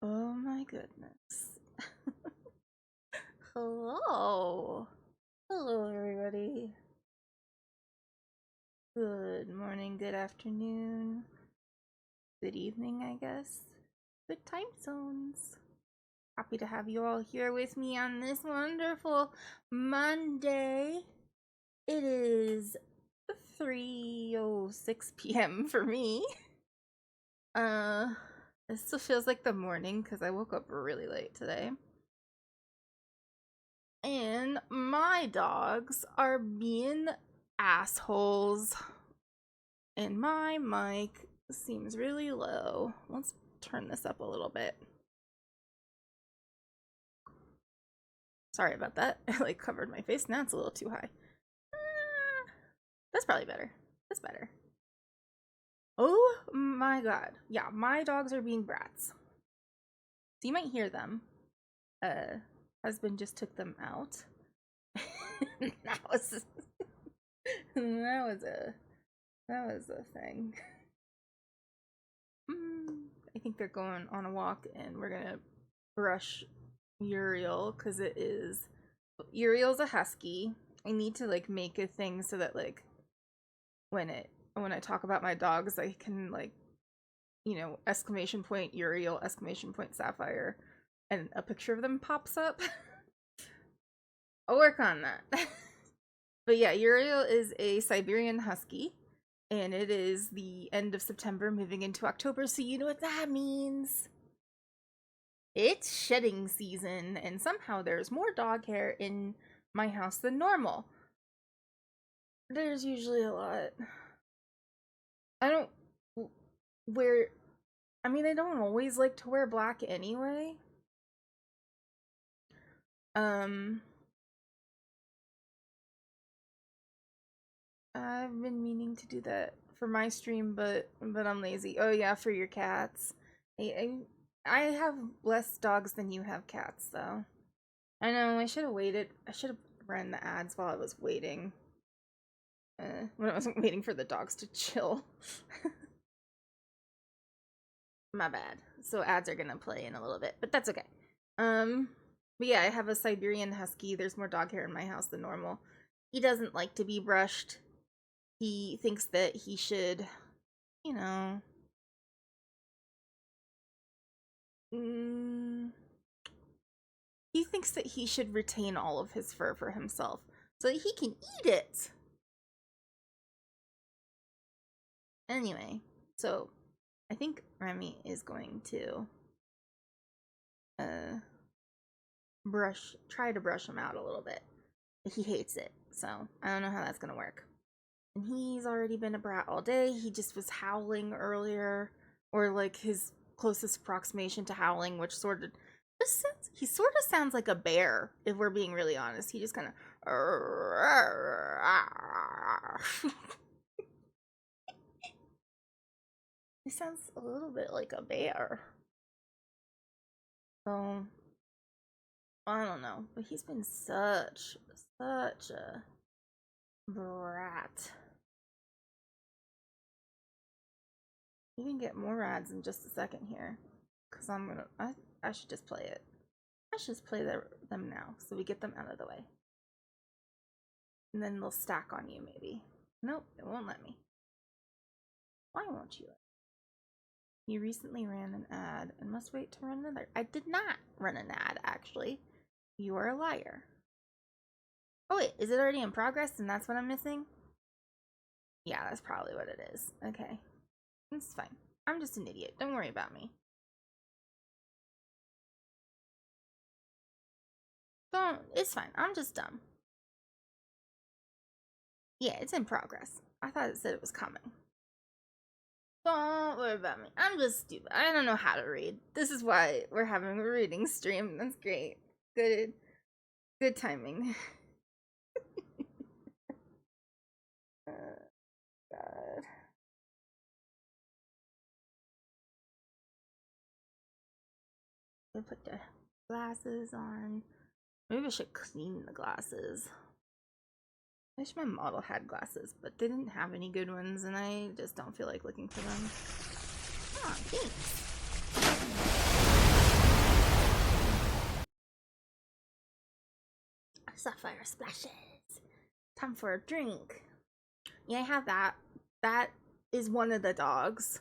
Oh my goodness. Hello. Hello, everybody. Good morning, good afternoon, good evening, I guess. Good time zones. Happy to have you all here with me on this wonderful Monday. It is 3:06 p.m. for me. It still feels like the morning because I woke up really late today. And my dogs are being assholes. And my mic seems really low. Let's turn this up a little bit. Sorry about that. I covered my face. Now it's a little too high. That's probably better. That's better. Oh my god. Yeah, my dogs are being brats. So you might hear them. Husband just took them out. that was a thing. I think they're going on a walk and we're gonna brush Uriel because Uriel's a husky. I need to make a thing so that when I talk about my dogs I can exclamation point Uriel, exclamation point Sapphire, and a picture of them pops up. I'll work on that. But yeah, Uriel is a Siberian husky, and it is the end of September moving into October, so you know what that means. It's shedding season, and somehow there's more dog hair in my house than normal. There's usually a lot. I don't always like to wear black anyway. I've been meaning to do that for my stream, but I'm lazy. Oh yeah, for your cats. I have less dogs than you have cats, though. I know, I should have waited. I should have ran the ads while I was waiting. When I wasn't waiting for the dogs to chill. My bad. So ads are gonna play in a little bit, but that's okay. But yeah, I have a Siberian husky. There's more dog hair in my house than normal. He doesn't like to be brushed. He thinks that he should, he thinks that he should retain all of his fur for himself so that he can eat it. Anyway, so I think Remy is going to try to brush him out a little bit. He hates it, so I don't know how that's gonna work. And he's already been a brat all day. He just was howling earlier, or his closest approximation to howling, which he sort of sounds like a bear, if we're being really honest. He just kind of he sounds a little bit like a bear. So I don't know, but he's been such a brat. You can get more ads in just a second here, because I should just play it. I should just play them now, so we get them out of the way. And then they'll stack on you, maybe. Nope, it won't let me. Why won't you? You recently ran an ad and must wait to run another. I did not run an ad, actually. You are a liar. Oh wait, is it already in progress and that's what I'm missing? Yeah, that's probably what it is. Okay. It's fine. I'm just an idiot. Don't worry about me. It's fine. I'm just dumb. Yeah, it's in progress. I thought it said it was coming. Don't worry about me. I'm just stupid. I don't know how to read. This is why we're having a reading stream. That's great. Good timing. God. I put the glasses on. Maybe I should clean the glasses. I wish my model had glasses, but they didn't have any good ones, and I just don't feel like looking for them. Oh, thanks. sapphire splashes. Time for a drink. Yeah, I have that. That is one of the dogs.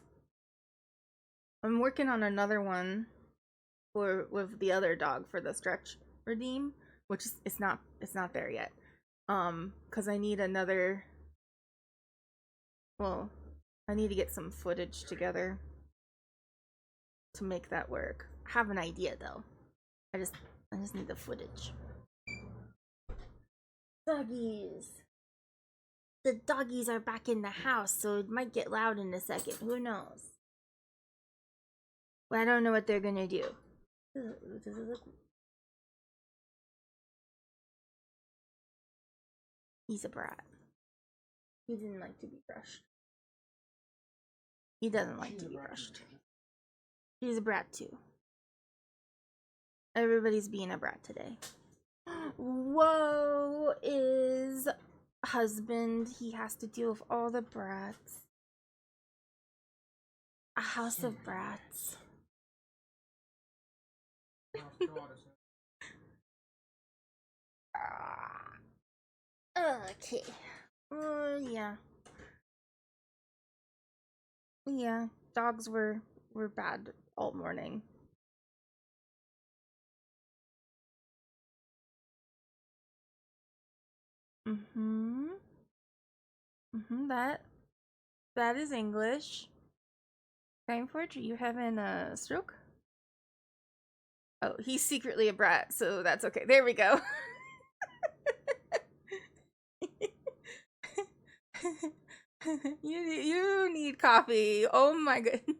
I'm working on another one with the other dog for the stretch redeem, which is it's not there yet. Because I need another. Well, I need to get some footage together to make that work. I have an idea though. I just need the footage. Doggies. The doggies are back in the house, so it might get loud in a second. Who knows? But I don't know what they're gonna do. Does it look... He's a brat. He didn't like to be brushed. He doesn't like to be brushed. He's a brat too. Everybody's being a brat today. Woe is husband. He has to deal with all the brats. A house of brats. Okay. Yeah. Yeah. Dogs were bad all morning. That is English. Time for it. Are you having a stroke? Oh, he's secretly a brat, so that's okay. There we go. You need coffee. Oh my goodness.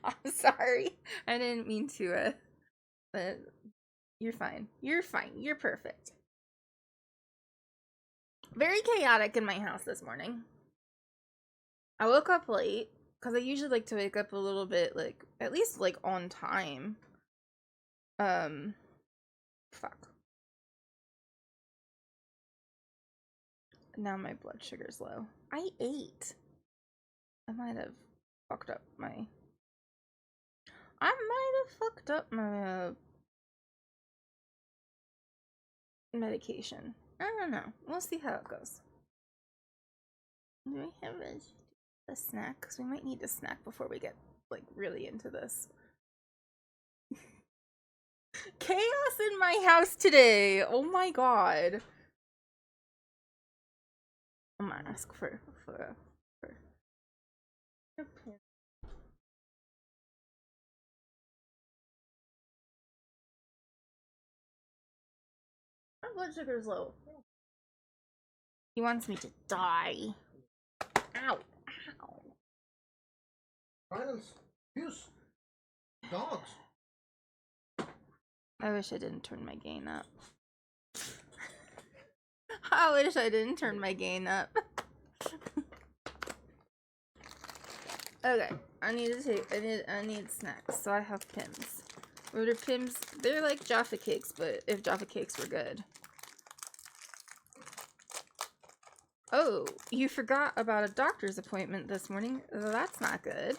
I'm sorry. I didn't mean to, but you're fine. You're fine. You're perfect. Very chaotic in my house this morning. I woke up late because I usually like to wake up a little bit, like, at least like on time. Fuck. Now my blood sugar's low. I ate. I might have fucked up my medication. I don't know. We'll see how it goes. Do we have a snack? Because we might need a snack before we get, like, really into this. Chaos in my house today! Oh my god. I'm gonna ask for a pin. My blood sugar's low. He wants me to die. Ow. Ow. Silence. Use. Dogs. I wish I didn't turn my gain up. I wish I didn't turn my gain up. Okay, I need snacks, so I have Pims. What are Pims? They're like Jaffa cakes, but if Jaffa cakes were good. Oh, you forgot about a doctor's appointment this morning. That's not good.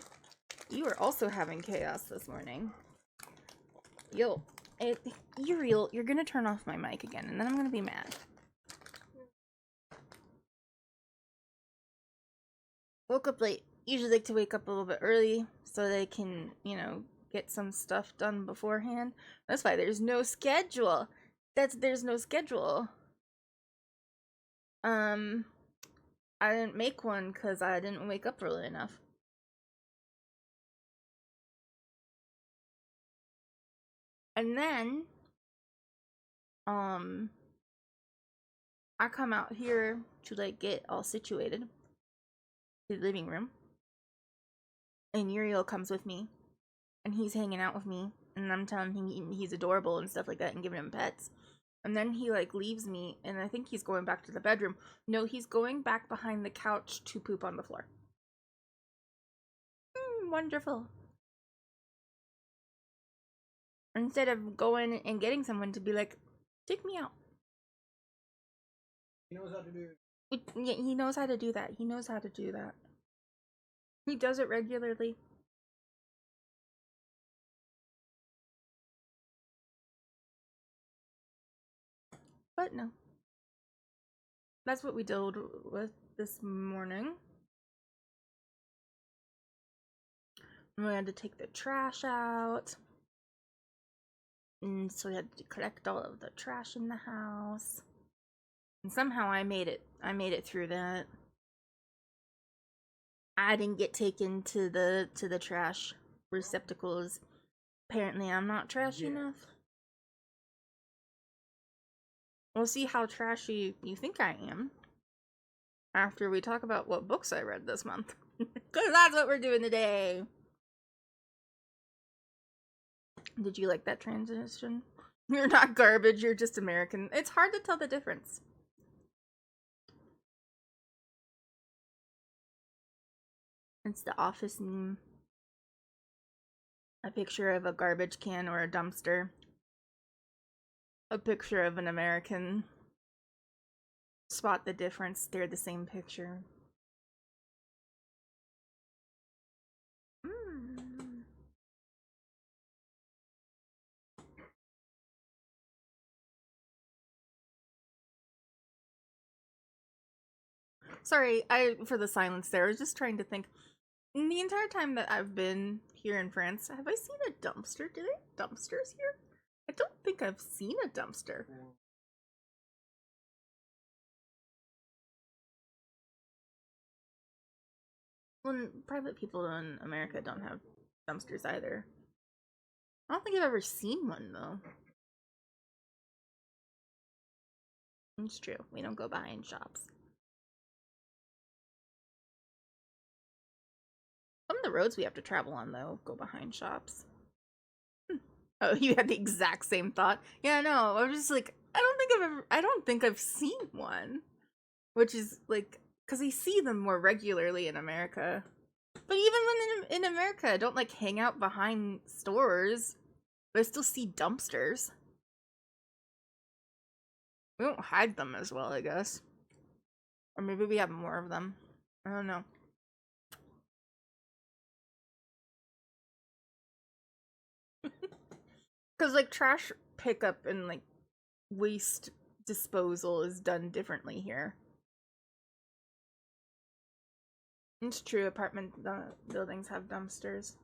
You are also having chaos this morning. You're gonna turn off my mic again, and then I'm gonna be mad. Woke up late. Usually like to wake up a little bit early so they can, you know, get some stuff done beforehand. That's why there's no schedule. There's no schedule. I didn't make one because I didn't wake up early enough. And then, I come out here to, like, get all situated to the living room. And Uriel comes with me. And he's hanging out with me. And I'm telling him he's adorable and stuff like that and giving him pets. And then he, like, leaves me, and I think he's going back to the bedroom. No, he's going back behind the couch to poop on the floor. Wonderful. Instead of going and getting someone to be like, take me out. He knows how to do it. Yeah, he knows how to do that. He knows how to do that. He does it regularly. But no. That's what we dealt with this morning. We had to take the trash out. And so we had to collect all of the trash in the house. And somehow I made it through that. I didn't get taken to the trash receptacles. Apparently I'm not trashy enough. We'll see how trashy you think I am after we talk about what books I read this month. Because that's what we're doing today. Did you like that transition? You're not garbage, you're just American. It's hard to tell the difference. It's the office meme. A picture of a garbage can or a dumpster. A picture of an American. Spot the difference, they're the same picture. Sorry, for the silence there, I was just trying to think. The entire time that I've been here in France, have I seen a dumpster? Do they have dumpsters here? I don't think I've seen a dumpster. Well, private people in America don't have dumpsters either. I don't think I've ever seen one, though. It's true. We don't go behind shops. Some of the roads we have to travel on, though, go behind shops. Oh, you had the exact same thought? Yeah, no, I was just like, I don't think I've seen one. Which is, like, because I see them more regularly in America. But even when in America, I don't, like, hang out behind stores. But I still see dumpsters. We don't hide them as well, I guess. Or maybe we have more of them. I don't know. Because, like, trash pickup and, like, waste disposal is done differently here. It's true, apartment buildings have dumpsters.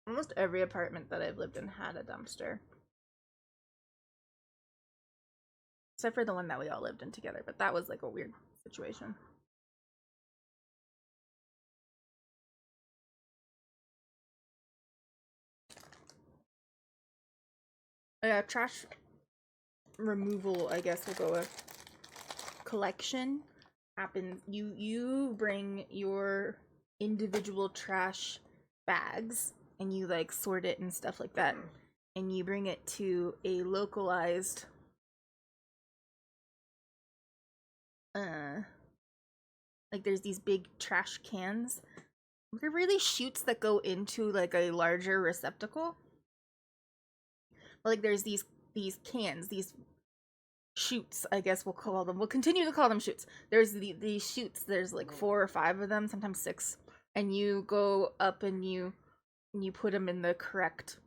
Almost every apartment that I've lived in had a dumpster. Except for the one that we all lived in together, but that was like a weird situation. Yeah, trash removal, I guess we'll go with. Collection happens. You bring your individual trash bags and you like sort it and stuff like that. And you bring it to a localized like there's these big trash cans. They're really chutes that go into like a larger receptacle. Like there's these cans, these chutes, I guess we'll call them. We'll continue to call them chutes. There's these chutes. There's like 4 or 5 of them, sometimes 6. And you go up and you put them in the correct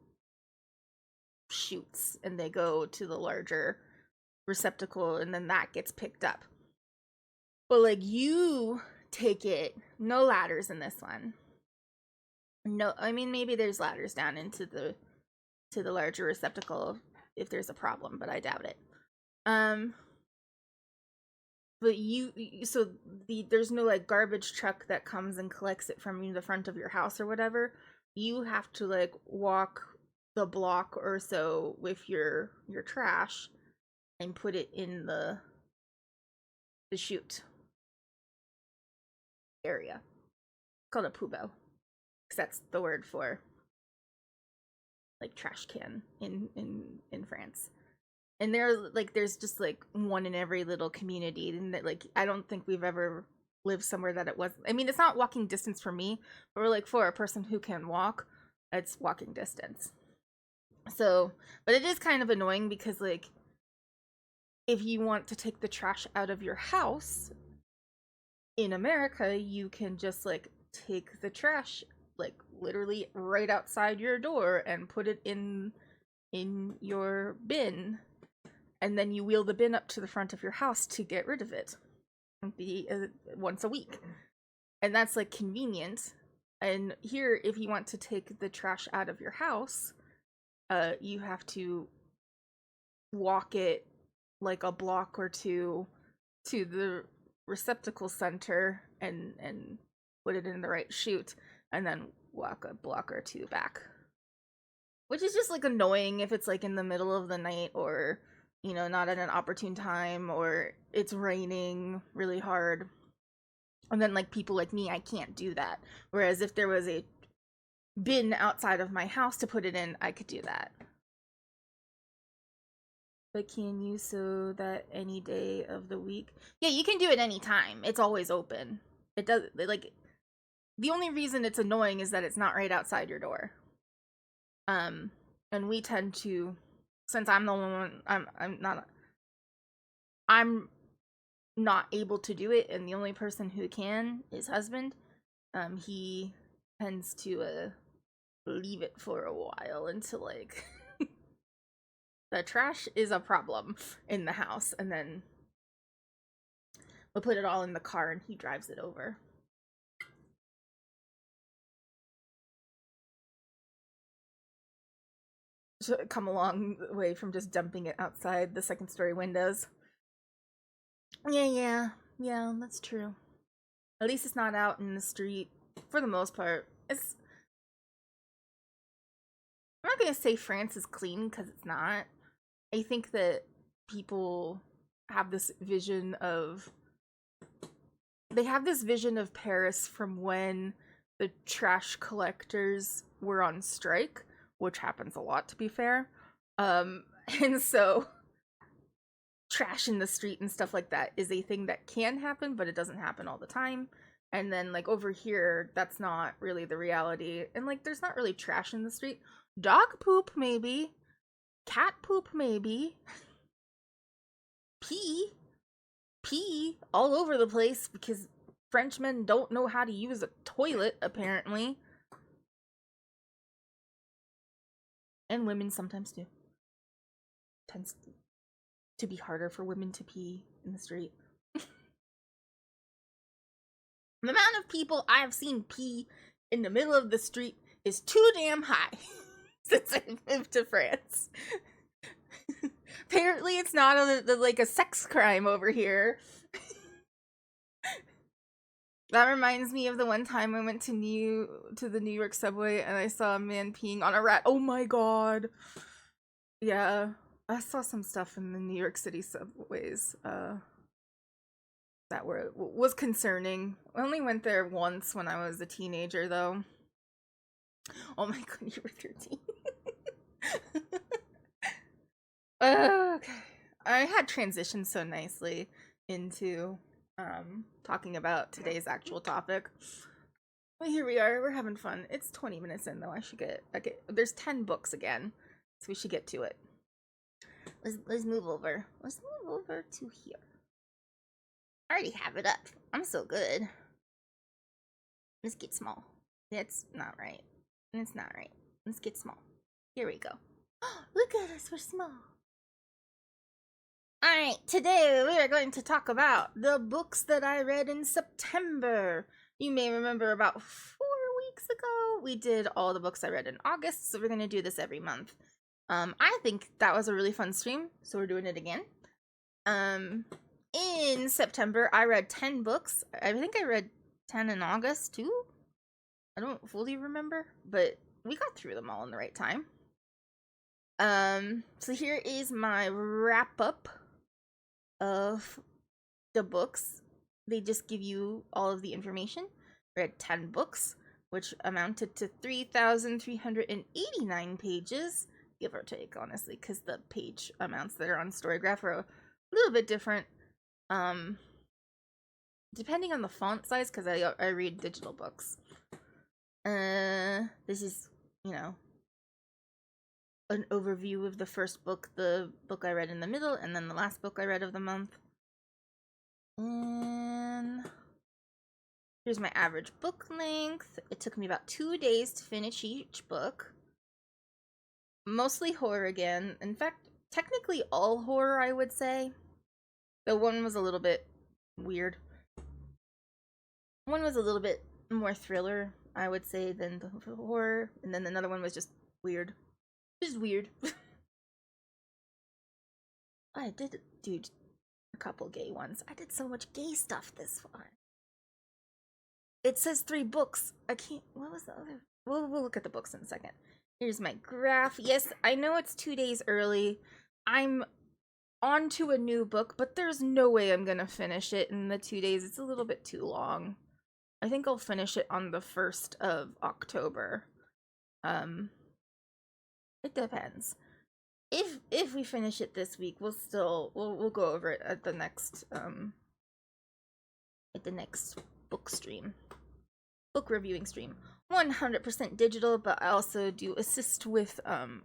chutes, and they go to the larger receptacle, and then that gets picked up. But like you take it, no ladders in this one. No, I mean maybe there's ladders down into the larger receptacle if there's a problem, but I doubt it. But there's no like garbage truck that comes and collects it from the front of your house or whatever. You have to like walk the block or so with your trash and put it in the chute area. It's called a poubelle, because that's the word for like trash can in France. And there's just like one in every little community, and that like I don't think we've ever lived somewhere that it was. I mean, it's not walking distance for me, but we're like for a person who can walk, it's walking distance. So, but it is kind of annoying because like if you want to take the trash out of your house in America, you can just like take the trash like literally right outside your door and put it in your bin. and then you wheel the bin up to the front of your house to get rid of it. Once a week. And that's like convenient. And here, if you want to take the trash out of your house, you have to walk it like a block or two to the receptacle center and put it in the right chute, and then walk a block or two back. Which is just like annoying if it's like in the middle of the night, or not at an opportune time, or it's raining really hard. And then like people like me, I can't do that. Whereas if there was a bin outside of my house to put it in, I could do that. But can you sew that any day of the week? Yeah, you can do it any time. It's always open. It does, like, the only reason it's annoying is that it's not right outside your door. And we tend to, since I'm the one, I'm not able to do it, and the only person who can is husband. He tends to leave it for a while until like the trash is a problem in the house, and then we'll put it all in the car and he drives it over. So come a long way from just dumping it outside the second story windows. Yeah, that's true. At least it's not out in the street for the most part. I'm not gonna say France is clean, because it's not. I think that people have this vision of Paris from when the trash collectors were on strike, which happens a lot, to be fair. And so trash in the street and stuff like that is a thing that can happen, but it doesn't happen all the time. And then like over here, that's not really the reality. And like there's not really trash in the street. Dog poop maybe. Cat poop maybe. Pee all over the place, because Frenchmen don't know how to use a toilet, apparently. And women sometimes do. Tends to be harder for women to pee in the street. The amount of people I have seen pee in the middle of the street is too damn high since I moved to France. Apparently it's not like a sex crime over here. That reminds me of the one time I went to the New York subway and I saw a man peeing on a rat. Oh my god. Yeah, I saw some stuff in the New York City subways that was concerning. I only went there once when I was a teenager, though. Oh my god, you were 13. Okay. I had transitioned so nicely into talking about today's actual topic. But here we are, we're having fun. It's 20 minutes in though. I should get there's 10 books again, so we should get to it. Let's move over. Let's move over to here. I already have it up. I'm so good. Let's get small. That's not right. It's not right. Let's get small. Here we go. Look at us, we're small. Alright, today we are going to talk about the books that I read in September. You may remember about 4 weeks ago, we did all the books I read in August, so we're going to do this every month. I think that was a really fun stream, so we're doing it again. In September, I read 10 books. I think I read 10 in August, too. I don't fully remember, but we got through them all in the right time. So here is my wrap-up of the books. They just give you all of the information. I read 10 books, which amounted to 3,389 pages, give or take, honestly, because the page amounts that are on Storygraph are a little bit different. Depending on the font size, because I read digital books. This is, an overview of the first book, the book I read in the middle, and then the last book I read of the month. And here's my average book length. It took me about 2 days to finish each book. Mostly horror again. In fact, technically all horror, I would say. The one was a little bit weird. One was a little bit more thriller, I would say, than the horror, and then another one was just weird. Just weird. I did do a couple gay ones. I did so much gay stuff this far. It says 3 books. I can't. What was the other? We'll look at the books in a second. Here's my graph. Yes, I know it's 2 days early. I'm on to a new book, but there's no way I'm gonna finish it in the 2 days. It's a little bit too long. I think I'll finish it on the 1st of October. It depends. If we finish it this week, we'll go over it at the next book stream. Book reviewing stream. 100% digital, but I also do assist with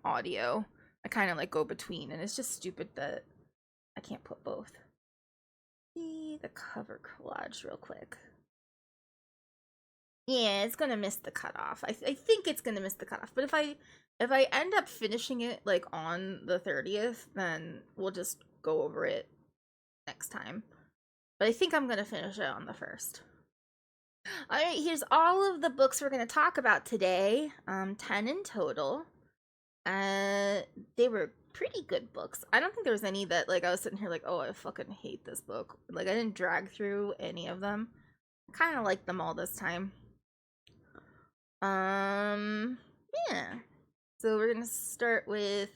audio. I kind of like go between, and it's just stupid that I can't put both. See the cover collage real quick. Yeah, it's gonna miss the cutoff. I think it's gonna miss the cutoff. But if I end up finishing it like on the 30th, then we'll just go over it next time. But I think I'm gonna finish it on the 1st. Alright, here's all of the books we're gonna talk about today. 10 in total. They were pretty good books. I don't think there was any that like I was sitting here like, oh, I fucking hate this book. Like I didn't drag through any of them. I kind of liked them all this time. Yeah. So we're gonna start with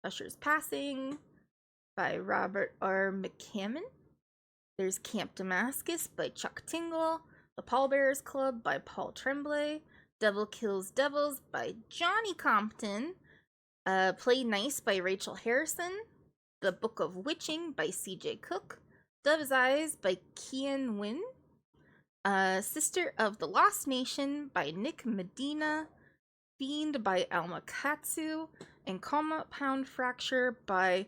Usher's Passing by Robert R. McCammon. There's Camp Damascus by Chuck Tingle. The Pallbearers Club by Paul Tremblay. Devil Kills Devils by Johnny Compton. Play Nice by Rachel Harrison. The Book of Witching by C.J. Cook. Dove's Eyes by Kian Wynn. Sister of the Lost Nation by Nick Medina. Fiend by Alma Katsu. And Compound Fracture by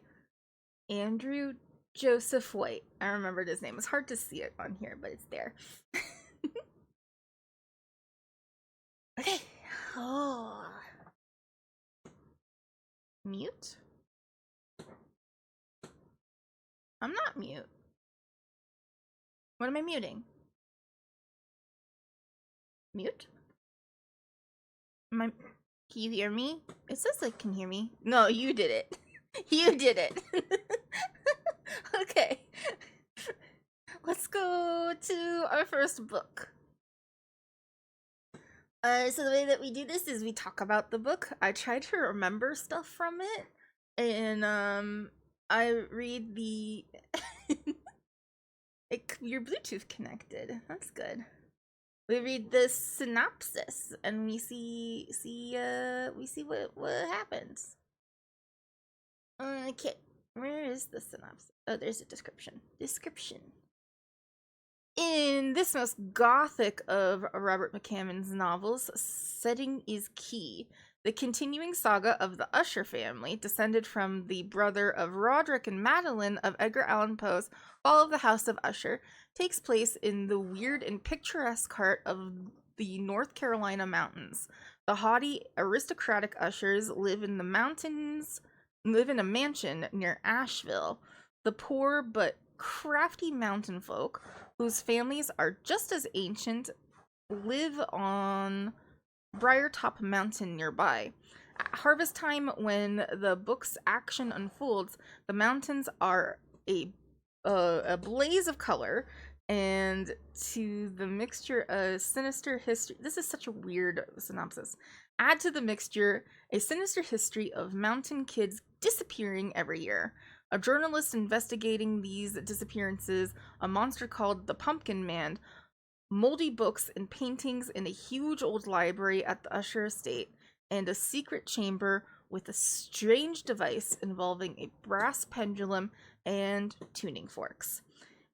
Andrew Joseph White. I remembered his name. It's hard to see it on here, but it's there. Okay. Oh. Mute? I'm not mute. What am I muting? Mute? Can you hear me? It says it can hear me. No, you did it. You did it. Okay. Let's go to our first book. So the way that we do this is we talk about the book. I try to remember stuff from it, and I read the. Your Bluetooth connected. That's good. We read the synopsis, and we see what happens. Okay, where is the synopsis? Oh, there's a description. In this most gothic of Robert McCammon's novels, setting is key. The continuing saga of the Usher family, descended from the brother of Roderick and Madeline of Edgar Allan Poe's Fall of the House of Usher, takes place in the weird and picturesque heart of the North Carolina mountains. The haughty, aristocratic Ushers live in a mansion near Asheville. The poor but crafty mountain folk, whose families are just as ancient, live on Briartop Mountain nearby. At harvest time, when the book's action unfolds, the mountains are a blaze of color, and to the mixture a sinister history. This is such a weird synopsis. Add to the mixture a sinister history of mountain kids disappearing every year. A journalist investigating these disappearances, a monster called the Pumpkin Man, moldy books and paintings in a huge old library at the Usher estate, and a secret chamber with a strange device involving a brass pendulum and tuning forks.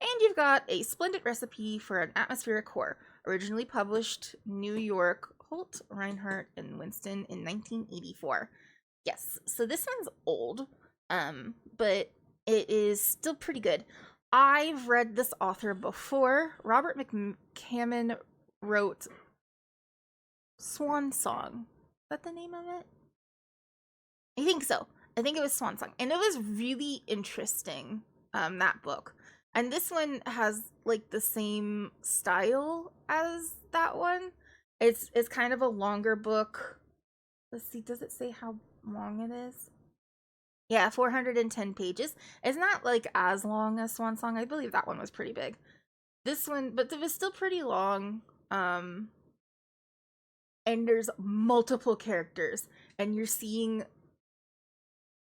And you've got a splendid recipe for an atmospheric horror, originally published New York, Holt, Reinhardt, and Winston in 1984. Yes, so this one's old, but it is still pretty good. I've read this author before. Robert McCammon wrote Swan Song. Is that the name of it? I think so. I think it was Swan Song, and it was really interesting. That book, and this one has like the same style as that one. It's kind of a longer book. Let's see, does it say how long it is? Yeah, 410 pages. It's not like as long as Swan Song. I believe that one was pretty big. This one, but it was still pretty long. Um, and there's multiple characters, and you're seeing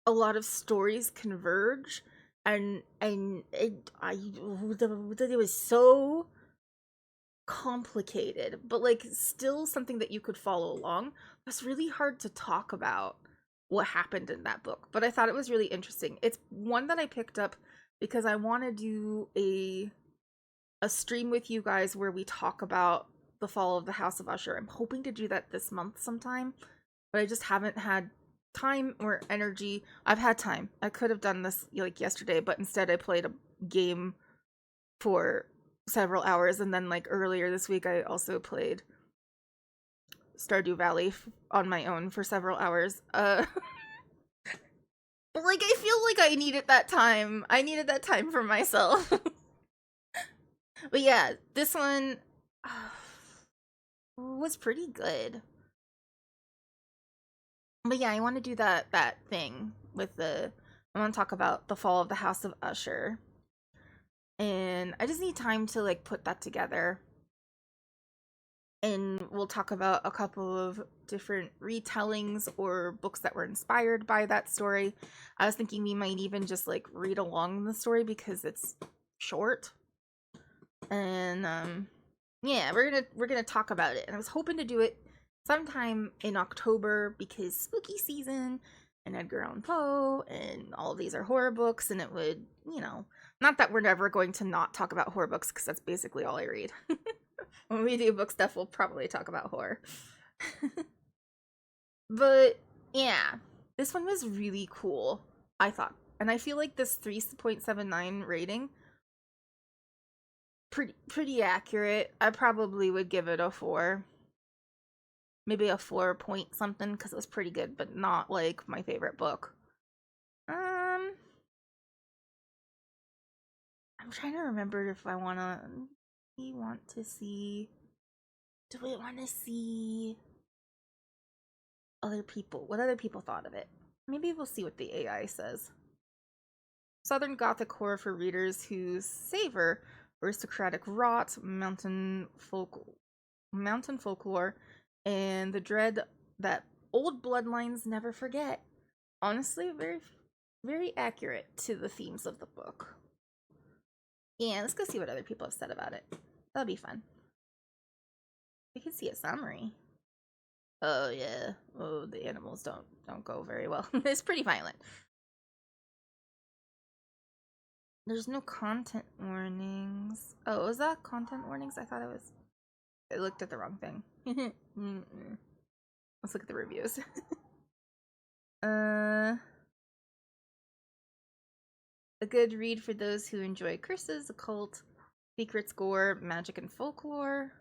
a lot of stories converge, and it was so complicated, but like still something that you could follow along. It's really hard to talk about what happened in that book, but I thought it was really interesting. It's one that I picked up because I want to do a stream with you guys where we talk about the fall of the House of Usher. I'm hoping to do that this month sometime, but I just haven't had time or energy. I've had time. I could have done this like yesterday, but instead I played a game for several hours, and then like earlier this week I also played Stardew Valley on my own for several hours. But like I feel like I needed that time. I needed that time for myself. But yeah, this one was pretty good. But yeah, I want to do that thing with the. I want to talk about the fall of the House of Usher, and I just need time to like put that together. And we'll talk about a couple of different retellings or books that were inspired by that story. I was thinking we might even just like read along the story because it's short. And yeah, we're gonna talk about it. And I was hoping to do it sometime in October because spooky season and Edgar Allan Poe and all of these are horror books, and it would, not that we're never going to not talk about horror books because that's basically all I read. When we do book stuff, we'll probably talk about horror. But yeah, this one was really cool, I thought. And I feel like this 3.79 rating pretty accurate. I probably would give it a 4. Maybe a 4 point something because it was pretty good, but not like my favorite book. I'm trying to remember if I wanna we want to see do we want to see other people what other people thought of it. Maybe we'll see what the AI says. Southern Gothic horror for readers who savor aristocratic rot, mountain folklore, and the dread that old bloodlines never forget. Honestly, very, very accurate to the themes of the book. Yeah, let's go see what other people have said about it. That'll be fun. We can see a summary. Oh yeah. Oh, the animals don't go very well. It's pretty violent. There's no content warnings. Oh, was that content warnings? I thought it was. I looked at the wrong thing. Let's look at the reviews. A good read for those who enjoy curses, occult, secrets, gore, magic, and folklore.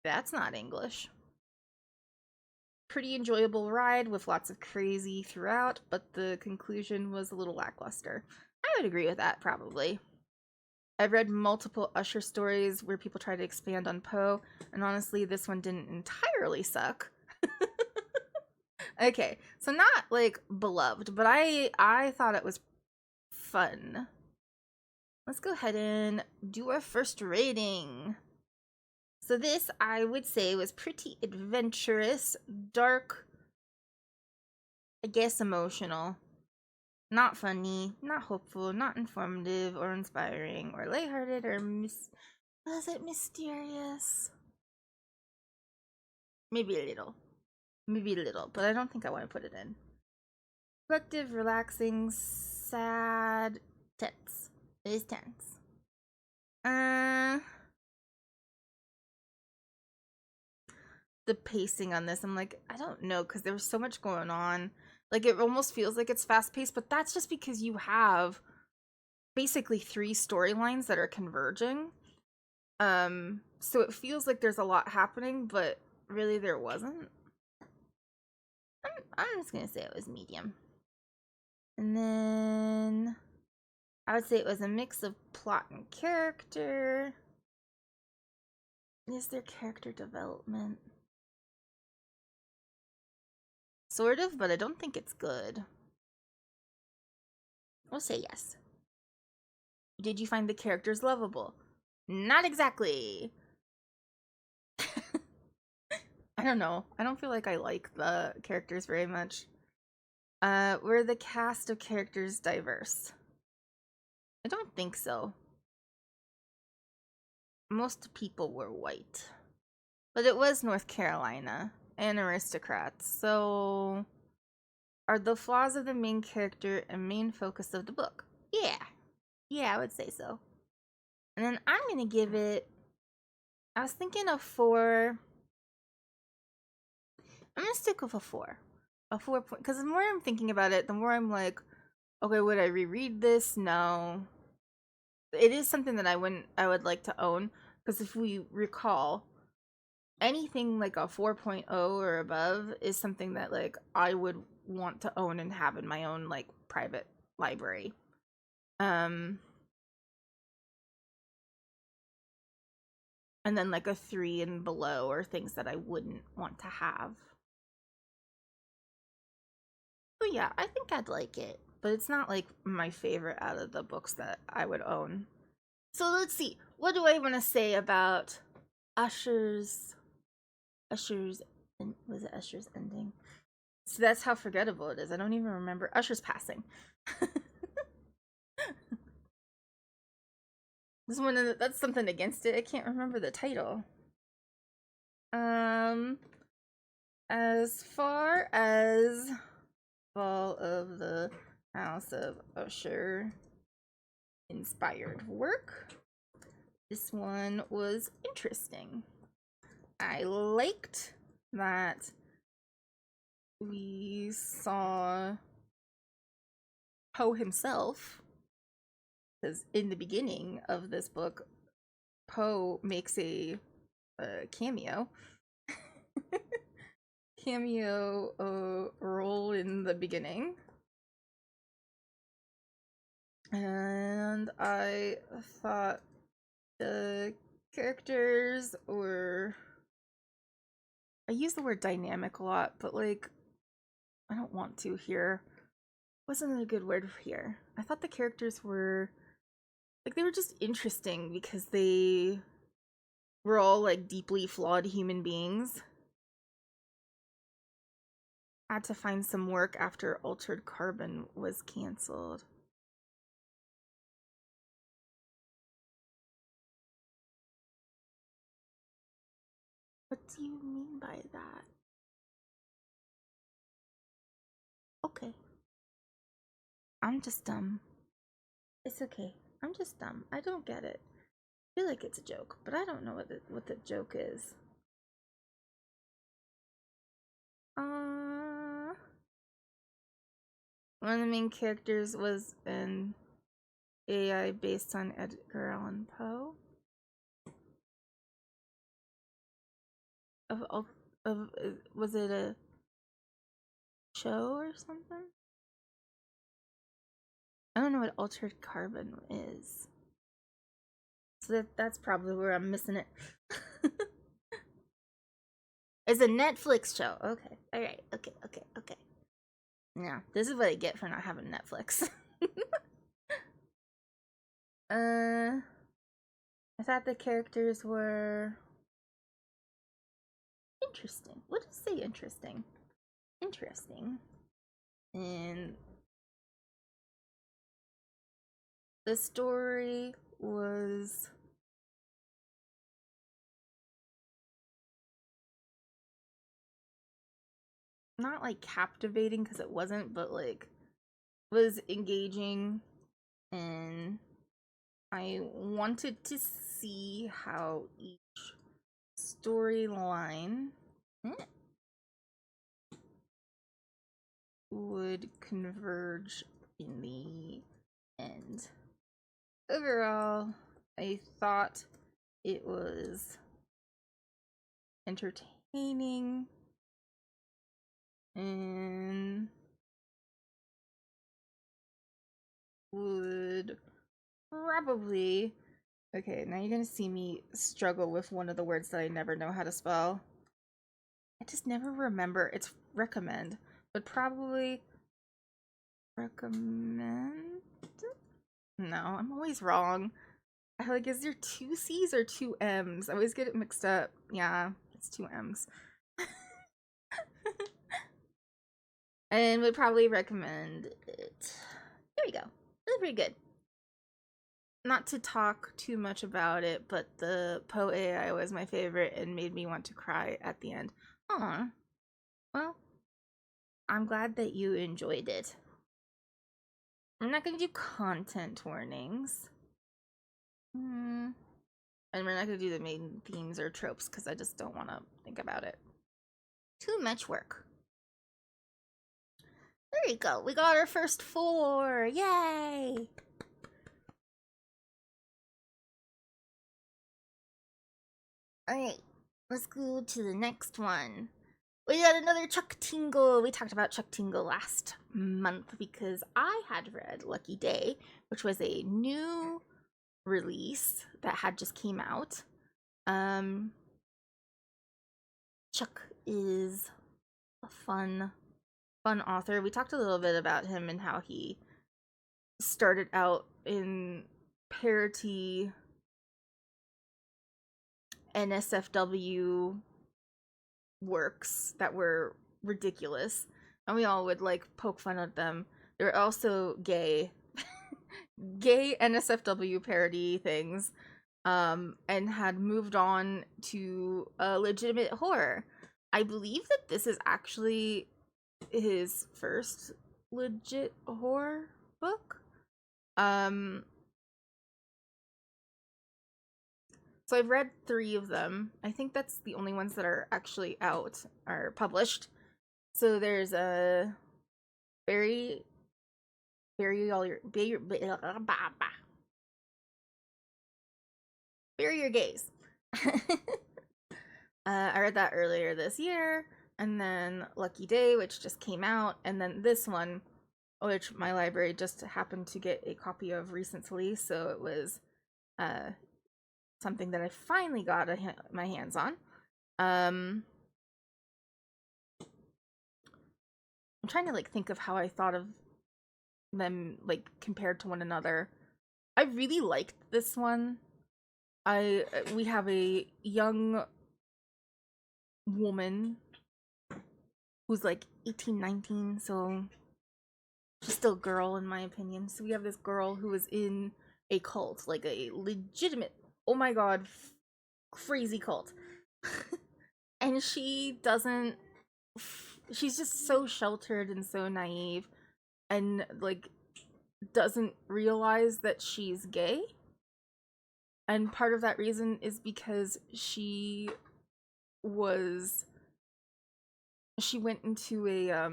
That's not English. Pretty enjoyable ride with lots of crazy throughout, but the conclusion was a little lackluster. I would agree with that, probably. I've read multiple Usher stories where people try to expand on Poe, and honestly, this one didn't entirely suck. Okay, so not like beloved, but I thought it was fun. Let's go ahead and do our first rating. So this, I would say, was pretty adventurous, dark, I guess emotional. Not funny, not hopeful, not informative or inspiring or lighthearted or was it mysterious? Maybe a little. Maybe a little, but I don't think I want to put it in. Reflective, relaxing, sad, tense. It is tense. The pacing on this, I'm like, I don't know, because there was so much going on. Like, it almost feels like it's fast paced, but that's just because you have basically 3 storylines that are converging. So it feels like there's a lot happening, but really there wasn't. I'm just gonna say it was medium. And then I would say it was a mix of plot and character. Is there character development? Sort of, but I don't think it's good. We'll say yes. Did you find the characters lovable? Not exactly. I don't know. I don't feel like I like the characters very much. Were the cast of characters diverse? I don't think so. Most people were white. But it was North Carolina and aristocrats, so are the flaws of the main character a main focus of the book? Yeah. Yeah, I would say so. And then I'm gonna give it, I was thinking a 4. I'm gonna stick with a 4. A 4 point, because the more I'm thinking about it, the more I'm like, okay, would I reread this? No. It is something that I would like to own, because if we recall, anything like a 4.0 or above is something that like I would want to own and have in my own like private library. And then like a 3 and below are things that I wouldn't want to have. So yeah, I think I'd like it, but it's not like my favorite out of the books that I would own. So let's see, what do I want to say about Usher's was it Usher's ending? So that's how forgettable it is. I don't even remember Usher's passing. This one, that's something against it. I can't remember the title. As far as Fall of the House of Usher inspired work, this one was interesting. I liked that we saw Poe himself, because in the beginning of this book, Poe makes a cameo role in the beginning, and I thought the characters were, I use the word dynamic a lot, but like I don't want to here. Wasn't a good word here. I thought the characters were like, they were just interesting because they were all like deeply flawed human beings. Had to find some work after Altered Carbon was canceled. What do you mean by that? Okay. I'm just dumb. It's okay. I'm just dumb. I don't get it. I feel like it's a joke, but I don't know what the joke is. One of the main characters was an AI based on Edgar Allan Poe. Was it a show or something? I don't know what Altered Carbon is. So that's probably where I'm missing it. It's a Netflix show. Okay. Alright. Okay. Yeah, this is what I get for not having Netflix. I thought the characters were interesting. What does say interesting? Interesting. And the story was not like captivating because it wasn't, but like was engaging, and I wanted to see how each storyline would converge in the end. Overall, I thought it was entertaining. and would probably. Okay, now you're gonna see me struggle with one of the words that I never know how to spell. I just never remember. It's recommend, but probably recommend. No, I'm always wrong. Like, is there two C's or two M's? I always get it mixed up. Yeah, it's two M's. And would probably recommend it. There we go. That's pretty good. Not to talk too much about it, but the Poe AI was my favorite and made me want to cry at the end. Aw. Well, I'm glad that you enjoyed it. I'm not going to do content warnings. And we're not going to do the main themes or tropes because I just don't want to think about it. Too much work. There you go. We got our first 4. Yay! Alright, let's go to the next one. We got another Chuck Tingle. We talked about Chuck Tingle last month because I had read Lucky Day, which was a new release that had just came out. Chuck is a fun author. We talked a little bit about him and how he started out in parody NSFW works that were ridiculous, and we all would like poke fun at them. They were also gay NSFW parody things, and had moved on to a legitimate horror. I believe that this is actually his first legit horror book. So I've read 3 of them. I think that's the only ones that are actually out, are published. So there's a bury all your bury your gaze. I read that earlier this year, and then Lucky Day, which just came out, and then this one, which my library just happened to get a copy of recently, so it was something that I finally got my hands on. I'm trying to like think of how I thought of them like compared to one another. I really liked this one. We have a young woman who's like 18, 19, so she's still a girl in my opinion. So we have this girl who is in a cult, like a legitimate, oh my god, crazy cult. And she's just so sheltered and so naive, and like doesn't realize that she's gay. And part of that reason is because she went into a I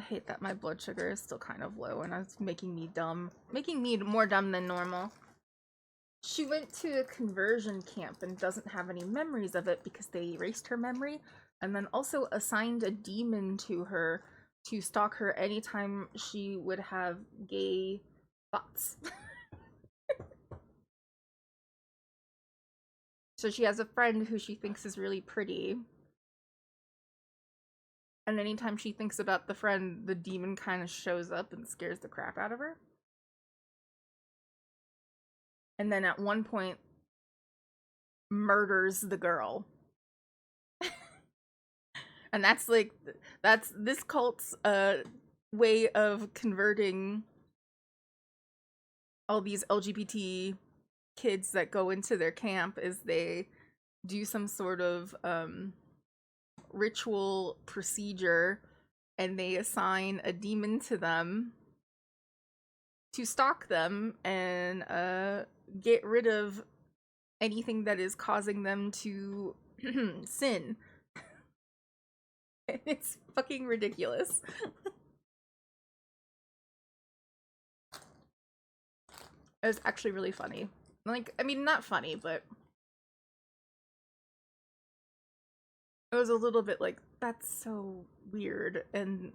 hate that my blood sugar is still kind of low and it's making me more dumb than normal. She went to a conversion camp and doesn't have any memories of it because they erased her memory, and then also assigned a demon to her to stalk her anytime she would have gay thoughts. So she has a friend who she thinks is really pretty, and anytime she thinks about the friend, the demon kind of shows up and scares the crap out of her. And then at one point murders the girl. And that's this cult's way of converting all these LGBT kids that go into their camp, is they do some sort of ritual procedure, and they assign a demon to them to stalk them and get rid of anything that is causing them to sin. It's fucking ridiculous. It was actually really funny. Like, I mean, not funny, but it was a little bit like, that's so weird, and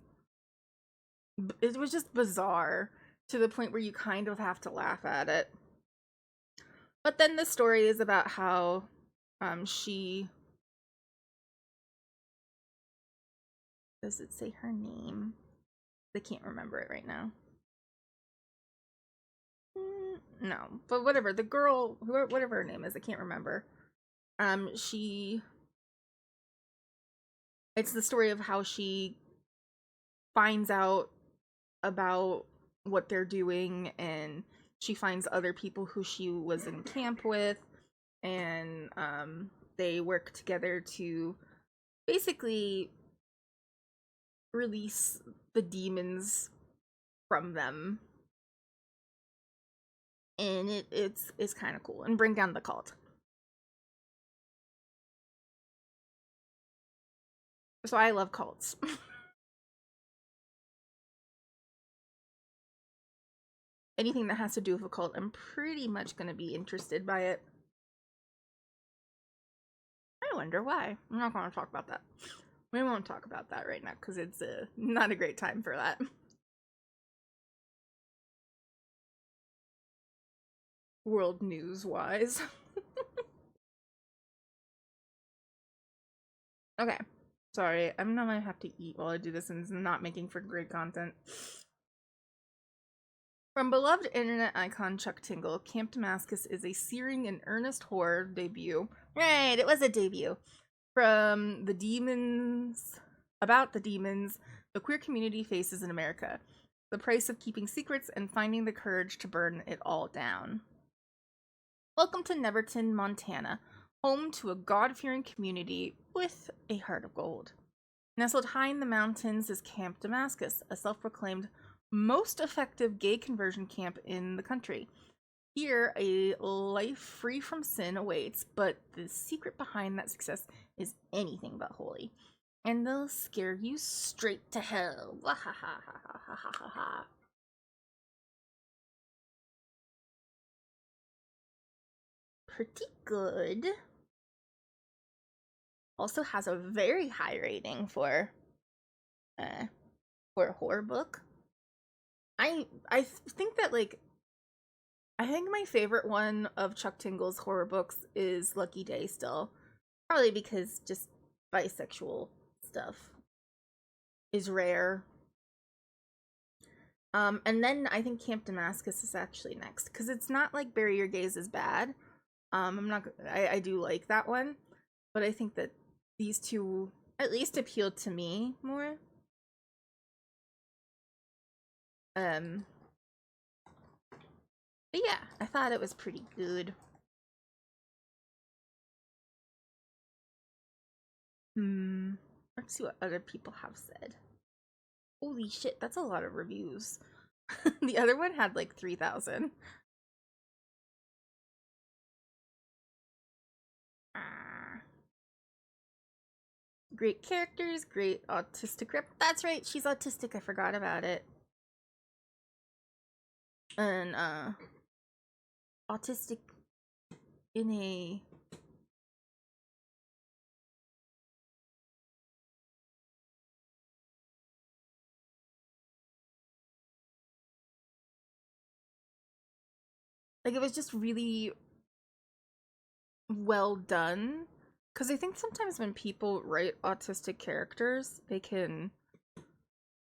it was just bizarre to the point where you kind of have to laugh at it. But then the story is about how she, does it say her name? I can't remember it right now. No, but whatever, the girl, whatever her name is, I can't remember. She, it's the story of how she finds out about what they're doing, and she finds other people who she was in camp with, and they work together to basically release the demons from them, and it's kind of cool, and bring down the cult. So I love cults. Anything that has to do with a cult, I'm pretty much going to be interested by it. I wonder why. I'm not going to talk about that. We won't talk about that right now because it's not a great time for that. World news wise. Okay. Sorry, I'm gonna have to eat while I do this, and it's not making for great content. From beloved internet icon Chuck Tingle, Camp Damascus is a searing and earnest horror debut. Right, it was a debut. From the demons, about the demons the queer community faces in America. The price of keeping secrets and finding the courage to burn it all down. Welcome to Neverton, Montana, home to a God-fearing community with a heart of gold. Nestled high in the mountains is Camp Damascus, a self-proclaimed most effective gay conversion camp in the country. Here, a life free from sin awaits, but the secret behind that success is anything but holy. And they'll scare you straight to hell. Pretty good. Also has a very high rating for a horror book. I think that, like, I think my favorite one of Chuck Tingle's horror books is Lucky Day still. Probably because just bisexual stuff is rare. And then I think Camp Damascus is actually next, because it's not like Bury Your Gaze is bad. I do like that one, but I think that these two at least appealed to me more. But yeah, I thought it was pretty good. Let's see what other people have said. Holy shit, that's a lot of reviews. The other one had like 3,000. Great characters, great autistic rep. That's right, she's autistic. I forgot about it. And autistic in a like, it was just really well done, because I think sometimes when people write autistic characters, they can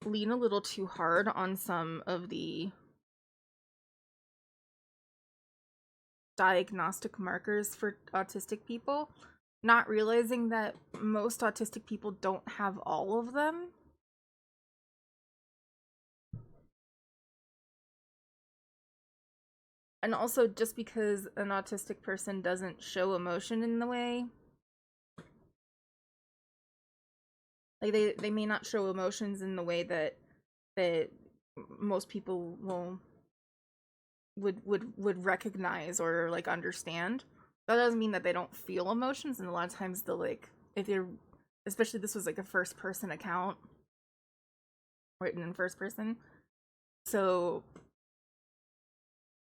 lean a little too hard on some of the diagnostic markers for autistic people, not realizing that most autistic people don't have all of them. And also, just because an autistic person doesn't show emotion in the way, like they may not show emotions in the way that most people would recognize or like understand. That doesn't mean that they don't feel emotions, and a lot of times they'll, like, if they're, especially this was like a first person account written in first person, so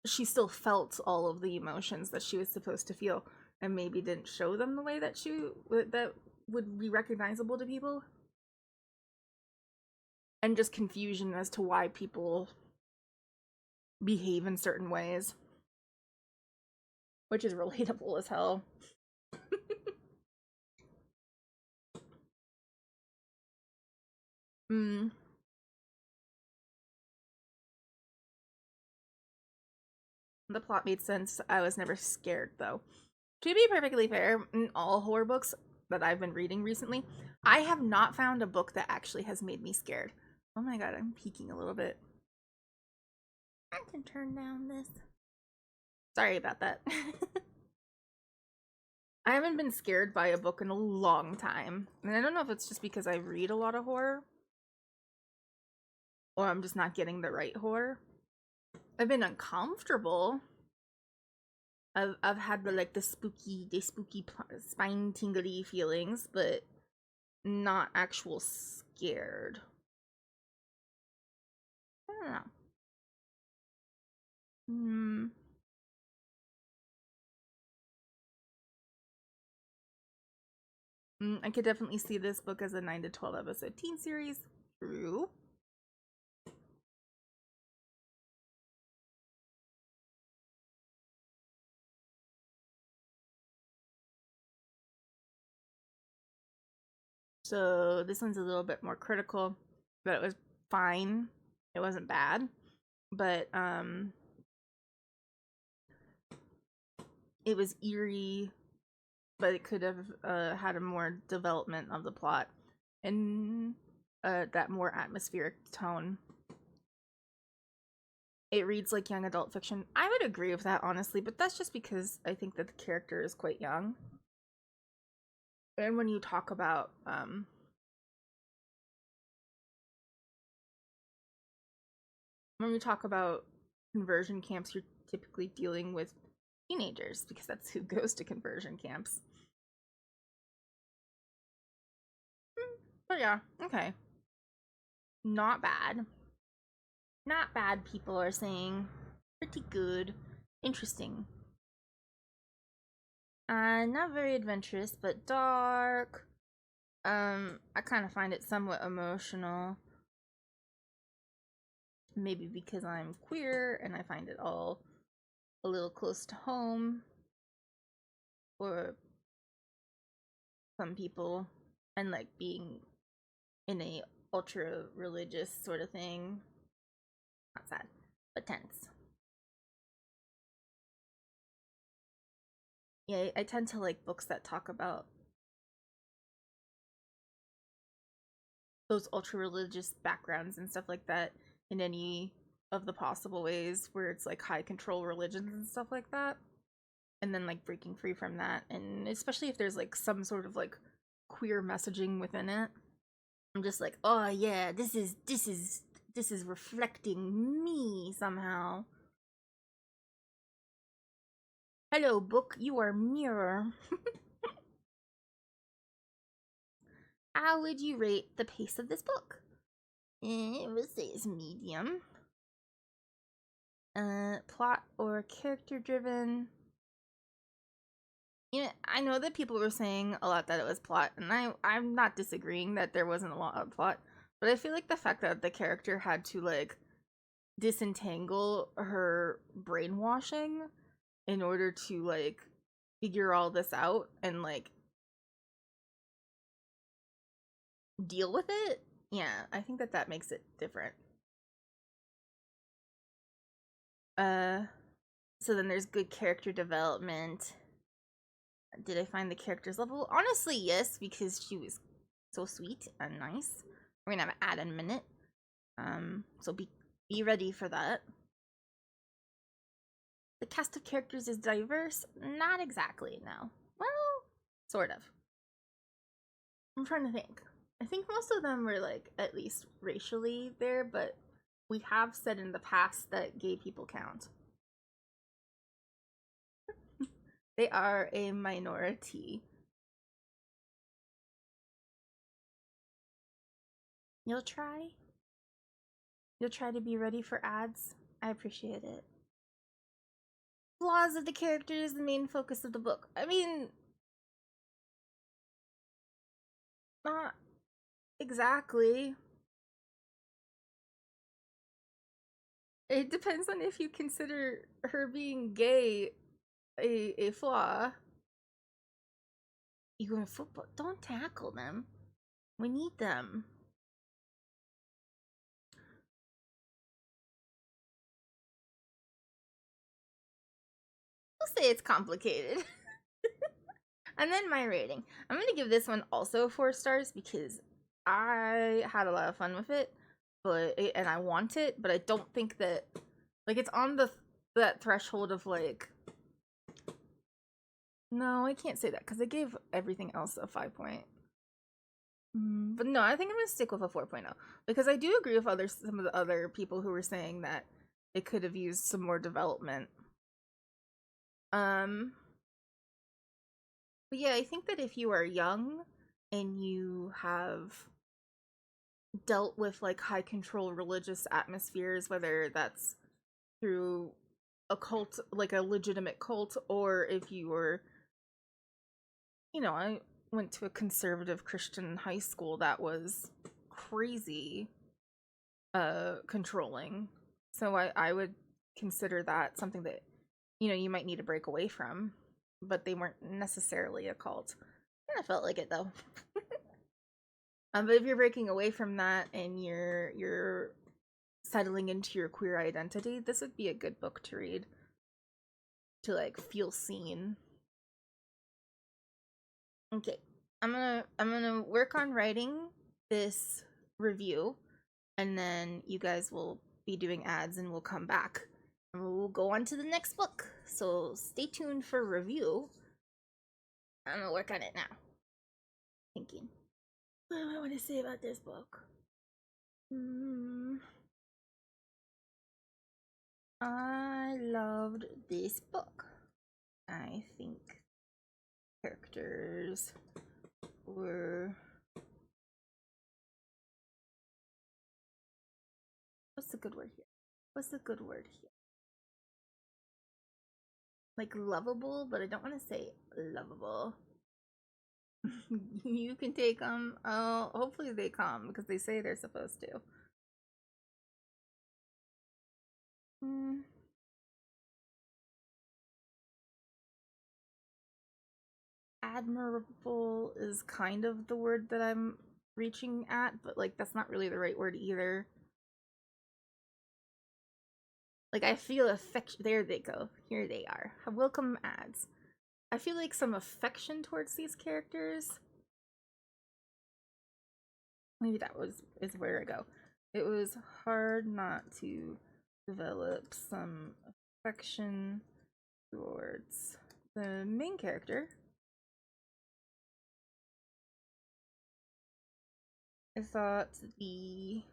she still felt all of the emotions that she was supposed to feel, and maybe didn't show them the way that would be recognizable to people, and just confusion as to why people behave in certain ways, which is relatable as hell. Mm. The plot made sense. I was never scared, though. To be perfectly fair, in all horror books that I've been reading recently, I have not found a book that actually has made me scared. Oh my god, I'm peeking a little bit. I can turn down this. Sorry about that. I haven't been scared by a book in a long time. And I don't know if it's just because I read a lot of horror, or I'm just not getting the right horror. I've been uncomfortable. I've had the spooky spine tingly feelings, but not actual scared. I don't know. I could definitely see this book as a 9 to 12 episode teen series. True. So this one's a little bit more critical, but it was fine. It wasn't bad. But it was eerie, but it could have had a more development of the plot and that more atmospheric tone. It reads like young adult fiction. I would agree with that, honestly, but that's just because I think that the character is quite young. And when you talk about conversion camps, you're typically dealing with teenagers because that's who goes to conversion camps. But yeah, okay. Not bad. Not bad, people are saying. Pretty good. Interesting. Not very adventurous, but dark. I kind of find it somewhat emotional. Maybe because I'm queer and I find it all a little close to home for some people, and like being in a ultra religious sort of thing. Not sad, but tense. Yeah, I tend to like books that talk about those ultra religious backgrounds and stuff like that in any of the possible ways where it's like high control religions and stuff like that. And then like breaking free from that, and especially if there's like some sort of like queer messaging within it. I'm just like, oh yeah, this is reflecting me somehow. Hello, book, you are mirror. How would you rate the pace of this book? I would say it's medium. Plot or character driven? Yeah, I know that people were saying a lot that it was plot, and I'm not disagreeing that there wasn't a lot of plot, but I feel like the fact that the character had to like disentangle her brainwashing in order to like figure all this out and like deal with it. Yeah, I think that makes it different. Uh so then there's good character development. Did I find the characters lovable? Honestly, yes, because she was so sweet and nice. We're gonna have an ad in a minute. So be ready for that. The cast of characters is diverse? Not exactly, no. Well, sort of. I'm trying to think. I think most of them were like at least racially there, but we have said in the past that gay people count. They are a minority. You'll try? You'll try to be ready for ads? I appreciate it. Flaws of the characters, the main focus of the book. I mean, Not exactly. It depends on if you consider her being gay a flaw. You go to football. Don't tackle them. We need them. We'll say it's complicated. And then my rating. I'm gonna give this one also 4 stars because I had a lot of fun with it, and I want it, but I don't think that like it's on that threshold of like. No, I can't say that because I gave everything else a 5 point. But no, I think I'm gonna stick with a 4.0 because I do agree with some of the other people who were saying that it could have used some more development. Um, but yeah, I think that if you are young and you have dealt with like high control religious atmospheres, whether that's through a cult, like a legitimate cult, or if you were, I went to a conservative Christian high school that was crazy controlling. So I would consider that something that you might need to break away from, but they weren't necessarily a cult. And I felt like it though. But if you're breaking away from that and you're settling into your queer identity, this would be a good book to read to like feel seen. Okay. I'm gonna work on writing this review, and then you guys will be doing ads and we'll come back and we'll go on to the next book. So stay tuned for review. I'm gonna work on it now. Thinking. What do I want to say about this book? I loved this book. I think characters were. What's the good word here? What's the good word here? Like lovable, but I don't want to say lovable. You can take them. Oh, hopefully they come because they say they're supposed to. Admirable is kind of the word that I'm reaching at, but like that's not really the right word either. Like I feel affection. There they go. Here they are. Welcome ads. I feel like some affection towards these characters. Maybe that is where I go. It was hard not to develop some affection towards the main character. I thought the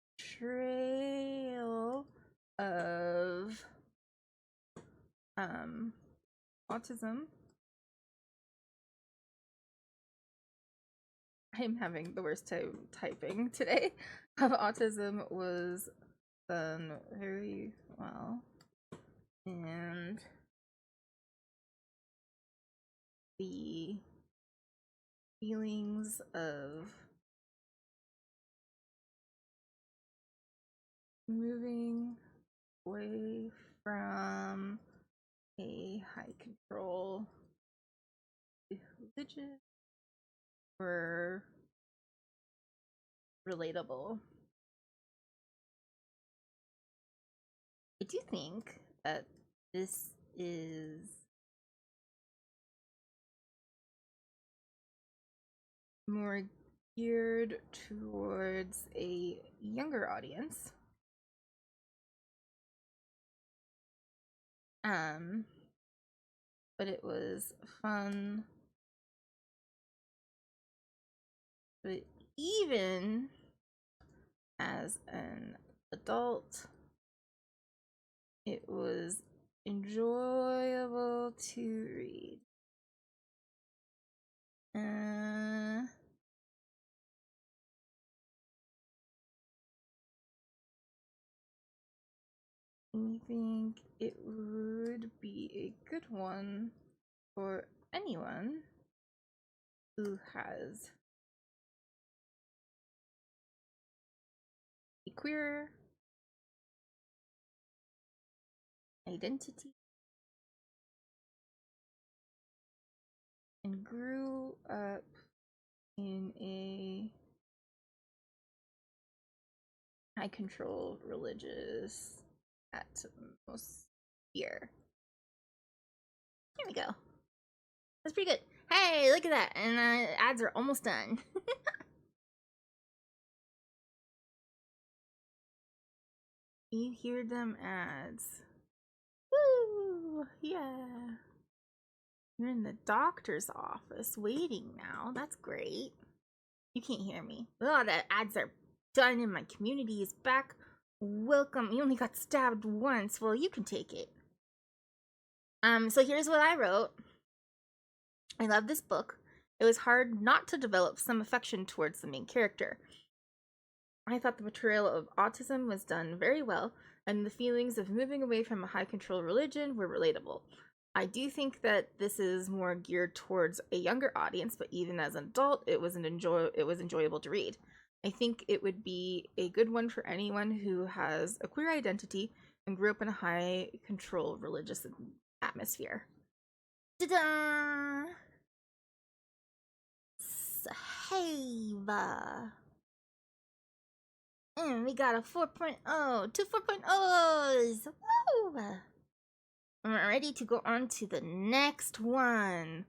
portrayal of autism. I'm having the worst time typing today. Of autism was done very well, and the feelings of moving away from a high control religion were relatable. I do think that this is more geared towards a younger audience. But it was fun. But even as an adult, it was enjoyable to read. I think it would be a good one for anyone who has a queer identity and grew up in a high control religious atmosphere. Here we go. That's pretty good. Hey, look at that. And ads are almost done. You hear them ads. Woo! Yeah. You're in the doctor's office waiting now. That's great. You can't hear me. Oh, the ads are done and my community is back. Welcome. You only got stabbed once. Well, you can take it. So here's what I wrote. I love this book. It was hard not to develop some affection towards the main character. I thought the portrayal of autism was done very well, and the feelings of moving away from a high control religion were relatable. I do think that this is more geared towards a younger audience, but even as an adult, it was enjoyable to read. I think it would be a good one for anyone who has a queer identity and grew up in a high control religious atmosphere. Ta-da! Saheva. And we got a 4.0, 2 4.0s. Woo! We're ready to go on to the next one.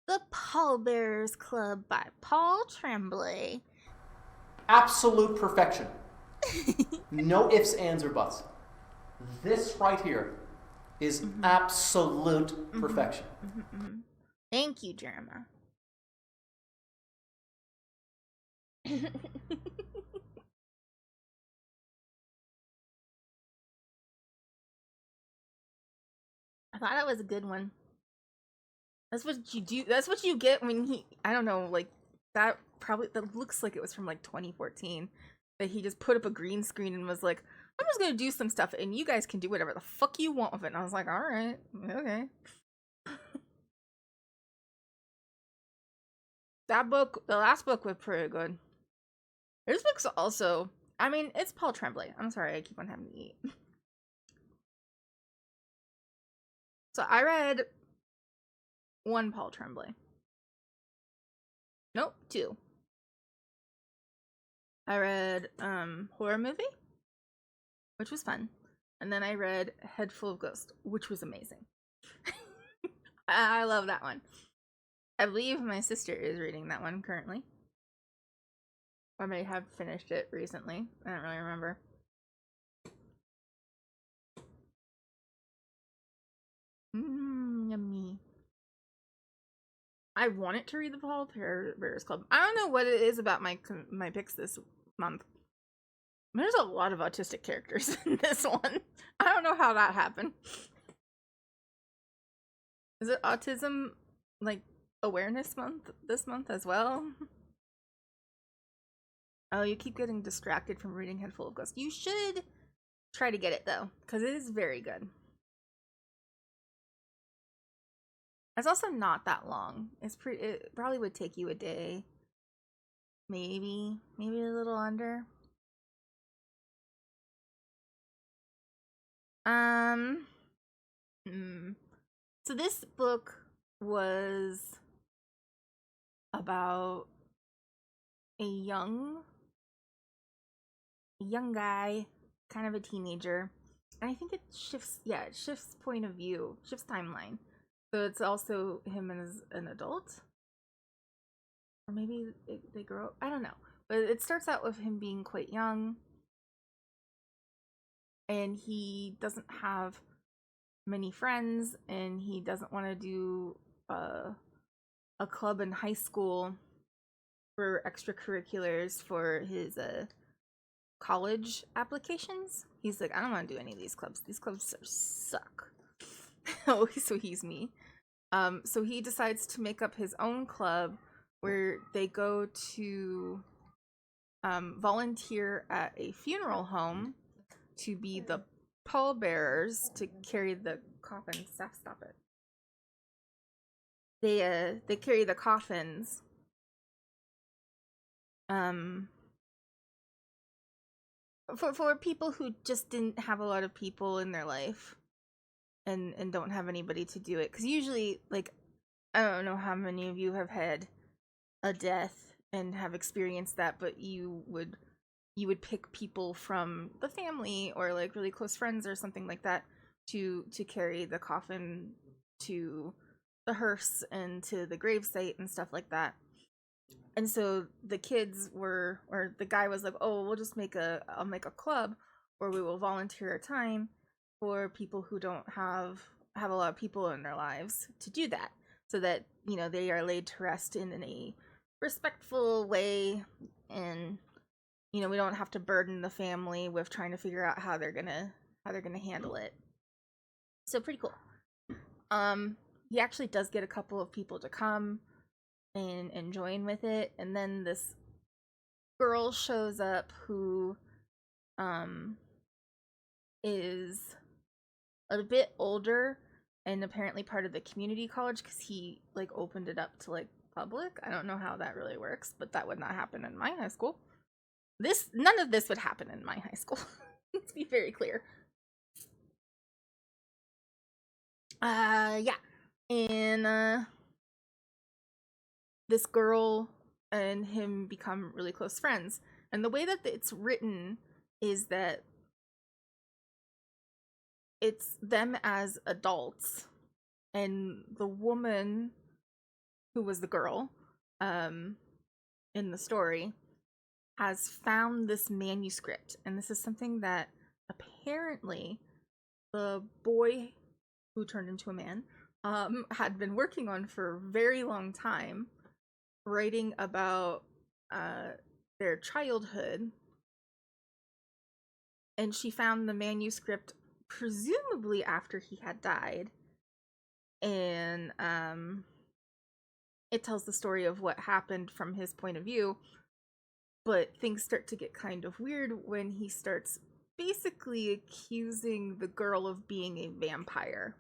The Pallbearers Club by Paul Tremblay. Absolute perfection. No ifs, ands, or buts. This right here is absolute perfection. Thank you, Jeremiah. I thought that was a good one. That's what you do. That's what you get when I don't know, like, that looks like it was from like 2014. That he just put up a green screen and was like, I'm just gonna do some stuff and you guys can do whatever the fuck you want with it. And I was like, alright, okay. That book, the last book was pretty good. This book's also, I mean, it's Paul Tremblay. I'm sorry, I keep on having to eat. So I read one Paul Tremblay. Nope, two. I read Horror Movie, which was fun. And then I read Head Full of Ghosts, which was amazing. I love that one. I believe my sister is reading that one currently. Or may have finished it recently. I don't really remember. Yummy. I wanted to read the Paul Bearers Club. I don't know what it is about my picks this month. There's a lot of autistic characters in this one. I don't know how that happened. Is it Autism, like, Awareness Month this month as well? Oh, you keep getting distracted from reading Head Full of Ghosts. You should try to get it, though, because it is very good. It's also not that long. It probably would take you a day. Maybe a little under. So this book was about a young guy, kind of a teenager. And I think it shifts point of view, shifts timeline. So it's also him as an adult. Or maybe they grow up. I don't know. But it starts out with him being quite young. And he doesn't have many friends. And he doesn't want to do a club in high school for extracurriculars for his college applications. He's like, I don't want to do any of these clubs. These clubs suck. So he's me. So he decides to make up his own club where they go to volunteer at a funeral home to be the pallbearers to carry the coffin. Stop it. They carry the coffins. For people who just didn't have a lot of people in their life, and don't have anybody to do it. Because usually, like, I don't know how many of you have had a death and have experienced that, but you would pick people from the family or like really close friends or something like that to carry the coffin to the hearse and to the gravesite and stuff like that. And so the kids were, or the guy was like, oh, I'll make a club where we will volunteer our time for people who don't have a lot of people in their lives to do that, so that, you know, they are laid to rest in a respectful way, and, you know, we don't have to burden the family with trying to figure out how they're gonna handle it. So pretty cool. He actually does get a couple of people to come and join with it, and then this girl shows up who is a bit older and apparently part of the community college, because he like opened it up to like public. I don't know how that really works, but that would not happen in my high school. None of this would happen in my high school. Let's be very clear. Yeah. And this girl and him become really close friends. And the way that it's written is that it's them as adults, and the woman who was the girl in the story has found this manuscript, and this is something that apparently the boy who turned into a man had been working on for a very long time, writing about their childhood. And she found the manuscript presumably after he had died, and it tells the story of what happened from his point of view. But things start to get kind of weird when he starts basically accusing the girl of being a vampire.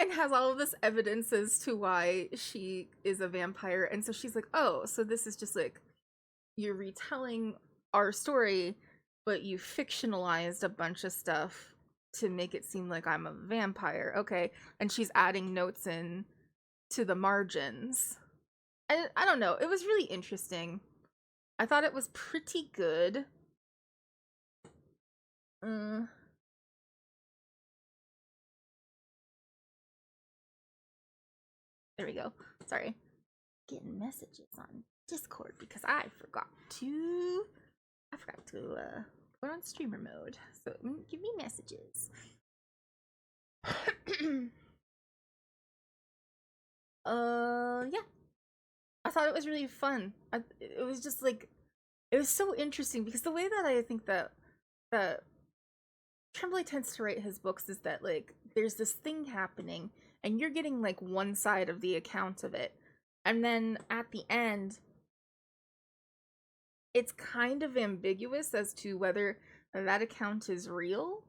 And has all of this evidence as to why she is a vampire. And so she's like, oh, so this is just like, you're retelling our story, but you fictionalized a bunch of stuff to make it seem like I'm a vampire. Okay. And she's adding notes in to the margins. And I don't know, it was really interesting. I thought it was pretty good. There we go. Sorry. Getting messages on Discord because I forgot to put on streamer mode. So give me messages. Yeah. I thought it was really fun. It was just like, it was so interesting because the way that I think that Tremblay tends to write his books is that, like, there's this thing happening and you're getting like one side of the account of it, and then at the end it's kind of ambiguous as to whether that account is real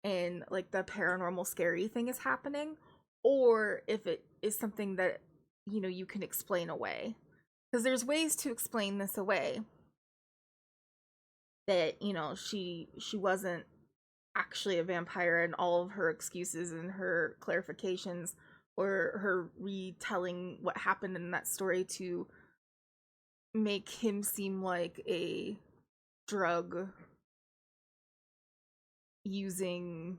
and like the paranormal scary thing is happening, or if it is something that, you know, you can explain away. Because there's ways to explain this away, that, you know, she wasn't actually a vampire, and all of her excuses and her clarifications or her retelling what happened in that story to make him seem like a drug using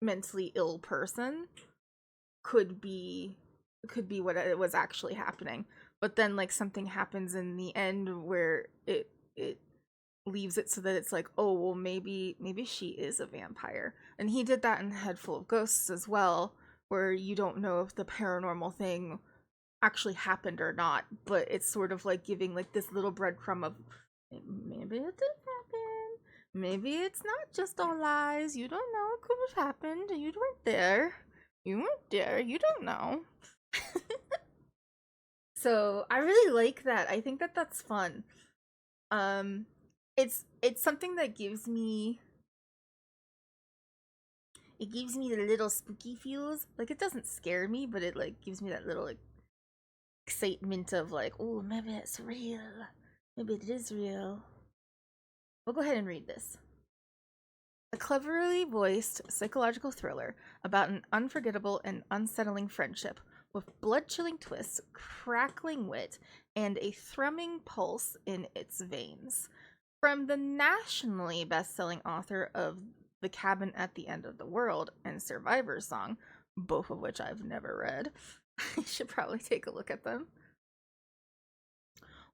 mentally ill person could be what it was actually happening. But then like something happens in the end where it leaves it so that it's like, oh well, maybe she is a vampire. And he did that in Head Full of Ghosts as well, where you don't know if the paranormal thing actually happened or not, but it's sort of like giving like this little breadcrumb of maybe it did happen, maybe it's not just all lies, you don't know, it could have happened, you weren't there, you don't know. So I really like that. I think that that's fun. Um, it's something that gives me the little spooky feels. Like it doesn't scare me, but it like gives me that little like excitement of like, oh, maybe it's real. Maybe it is real. We'll go ahead and read this. A cleverly voiced psychological thriller about an unforgettable and unsettling friendship with blood-chilling twists, crackling wit, and a thrumming pulse in its veins. From the nationally best-selling author of The Cabin at the End of the World and Survivor's Song, both of which I've never read. I should probably take a look at them.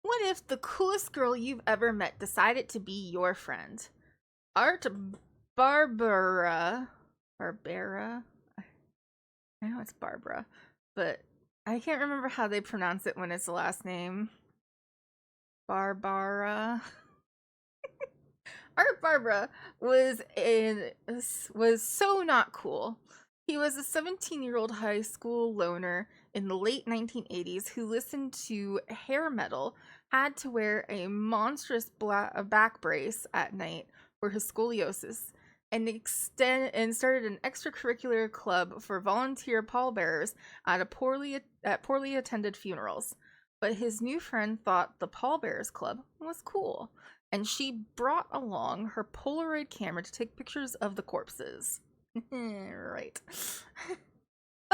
What if the coolest girl you've ever met decided to be your friend? Art Barbara. I know it's Barbara, but I can't remember how they pronounce it when it's the last name. Barbara. Art Barbara was so not cool. He was a 17-year-old high school loner in the late 1980s who listened to hair metal, had to wear a monstrous back brace at night for his scoliosis, and started an extracurricular club for volunteer pallbearers at poorly attended funerals. But his new friend thought the pallbearers club was cool, and she brought along her Polaroid camera to take pictures of the corpses. Right.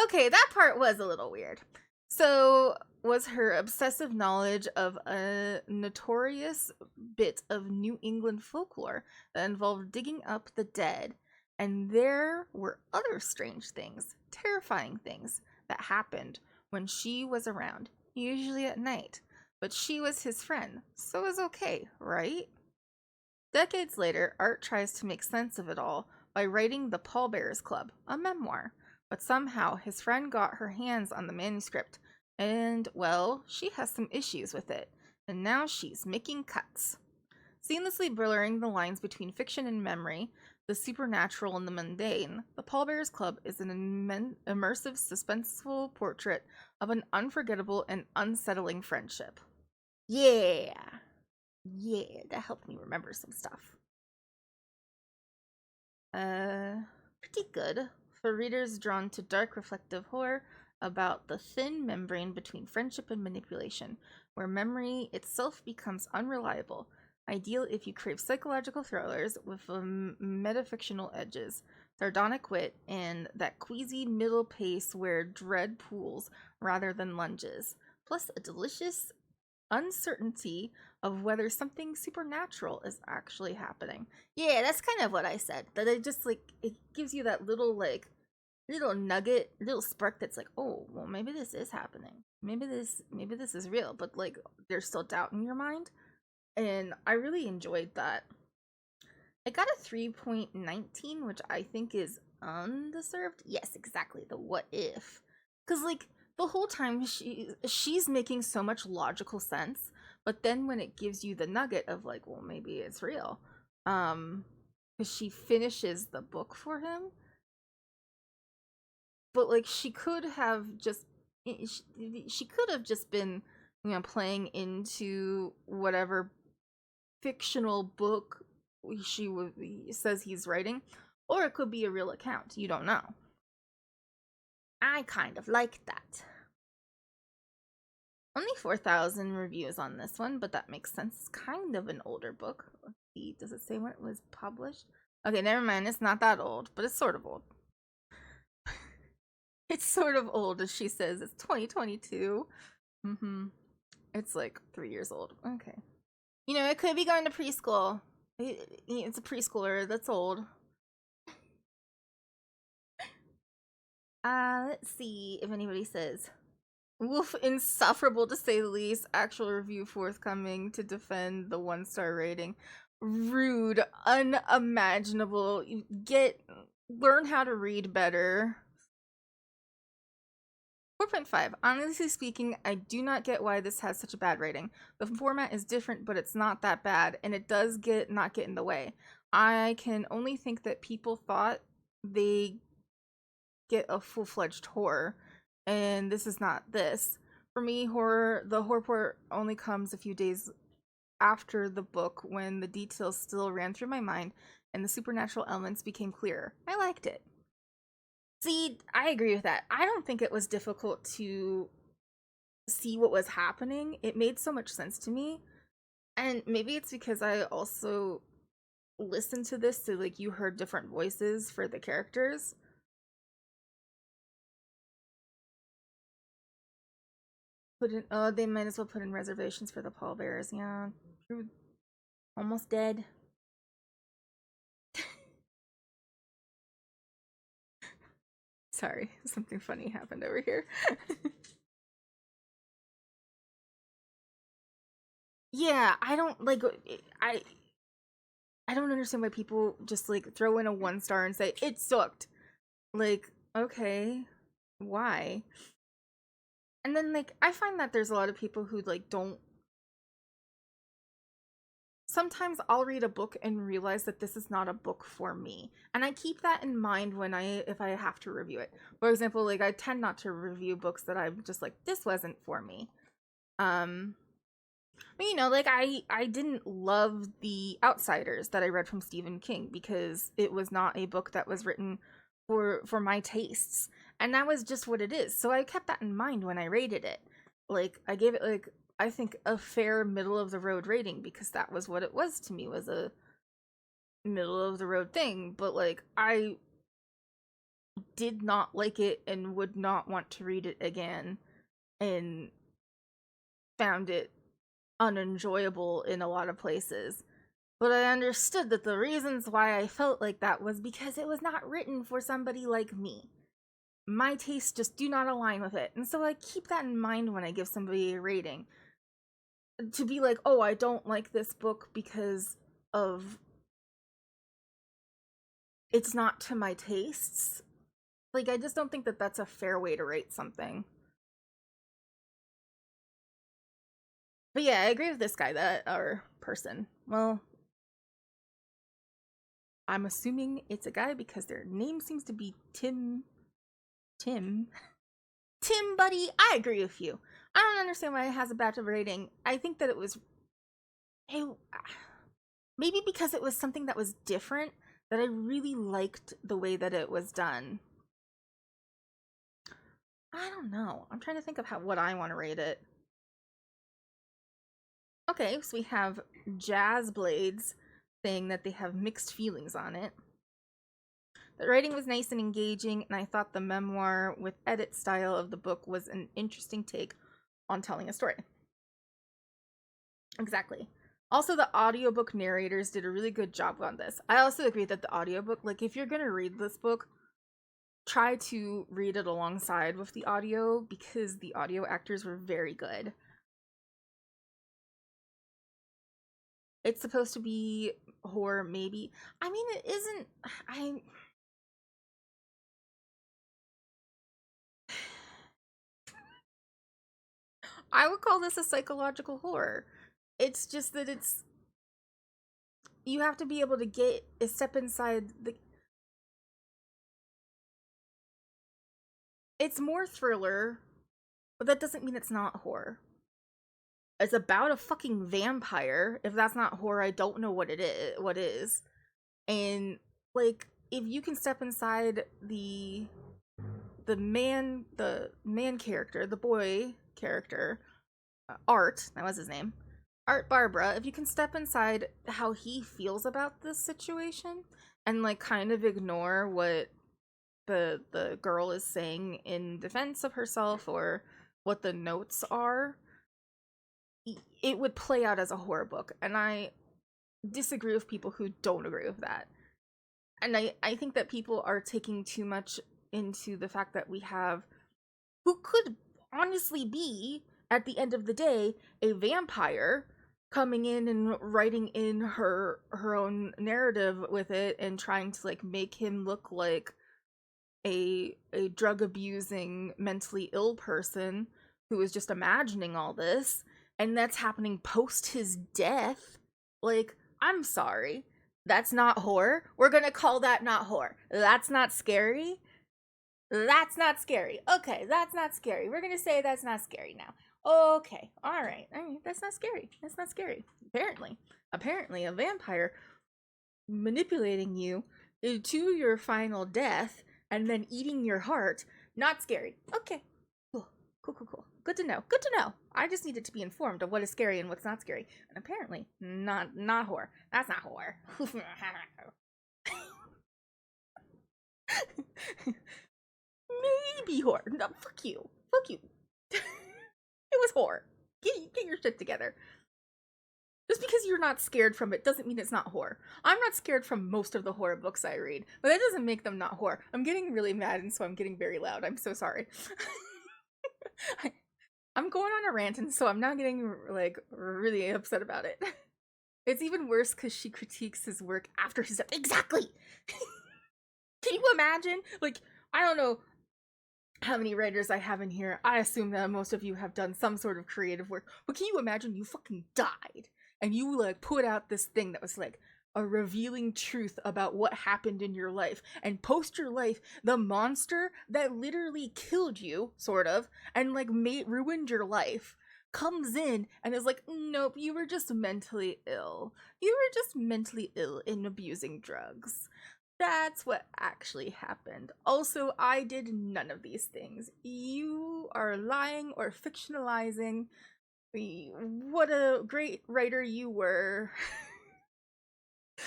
Okay, that part was a little weird. So, was her obsessive knowledge of a notorious bit of New England folklore that involved digging up the dead, and there were other strange things, terrifying things, that happened when she was around, usually at night. But she was his friend, so it was okay, right? Decades later, Art tries to make sense of it all by writing The Pallbearers Club, a memoir. But somehow his friend got her hands on the manuscript, and, well, she has some issues with it, and now she's making cuts. Seamlessly blurring the lines between fiction and memory, the supernatural and the mundane, The Pallbearers Club is an immersive, suspenseful portrait of an unforgettable and unsettling friendship. Yeah! Yeah, that helped me remember some stuff. Pretty good for readers drawn to dark reflective horror about the thin membrane between friendship and manipulation, where memory itself becomes unreliable. Ideal if you crave psychological thrillers with metafictional edges, sardonic wit, and that queasy middle pace where dread pools rather than lunges, plus a delicious uncertainty of whether something supernatural is actually happening. Yeah, that's kind of what I said. That it just like it gives you that little like little nugget, little spark that's like, oh, well, maybe this is happening. Maybe this is real, but like there's still doubt in your mind. And I really enjoyed that. I got a 3.19, which I think is undeserved. Yes, exactly. The what if. Cuz like the whole time she's making so much logical sense, but then when it gives you the nugget of like, well, maybe it's real. Cuz she finishes the book for him. But like she could have just been, you know, playing into whatever fictional book says he's writing, or it could be a real account. You don't know. I kind of like that. Only 4,000 reviews on this one, but that makes sense. It's kind of an older book. Let's see, does it say when it was published? Okay, never mind. It's not that old, but it's sort of old. It's sort of old, as she says. It's 2022. It's like 3 years old. Okay. You know, it could be going to preschool. It's a preschooler. That's old. Let's see if anybody says. Wolf, insufferable to say the least. Actual review forthcoming to defend the 1-star rating. Rude, unimaginable. Learn how to read better. 4.5. Honestly speaking, I do not get why this has such a bad rating. The format is different, but it's not that bad, and it does not get in the way. I can only think that people thought they get a full-fledged horror, and this is not this. For me, the horror part only comes a few days after the book when the details still ran through my mind and the supernatural elements became clearer. I liked it. See, I agree with that. I don't think it was difficult to see what was happening. It made so much sense to me. And maybe it's because I also listened to this, so like you heard different voices for the characters. They might as well put in reservations for the pallbearers. Yeah, true. Almost dead. Sorry, something funny happened over here. Yeah, I don't like I don't understand why people just like throw in a 1 star and say it sucked. Like, okay, why? And then like I find that there's a lot of people who like don't. Sometimes I'll read a book and realize that this is not a book for me. And I keep that in mind when if I have to review it. For example, like I tend not to review books that I'm just like, this wasn't for me. But you know, like I didn't love The Outsiders that I read from Stephen King because it was not a book that was written for my tastes. And that was just what it is. So I kept that in mind when I rated it. Like I gave it like I think a fair middle of the road rating because that was what it was to me, was a middle of the road thing. But like I did not like it and would not want to read it again, and found it unenjoyable in a lot of places. But I understood that the reasons why I felt like that was because it was not written for somebody like me. My tastes just do not align with it. And so I keep that in mind when I give somebody a rating. To be like, oh, I don't like this book because of it's not to my tastes. Like, I just don't think that that's a fair way to rate something. But yeah, I agree with this guy, or person. Well, I'm assuming it's a guy because their name seems to be Tim. Tim, buddy, I agree with you. I don't understand why it has a bad rating. I think that it was. Maybe because it was something that was different, that I really liked the way that it was done. I don't know. I'm trying to think of what I want to rate it. Okay, so we have Jazz Blades saying that they have mixed feelings on it. The writing was nice and engaging, and I thought the memoir with edit style of the book was an interesting take on telling a story. Exactly. Also, the audiobook narrators did a really good job on this. I also agree that the audiobook, like, if you're gonna read this book, try to read it alongside with the audio because the audio actors were very good. It's supposed to be horror, maybe. I mean, it isn't. I would call this a psychological horror. It's just that you have to be able to get a step inside the. It's more thriller, but that doesn't mean it's not horror. It's about a fucking vampire. If that's not horror, I don't know what it is. What is? And like, if you can step inside the man character, the boy character, Art, that was his name, Art Barbara, if you can step inside how he feels about this situation and like kind of ignore what the girl is saying in defense of herself or what the notes are, it would play out as a horror book. And I disagree with people who don't agree with that. And I think that people are taking too much into the fact that we have who could honestly be, at the end of the day, a vampire coming in and writing in her own narrative with it and trying to like make him look like a drug abusing mentally ill person who is just imagining all this, and that's happening post his death. Like, I'm sorry, that's not horror. We're gonna call that not horror. That's not scary. That's not scary. Okay, that's not scary. We're gonna say that's not scary now. Okay, alright. That's not scary. That's not scary. Apparently, a vampire manipulating you to your final death and then eating your heart, not scary. Okay, cool. Good to know. I just needed to be informed of what is scary and what's not scary. And apparently, not horror. That's not horror. Maybe horror. No, fuck you. It was horror. Get your shit together. Just because you're not scared from it doesn't mean it's not horror. I'm not scared from most of the horror books I read, but that doesn't make them not horror. I'm getting really mad, and so I'm getting very loud. I'm so sorry. I'm going on a rant, and so I'm not getting, like, really upset about it. It's even worse because she critiques his work after he's done. Exactly! Can you imagine? Like, I don't know how many writers I have in here. I assume that most of you have done some sort of creative work. But can you imagine you fucking died and you like put out this thing that was like a revealing truth about what happened in your life, and post your life, the monster that literally killed you, sort of, and like ruined your life comes in and is like, nope, you were just mentally ill. You were just mentally ill and abusing drugs. That's what actually happened. Also, I did none of these things. You are lying or fictionalizing. What a great writer you were.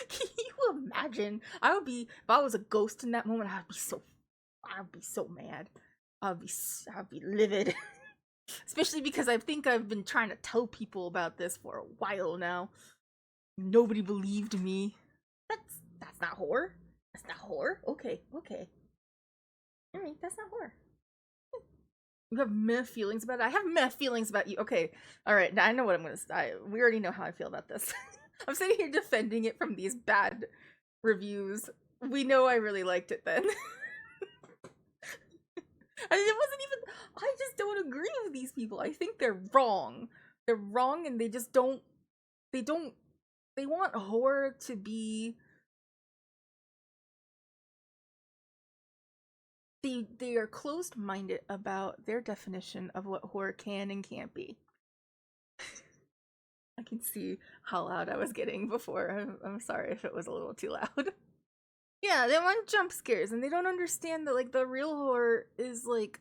Can you imagine? If I was a ghost in that moment, I'd be so mad. I'd be livid. Especially because I think I've been trying to tell people about this for a while now. Nobody believed me. That's not horror. That's not horror? Okay. Alright, that's not horror. You have meh feelings about it? I have meh feelings about you. Okay, alright, now I know what I'm gonna say. We already know how I feel about this. I'm sitting here defending it from these bad reviews. We know I really liked it then. I just don't agree with these people. I think they're wrong. They're wrong, and they want horror to be... They are closed-minded about their definition of what horror can and can't be. I can see how loud I was getting before. I'm sorry if it was a little too loud. Yeah, they want jump scares, and they don't understand that, like, the real horror is, like...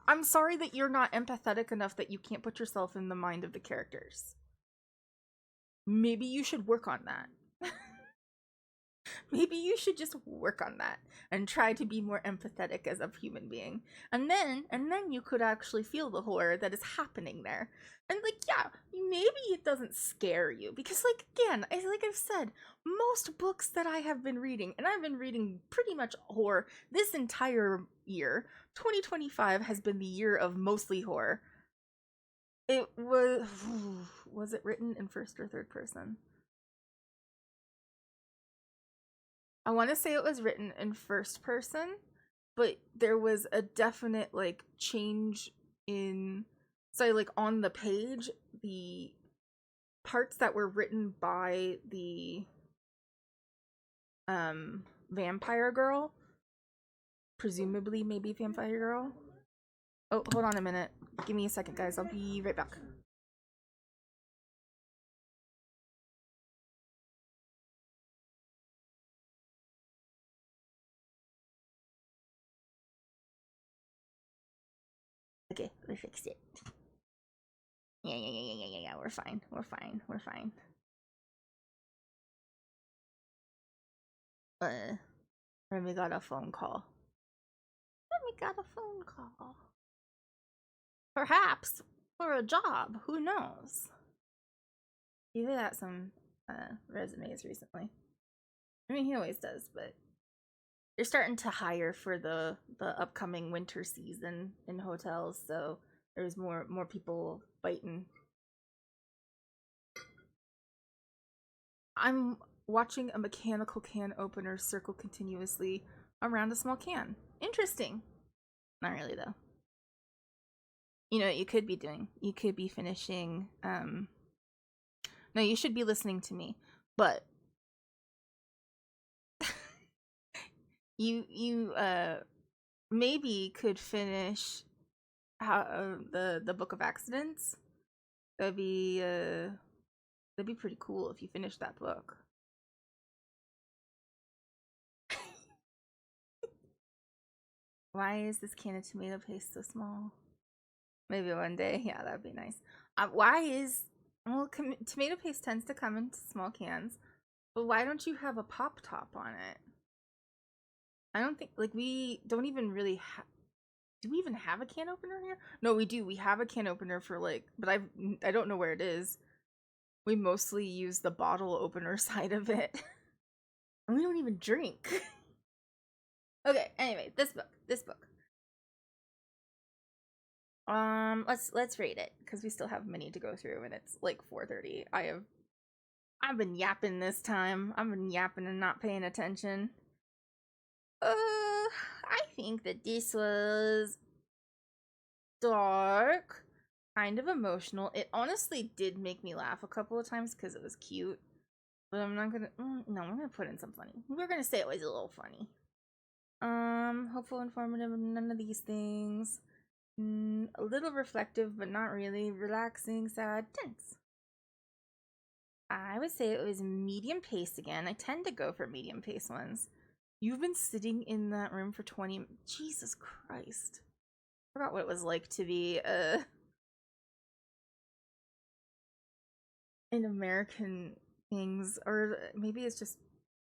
I'm sorry that you're not empathetic enough that you can't put yourself in the mind of the characters. Maybe you should work on that. Maybe you should just work on that and try to be more empathetic as a human being. And then you could actually feel the horror that is happening there. And like, yeah, maybe it doesn't scare you because, like, again, like I've said, most books that I have been reading, and I've been reading pretty much horror this entire year. 2025 has been the year of mostly horror. It was it written in first or third person? I want to say it was written in first person, but there was a definite like change in, so like on the page, the parts that were written by the vampire girl, presumably maybe vampire girl. Oh, hold on a minute. Give me a second, guys. I'll be right back. Okay, we fixed it. Yeah. We're fine. And we got a phone call. Perhaps for a job. Who knows? He did have some resumes recently. I mean, he always does, but they're starting to hire for the upcoming winter season in hotels, so there's more people biting. I'm watching a mechanical can opener circle continuously around a small can. Interesting. Not really, though. You know what you could be doing? You could be finishing, no, you should be listening to me, but You maybe could finish the Book of Accidents. That'd be pretty cool if you finish that book. Why is this can of tomato paste so small? Maybe one day, yeah, that'd be nice. Why is tomato paste tends to come in small cans, but why don't you have a pop top on it? I don't think we don't even really have. Do we even have a can opener here? No, we do. We have a can opener for but I don't know where it is. We mostly use the bottle opener side of it, and we don't even drink. Okay. Anyway, this book. Let's rate it because we still have many to go through, and it's like 4:30. I've been yapping this time. I've been yapping and not paying attention. I think that this was dark, kind of emotional. It honestly did make me laugh a couple of times because it was cute. But I'm not gonna. No, I'm gonna put in some funny. We're gonna say it was a little funny. Hopeful, informative, none of these things. A little reflective, but not really. Relaxing, sad, tense. I would say it was medium pace again. I tend to go for medium pace ones. You've been sitting in that room for 20 minutes. Jesus Christ. I forgot what it was like to be in American things, or maybe it's just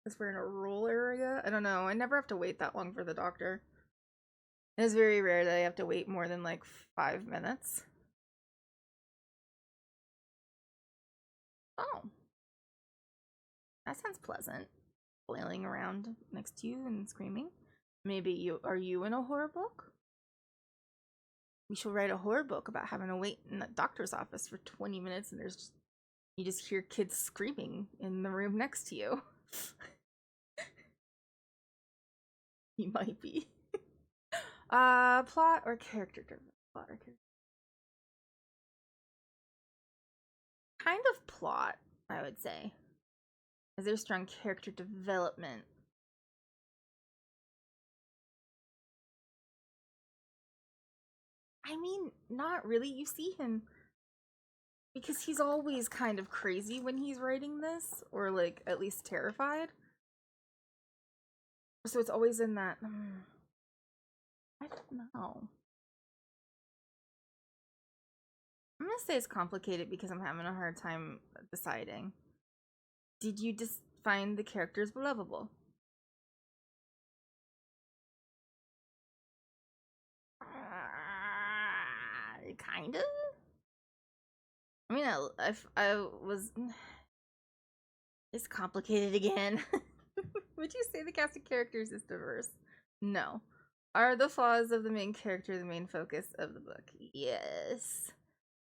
because we're in a rural area. I don't know. I never have to wait that long for the doctor. It's very rare that I have to wait more than like 5 minutes. Oh. That sounds pleasant. Flailing around next to you and screaming. Maybe are you in a horror book? We should write a horror book about having to wait in the doctor's office for 20 minutes and you just hear kids screaming in the room next to you. You might be. Plot or character driven? Plot or character? Kind of plot, I would say. Is there strong character development? I mean, not really. You see him because he's always kind of crazy when he's writing this, or like at least terrified. So it's always in that. I don't know. I'm gonna say it's complicated because I'm having a hard time deciding. Did you just find the characters lovable? Kind of. I mean, I was. It's complicated again. Would you say the cast of characters is diverse? No. Are the flaws of the main character the main focus of the book? Yes.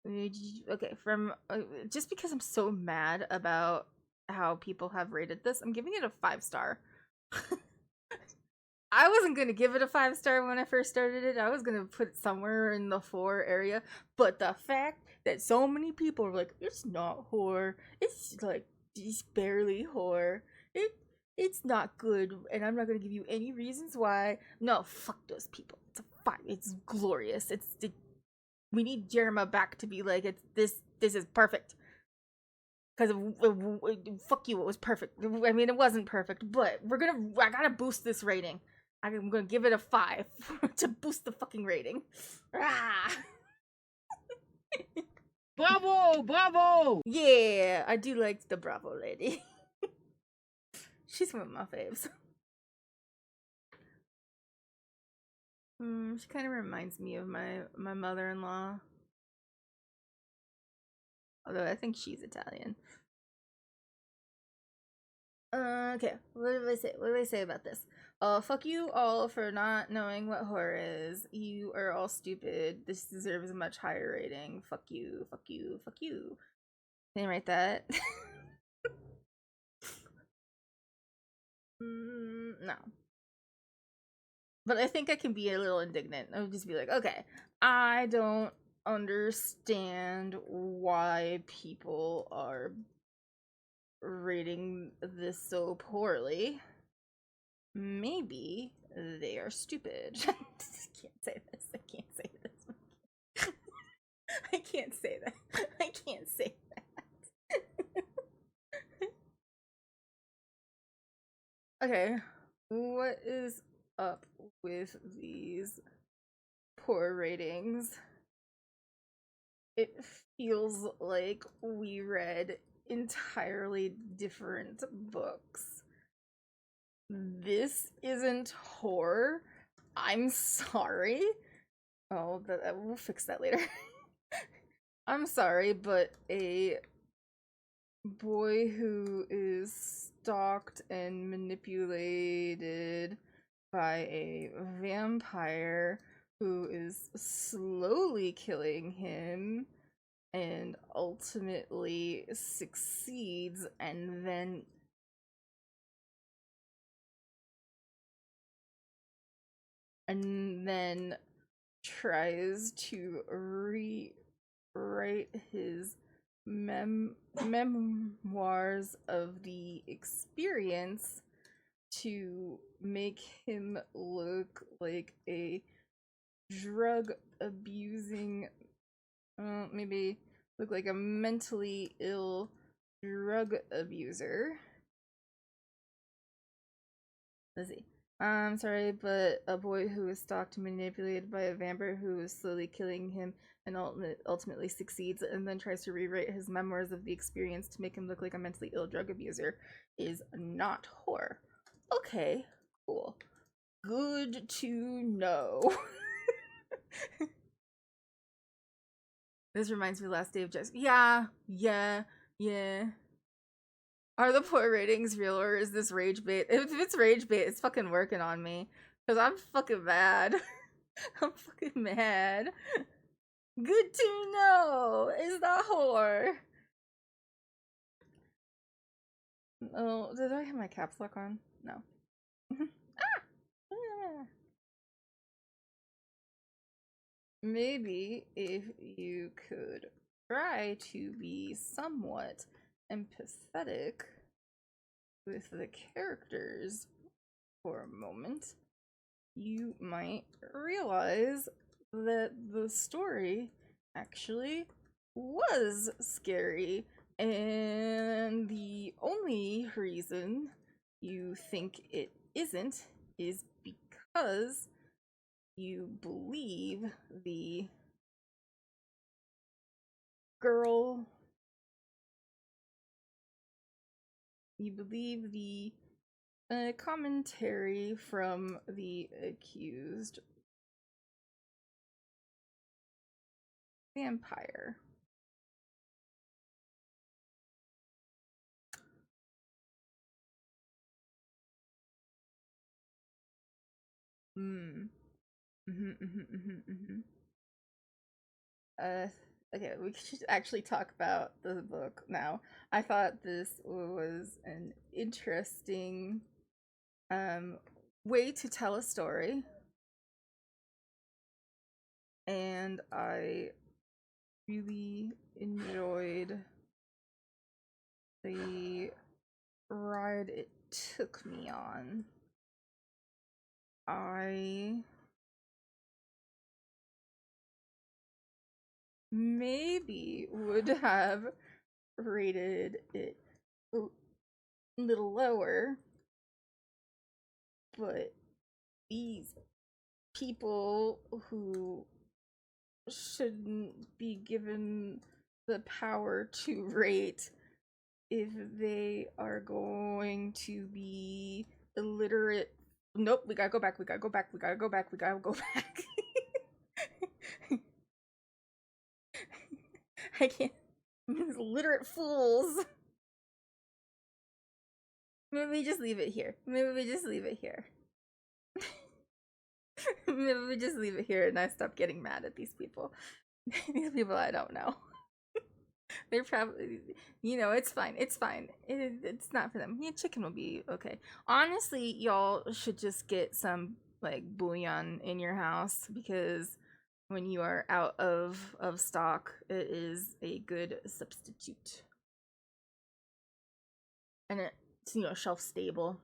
Okay, from just because I'm so mad about how people have rated this, I'm giving it a 5-star. I wasn't gonna give it a 5-star when I first started it. I was gonna put it somewhere in the 4 area, but the fact that so many people are like, it's not horror, it's like it's barely horror, it's not good, and I'm not gonna give you any reasons why. No, fuck those people. It's a 5. It's glorious. We need Jeremiah back to be like, this is perfect. Because fuck you, it was perfect. I mean, it wasn't perfect, but I gotta boost this rating. I'm gonna give it a 5 to boost the fucking rating. Ah! Bravo! Bravo! Yeah, I do like the Bravo lady. She's one of my faves. She kind of reminds me of my mother-in-law. Although I think she's Italian. Okay, what did I say? What did I say about this? Fuck you all for not knowing what horror is. You are all stupid. This deserves a much higher rating. Fuck you, fuck you, fuck you. Can you write that? No. But I think I can be a little indignant. I would just be like, okay, I don't understand why people are rating this so poorly. maybe they are stupid. I can't say this. I can't say this. I can't say that. I can't say that. Okay, what is up with these poor ratings? It feels like we read entirely different books. This isn't horror. I'm sorry. Oh, we'll fix that later. I'm sorry, but a boy who is stalked and manipulated by a vampire who is slowly killing him and ultimately succeeds and then tries to rewrite his memoirs of the experience to make him look like a drug abusing, maybe look like a mentally ill drug abuser. Let's see. I'm sorry, but a boy who is stalked and manipulated by a vampire who is slowly killing him and ultimately succeeds and then tries to rewrite his memoirs of the experience to make him look like a mentally ill drug abuser is not horror. Okay, cool. Good to know. This reminds me of the last day of Jessica. Yeah. Are the poor ratings real or is this rage bait? If it's rage bait, it's fucking working on me. Because I'm fucking mad. I'm fucking mad. Good to know. Is that whore? Oh, did I have my caps lock on? No. Maybe if you could try to be somewhat empathetic with the characters for a moment, you might realize that the story actually was scary, and the only reason you think it isn't is because you believe the girl, you believe the commentary from the accused vampire. Uh, okay, we should actually talk about the book now. I thought this was an interesting way to tell a story, and I really enjoyed the ride it took me on. I maybe would have rated it a little lower, but these people who shouldn't be given the power to rate if they are going to be illiterate. Nope, we gotta go back. I can't. These illiterate fools. Maybe we just leave it here. Maybe we just leave it here and I stop getting mad at these people. These people I don't know. They're probably, it's fine. It's fine. It's not for them. Yeah, chicken will be okay. Honestly, y'all should just get some like bouillon in your house because when you are out of stock, it is a good substitute, and it's shelf stable.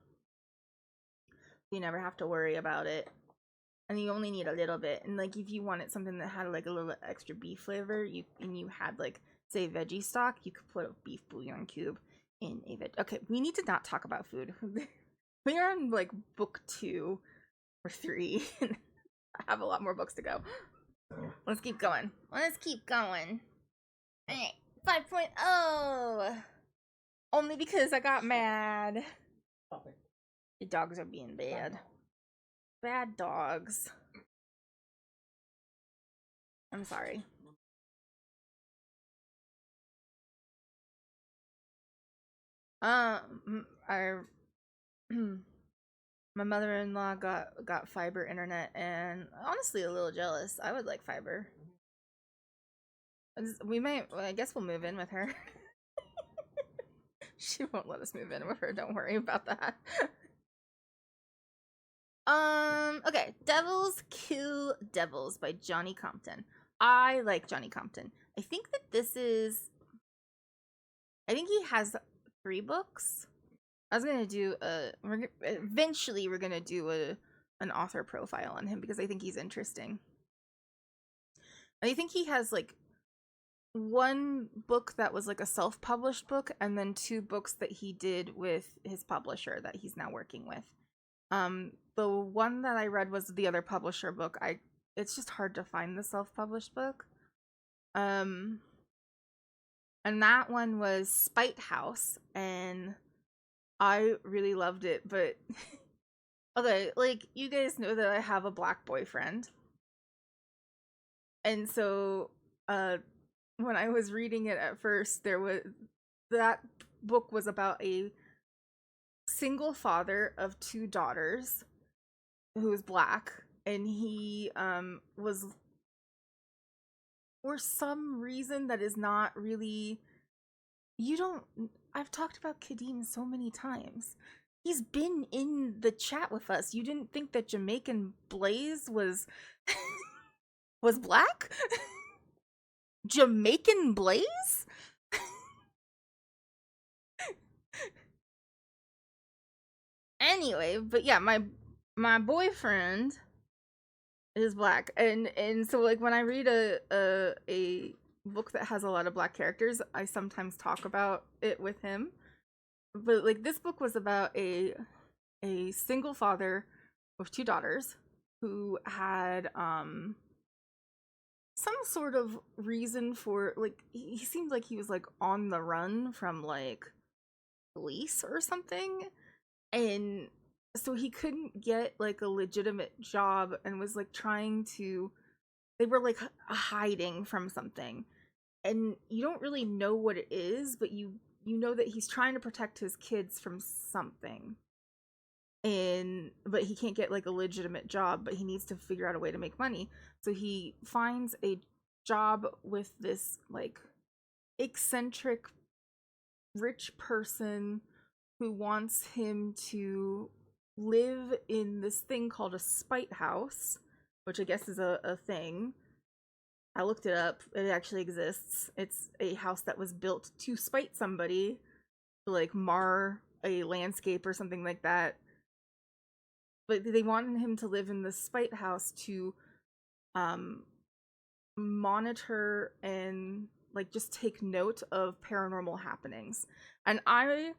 You never have to worry about it. And you only need a little bit. And like if you wanted something that had like a little extra beef flavor, you had like say veggie stock, you could put a beef bouillon cube in a veg. Okay, we need to not talk about food. We are on like book 2 or 3. And I have a lot more books to go. Let's keep going. Let's keep going. Alright, 5.0. Only because I got mad. The dogs are being bad. Bad dogs. I'm sorry. Our my mother-in-law got fiber internet, and honestly a little jealous. I would like fiber. We might. I guess we'll move in with her. She won't let us move in with her. Don't worry about that. Okay, Devils Kill Devils by Johnny Compton. I like Johnny Compton. I think that this is... I think he has 3 books. I was gonna do eventually we're gonna do an author profile on him because I think he's interesting. I think he has like 1 book that was like a self-published book, and then 2 books that he did with his publisher that he's now working with. The one that I read was the other publisher book. It's just hard to find the self-published book. And that one was Spite House, and I really loved it, but okay, like you guys know that I have a black boyfriend. And so when I was reading it at first, that book was about a single father of 2 daughters who was black, and he was, for some reason that is not really, I've talked about Kadeem so many times. He's been in the chat with us. You didn't think that Jamaican Blaze was was black? Jamaican Blaze? Anyway, but yeah, my boyfriend is black, and so like when I read a book that has a lot of black characters, I sometimes talk about it with him. But like this book was about a single father with 2 daughters who had some sort of reason for, like, he seemed like he was like on the run from like police or something, and so he couldn't get like a legitimate job and was like they were like hiding from something, and you don't really know what it is, but you know that he's trying to protect his kids from something, but he can't get like a legitimate job, but he needs to figure out a way to make money. So he finds a job with this like eccentric rich person who wants him to live in this thing called a spite house, which I guess is a thing. I looked it up. It actually exists. It's a house that was built to spite somebody, to like mar a landscape or something like that. But they wanted him to live in the spite house to monitor and like just take note of paranormal happenings. And I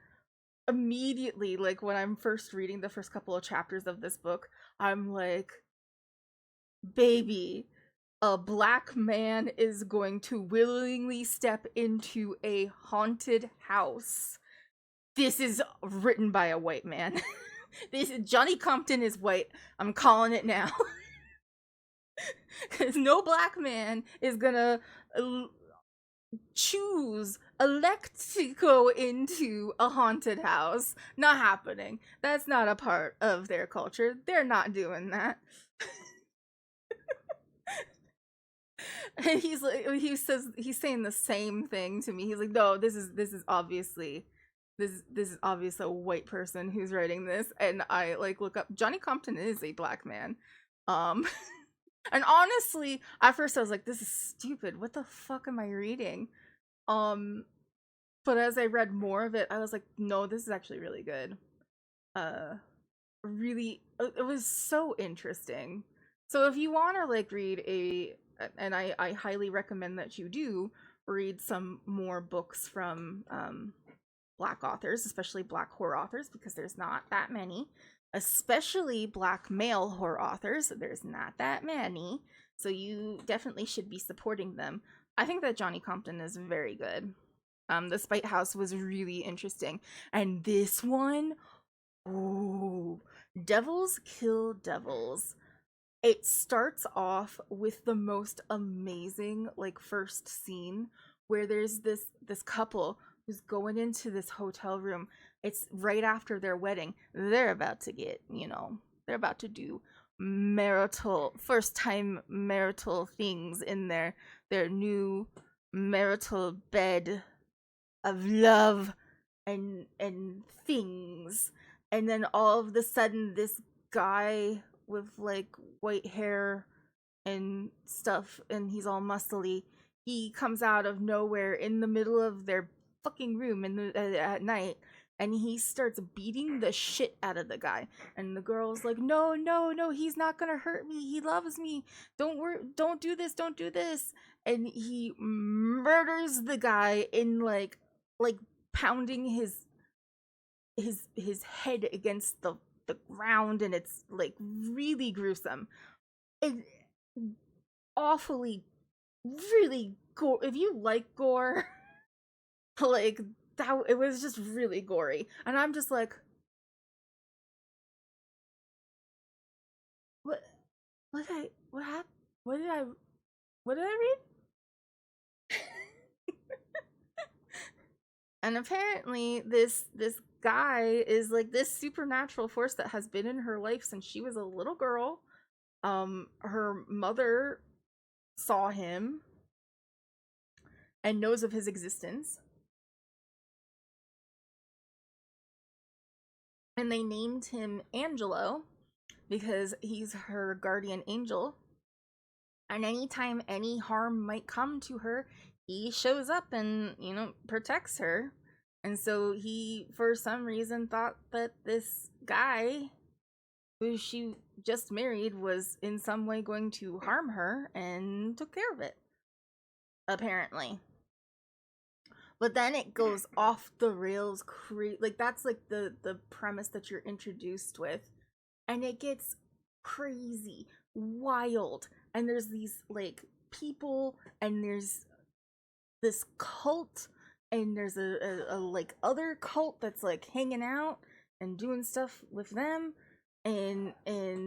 immediately, like when I'm first reading the first couple of chapters of this book, I'm like, baby, a black man is going to willingly step into a haunted house. This is written by a white man. Johnny Compton is white. I'm calling it now. Because no black man is gonna elect to go into a haunted house. Not happening. That's not a part of their culture. They're not doing that. And he's saying the same thing to me. He's like, no, this is obviously a white person who's writing this. And I like look up, Johnny Compton is a black man. And honestly, at first I was like, this is stupid. What the fuck am I reading? But as I read more of it, I was like, no, this is actually really good. really, it was so interesting. So if you want to like read and I highly recommend that you do read some more books from Black authors, especially Black horror authors, because there's not that many, especially Black male horror authors. There's not that many. So you definitely should be supporting them. I think that Johnny Compton is very good. The Spite House was really interesting. And this one, ooh, Devils Kill Devils. It starts off with the most amazing like first scene where there's this couple who's going into this hotel room. It's right after their wedding. They're about to get, they're about to do marital first time marital things in their new marital bed of love and things. And then all of a sudden this guy with like white hair and stuff, and he's all muscly, he comes out of nowhere in the middle of their fucking room at night, and he starts beating the shit out of the guy. And the girl's like, no, no, no, he's not gonna hurt me, he loves me, don't worry, don't do this, don't do this. And he murders the guy in like pounding his head against the ground, and it's like really gruesome. It awfully, really gore. If you like gore, like that, it was just really gory. And I'm just like, what what happened? What did I read? And apparently this guy is like this supernatural force that has been in her life since she was a little girl. Her mother saw him and knows of his existence. And they named him Angelo because he's her guardian angel. And anytime any harm might come to her, he shows up and, protects her. And so he, for some reason, thought that this guy who she just married was in some way going to harm her and took care of it. Apparently. But then it goes off the rails, like that's like the premise that you're introduced with, and it gets crazy, wild, and there's these like people, and there's this cult, and there's a like other cult that's like hanging out and doing stuff with them, and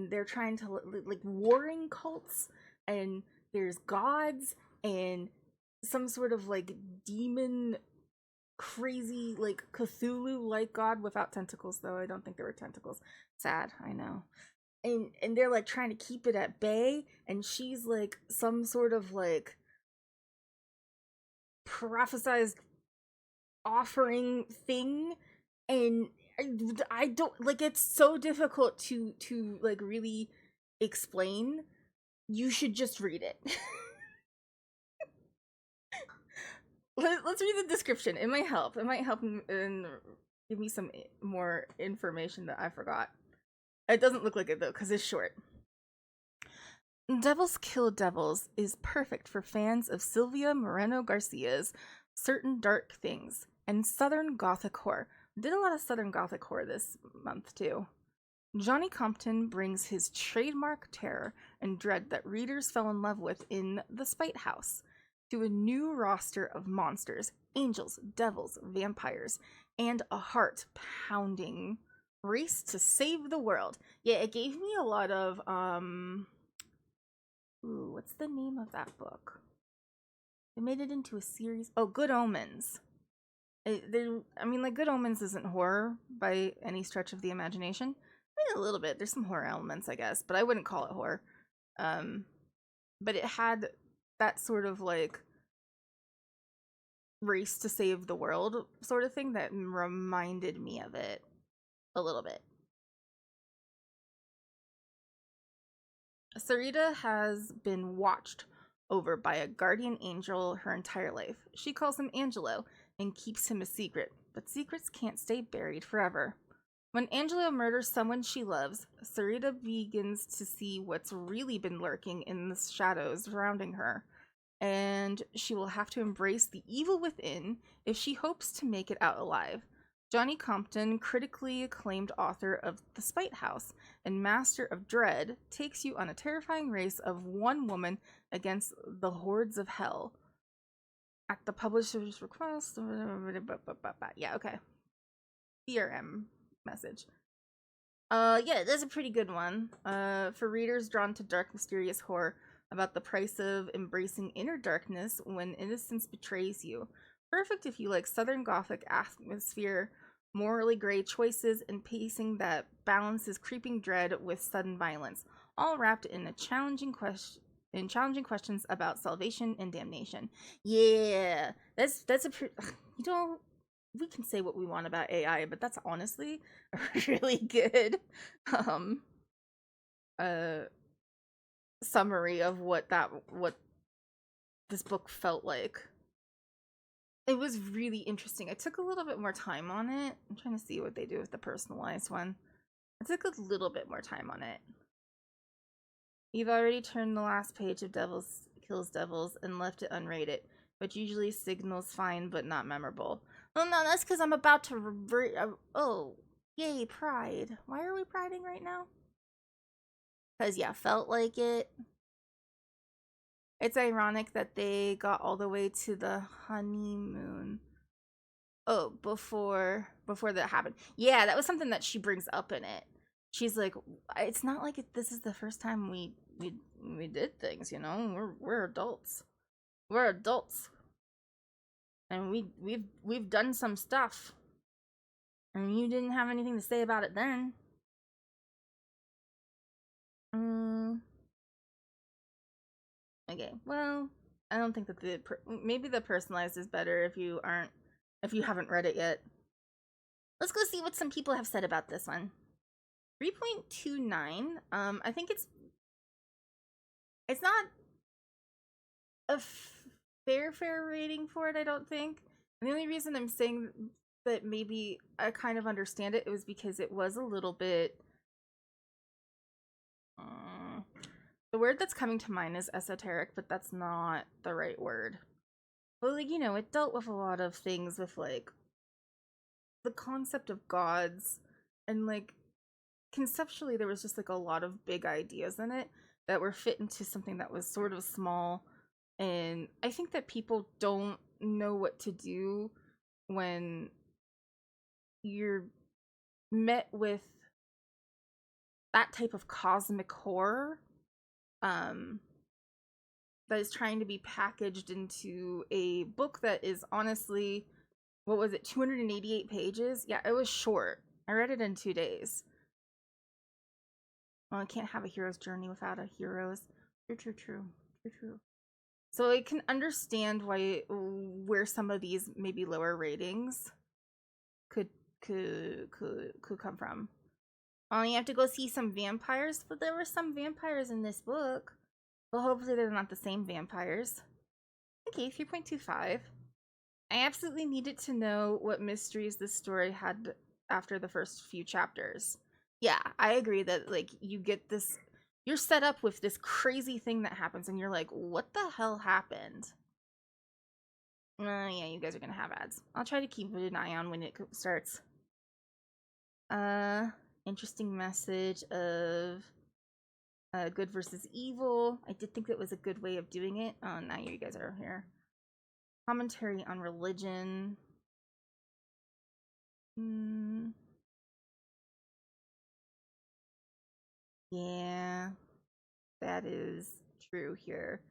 they're trying to like warring cults, and there's gods and some sort of like demon crazy like Cthulhu like god without tentacles, though I don't think there were tentacles. Sad, I know. And they're like trying to keep it at bay, and she's like some sort of like prophesized offering thing, and I don't like, it's so difficult to like really explain. You should just read it. Let's read the description. It might help. It might help and give me some more information that I forgot. It doesn't look like it though, because it's short. Devils Kill Devils is perfect for fans of Silvia Moreno Garcia's Certain Dark Things and Southern Gothic horror. Did a lot of Southern Gothic horror this month too. Johnny Compton brings his trademark terror and dread that readers fell in love with in The Spite House to a new roster of monsters, angels, devils, vampires, and a heart-pounding race to save the world. Yeah, it gave me a lot of, what's the name of that book? They made it into a series. Oh, Good Omens. Good Omens isn't horror by any stretch of the imagination. A little bit. There's some horror elements, I guess, but I wouldn't call it horror. But it had that sort of like race to save the world sort of thing that reminded me of it a little bit. Sarita has been watched over by a guardian angel her entire life. She calls him Angelo and keeps him a secret, but secrets can't stay buried forever. When Angela murders someone she loves, Sarita begins to see what's really been lurking in the shadows surrounding her, and she will have to embrace the evil within if she hopes to make it out alive. Johnny Compton, critically acclaimed author of The Spite House and master of Dread, takes you on a terrifying race of one woman against the hordes of hell. At the publisher's request. Yeah, okay. CRM message. Yeah, that's a pretty good one. For readers drawn to dark, mysterious horror about the price of embracing inner darkness when innocence betrays you. Perfect if you like Southern Gothic atmosphere, morally gray choices, and pacing that balances creeping dread with sudden violence, all wrapped in a challenging questions about salvation and damnation. Yeah, that's a you know, we can say what we want about AI, but that's honestly a really good summary of what this book felt like. It was really interesting. I took a little bit more time on it. I'm trying to see what they do with the personalized one. I took a little bit more time on it. You've already turned the last page of Devils Kills Devils and left it unrated, which usually signals fine but not memorable. Oh no, that's because I'm about to revert. Oh, yay, pride. Why are we priding right now? Because, yeah, felt like it. It's ironic that they got all the way to the honeymoon. Oh, before that happened. Yeah, that was something that she brings up in it. She's like, it's not like this is the first time we did things, you know. We're adults. We're adults. And we've done some stuff. And you didn't have anything to say about it then. Okay, well, I don't think that maybe the personalized is better if you haven't read it yet. Let's go see what some people have said about this one. 3.29. I think it's not a fair rating for it, I don't think. And the only reason I'm saying that maybe I kind of understand it was because it was a little bit the word that's coming to mind is esoteric, but that's not the right word. Well, like, you know, it dealt with a lot of things with, like, the concept of gods, and, like, conceptually there was just, like, a lot of big ideas in it that were fit into something that was sort of small, and I think that people don't know what to do when you're met with that type of cosmic horror that is trying to be packaged into a book that is honestly, what was it, 288 pages? Yeah, it was short. I read it in 2 days. Well, I can't have a hero's journey without a hero's. True. So I can understand where some of these maybe lower ratings could come from. Oh, you have to go see some vampires, but there were some vampires in this book. Well, hopefully they're not the same vampires. Okay, 3.25. I absolutely needed to know what mysteries this story had after the first few chapters. Yeah, I agree that, like, you get this, you're set up with this crazy thing that happens and you're like, what the hell happened? Yeah, you guys are gonna have ads. I'll try to keep an eye on when it starts. Interesting message of good versus evil. I did think that was a good way of doing it. Oh, now you guys are here. Commentary on religion. Yeah, that is true here.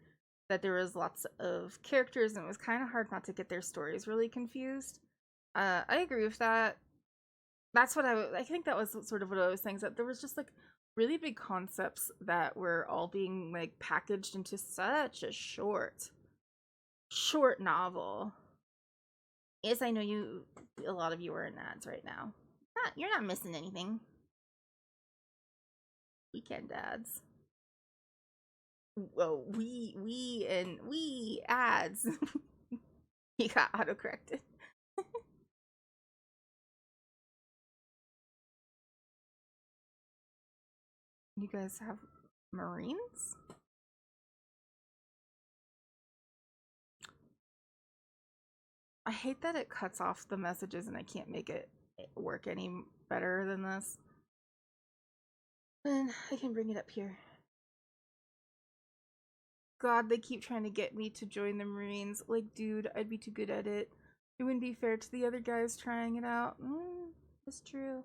That there was lots of characters and it was kind of hard not to get their stories really confused. I agree with that. That's what I think that was sort of what I was saying, is that there was just, like, really big concepts that were all being, like, packaged into such a short novel. Yes, I know a lot of you are in ads right now. You're not missing anything. Weekend ads. Whoa, we ads. You got autocorrected. You guys have Marines? I hate that it cuts off the messages and I can't make it work any better than this. And I can bring it up here. God, they keep trying to get me to join the Marines. Like, dude, I'd be too good at it. It wouldn't be fair to the other guys trying it out. It's true.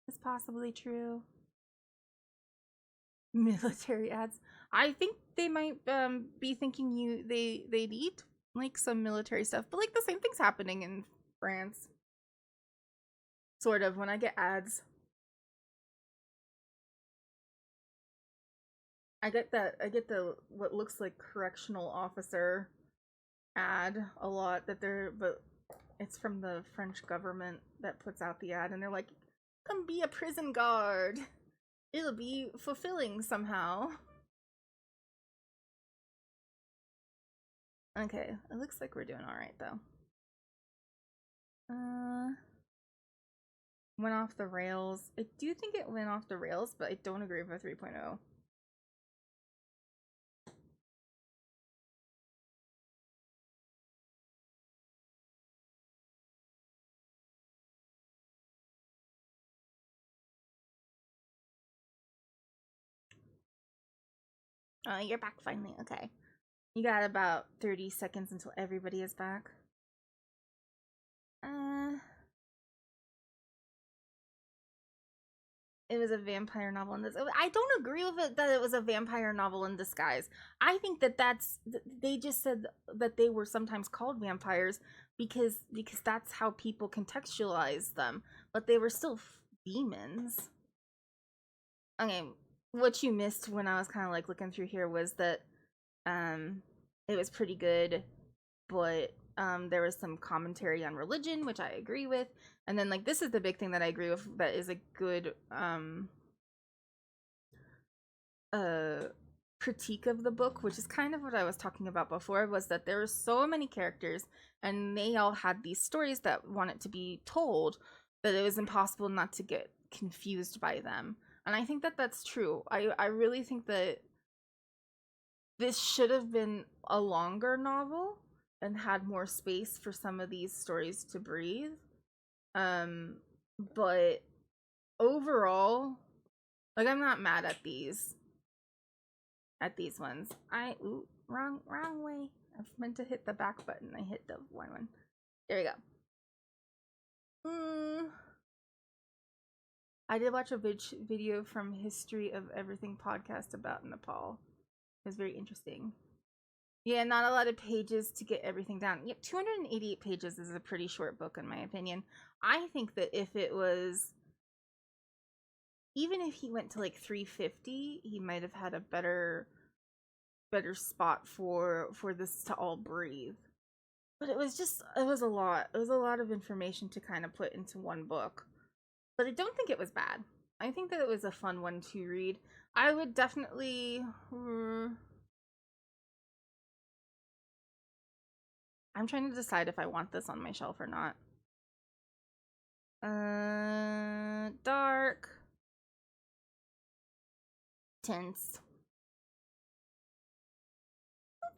It's possibly true. Military ads. I think they might be thinking they need like some military stuff, but like the same thing's happening in France. Sort of, when I get ads. I get the what looks like correctional officer ad a lot, but it's from the French government that puts out the ad, and they're like, come be a prison guard. It'll be fulfilling somehow. Okay, it looks like we're doing alright though. Went off the rails. I do think it went off the rails, but I don't agree with 3.0. You're back finally. Okay. You got about 30 seconds until everybody is back. It was a vampire novel in this. I don't agree with it that it was a vampire novel in disguise. I think they just said that they were sometimes called vampires because that's how people contextualize them, but they were still demons. Okay, what you missed when I was kind of like looking through here was that it was pretty good, but there was some commentary on religion, which I agree with, and then like this is the big thing that I agree with, that is a good critique of the book, which is kind of what I was talking about before, was that there were so many characters and they all had these stories that wanted to be told, that it was impossible not to get confused by them. And I think that that's true. I really think that this should have been a longer novel and had more space for some of these stories to breathe. But overall, like, I'm not mad at these ones. Wrong way. I meant to hit the back button. I hit the one. There we go. I did watch a video from History of Everything podcast about Nepal. It was very interesting. Yeah, not a lot of pages to get everything down. Yep, 288 pages is a pretty short book in my opinion. I think that if it was, even if he went to like 350, he might have had a better spot for this to all breathe. But it was a lot. It was a lot of information to kind of put into one book. But I don't think it was bad. I think that it was a fun one to read. I would definitely... I'm trying to decide if I want this on my shelf or not. Dark. Tense.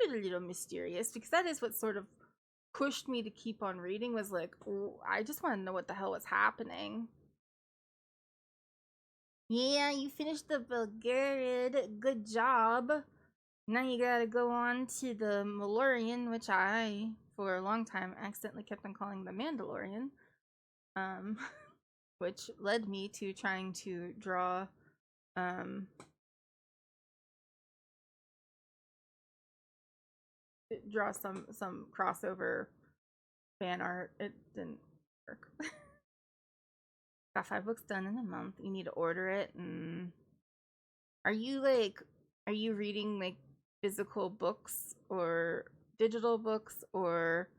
A little mysterious, because that is what sort of pushed me to keep on reading, was like, I just want to know what the hell was happening. Yeah, you finished the Bulgarian. Good job. Now you gotta go on to the Malorian, which I, for a long time, accidentally kept on calling the Mandalorian. Which led me to trying to draw, some crossover fan art. It didn't work. Got 5 books done in a month. You need to order it. And are you reading like physical books or digital books or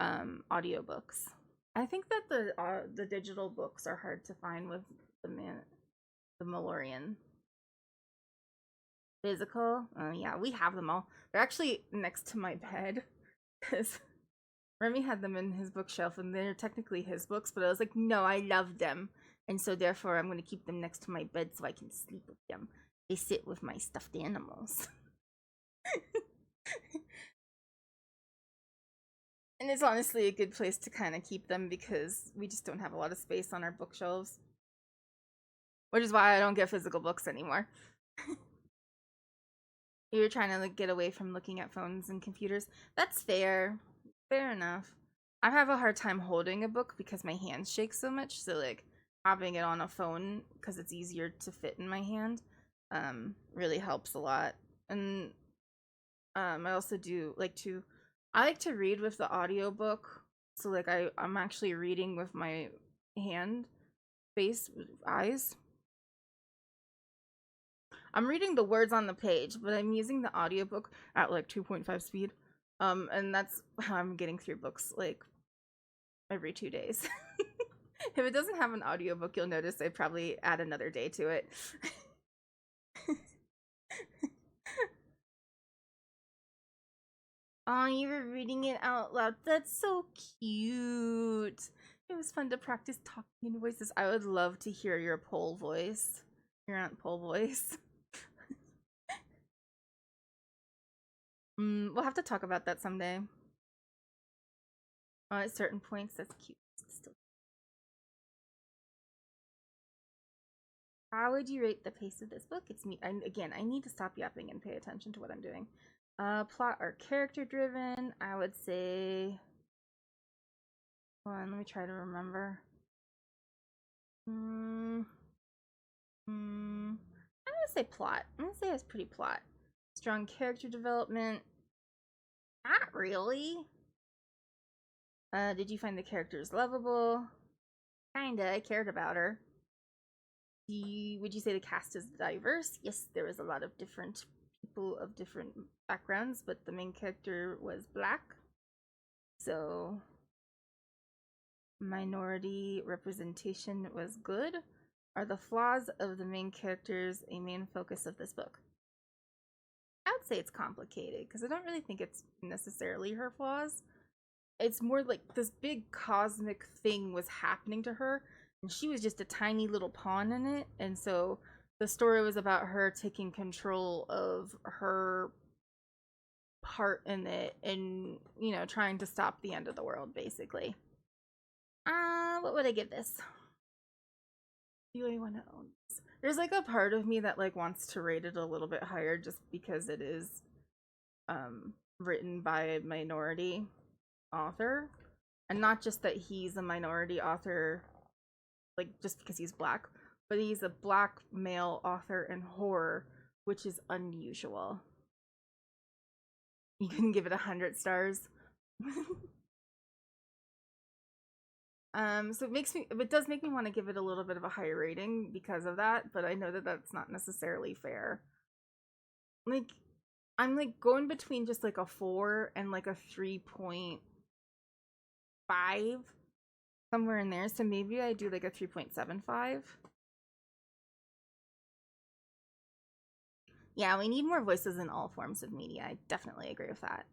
audiobooks? I think that the digital books are hard to find with the Malorian. Physical? Yeah, we have them all. They're actually next to my bed because Remy had them in his bookshelf and they're technically his books, but I was like, no, I love them. and so therefore I'm going to keep them next to my bed so I can sleep with them. They sit with my stuffed animals. And it's honestly a good place to kind of keep them because we just don't have a lot of space on our bookshelves. Which is why I don't get physical books anymore. You're trying to like get away from looking at phones and computers. That's fair. Fair enough. I have a hard time holding a book because my hands shake so much. So like having it on a phone because it's easier to fit in my hand really helps a lot. And I also do like to I like to read with the audiobook. So like I'm actually reading with my hand, face, eyes. I'm reading the words on the page, but I'm using the audiobook at like 2.5 speed. And that's how I'm getting through books like every 2 days. If it doesn't have an audiobook, you'll notice I probably add another day to it. Oh, you were reading it out loud. That's so cute. It was fun to practice talking in voices. I would love to hear your pole voice. Your Aunt Pole voice. We'll have to talk about that someday. At certain points, that's cute. Still. How would you rate the pace of this book? It's me. Again, I need to stop yapping and pay attention to what I'm doing. Plot or character driven, I would say. Hold on, let me try to remember. I'm gonna say plot. I'm gonna say it's pretty plot. Strong character development. Not really. Did you find the characters lovable? Kinda. I cared about her. Would you say the cast is diverse? Yes, there was a lot of different people of different backgrounds, but the main character was black. So minority representation was good. Are the flaws of the main characters a main focus of this book? I would say it's complicated because I don't really think it's necessarily her flaws. It's more like this big cosmic thing was happening to her and she was just a tiny little pawn in it, and so the story was about her taking control of her part in it and, you know, trying to stop the end of the world basically. What would I give this? Do I want to own this? There's like a part of me that like wants to rate it a little bit higher just because it is written by a minority author, and not just that he's a minority author like just because he's black, but he's a black male author in horror, which is unusual. You can give it 100 stars. So it does make me want to give it a little bit of a higher rating because of that, but I know that that's not necessarily fair. Like, I'm like going between just like a 4 and like a 3.5, somewhere in there. So maybe I do like a 3.75. Yeah, we need more voices in all forms of media. I definitely agree with that.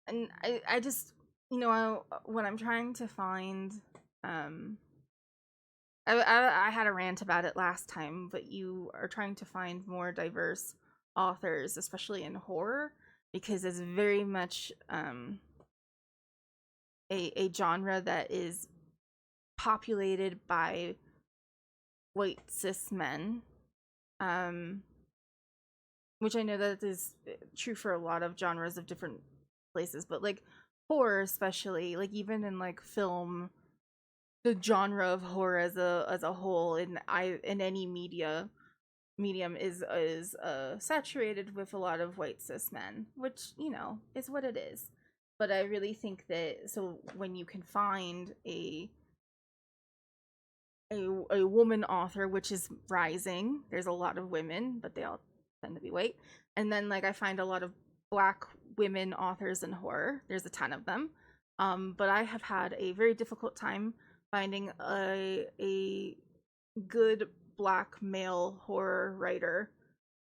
And I just, you know, when I'm trying to find, I had a rant about it last time, but you are trying to find more diverse authors, especially in horror, because it's very much a genre that is populated by white cis men, which I know that is true for a lot of genres of different places, but like horror especially, like even in like film, the genre of horror as a whole in any medium is saturated with a lot of white cis men, which, you know, is what it is. But I really think that, so when you can find a woman author, which is rising, there's a lot of women, but they all tend to be white, and then like I find a lot of black women authors in horror, there's a ton of them, but I have had a very difficult time finding a good black male horror writer,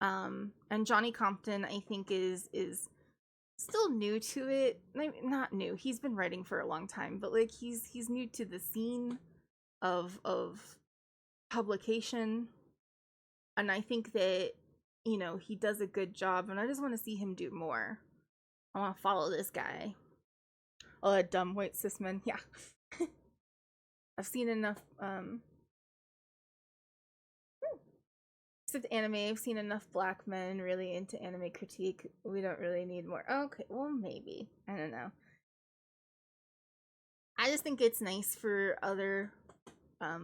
and Johnny Compton I think is still new to it. Not new, he's been writing for a long time, but like he's new to the scene of publication, and I think that, you know, he does a good job, and I just want to see him do more. I want to follow this guy. Oh, a dumb white cis man. Yeah. I've seen enough except anime, I've seen enough black men really into anime critique. We don't really need more. Okay, well, maybe. I don't know. I just think it's nice for other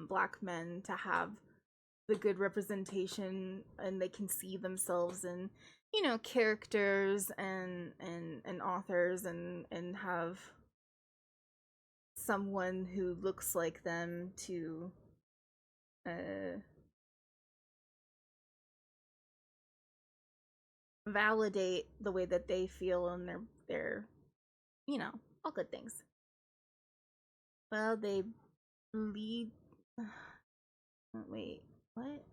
black men to have the good representation, and they can see themselves in, you know, characters and authors, and have someone who looks like them to validate the way that they feel, and their you know, all good things. Well, they lead. Wait, what?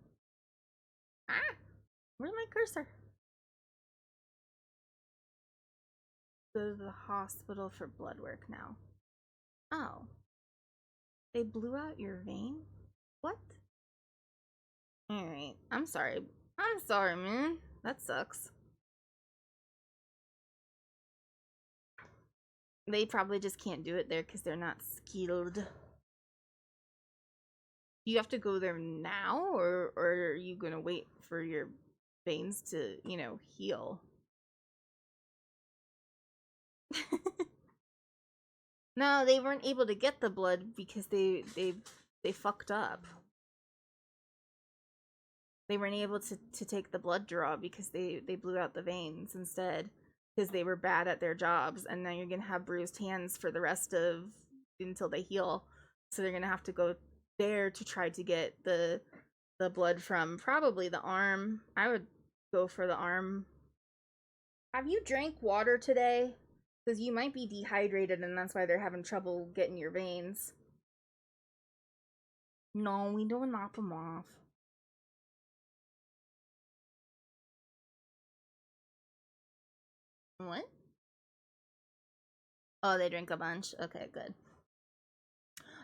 Ah, where's my cursor? Go to the hospital for blood work now. Oh, they blew out your vein? What? Alright, I'm sorry. I'm sorry, man. That sucks. They probably just can't do it there because they're not skilled. Do you have to go there now, or are you gonna wait for your veins to, you know, heal? No, they weren't able to get the blood because they fucked up. They weren't able to take the blood draw because they blew out the veins instead, because they were bad at their jobs, and now you're gonna have bruised hands for the rest of until they heal. So they're gonna have to go there to try to get the blood from probably the arm. I would go for the arm. Have you drank water today? Because you might be dehydrated, and that's why they're having trouble getting your veins. No, we don't mop them off. What? Oh, they drink a bunch. Okay, good.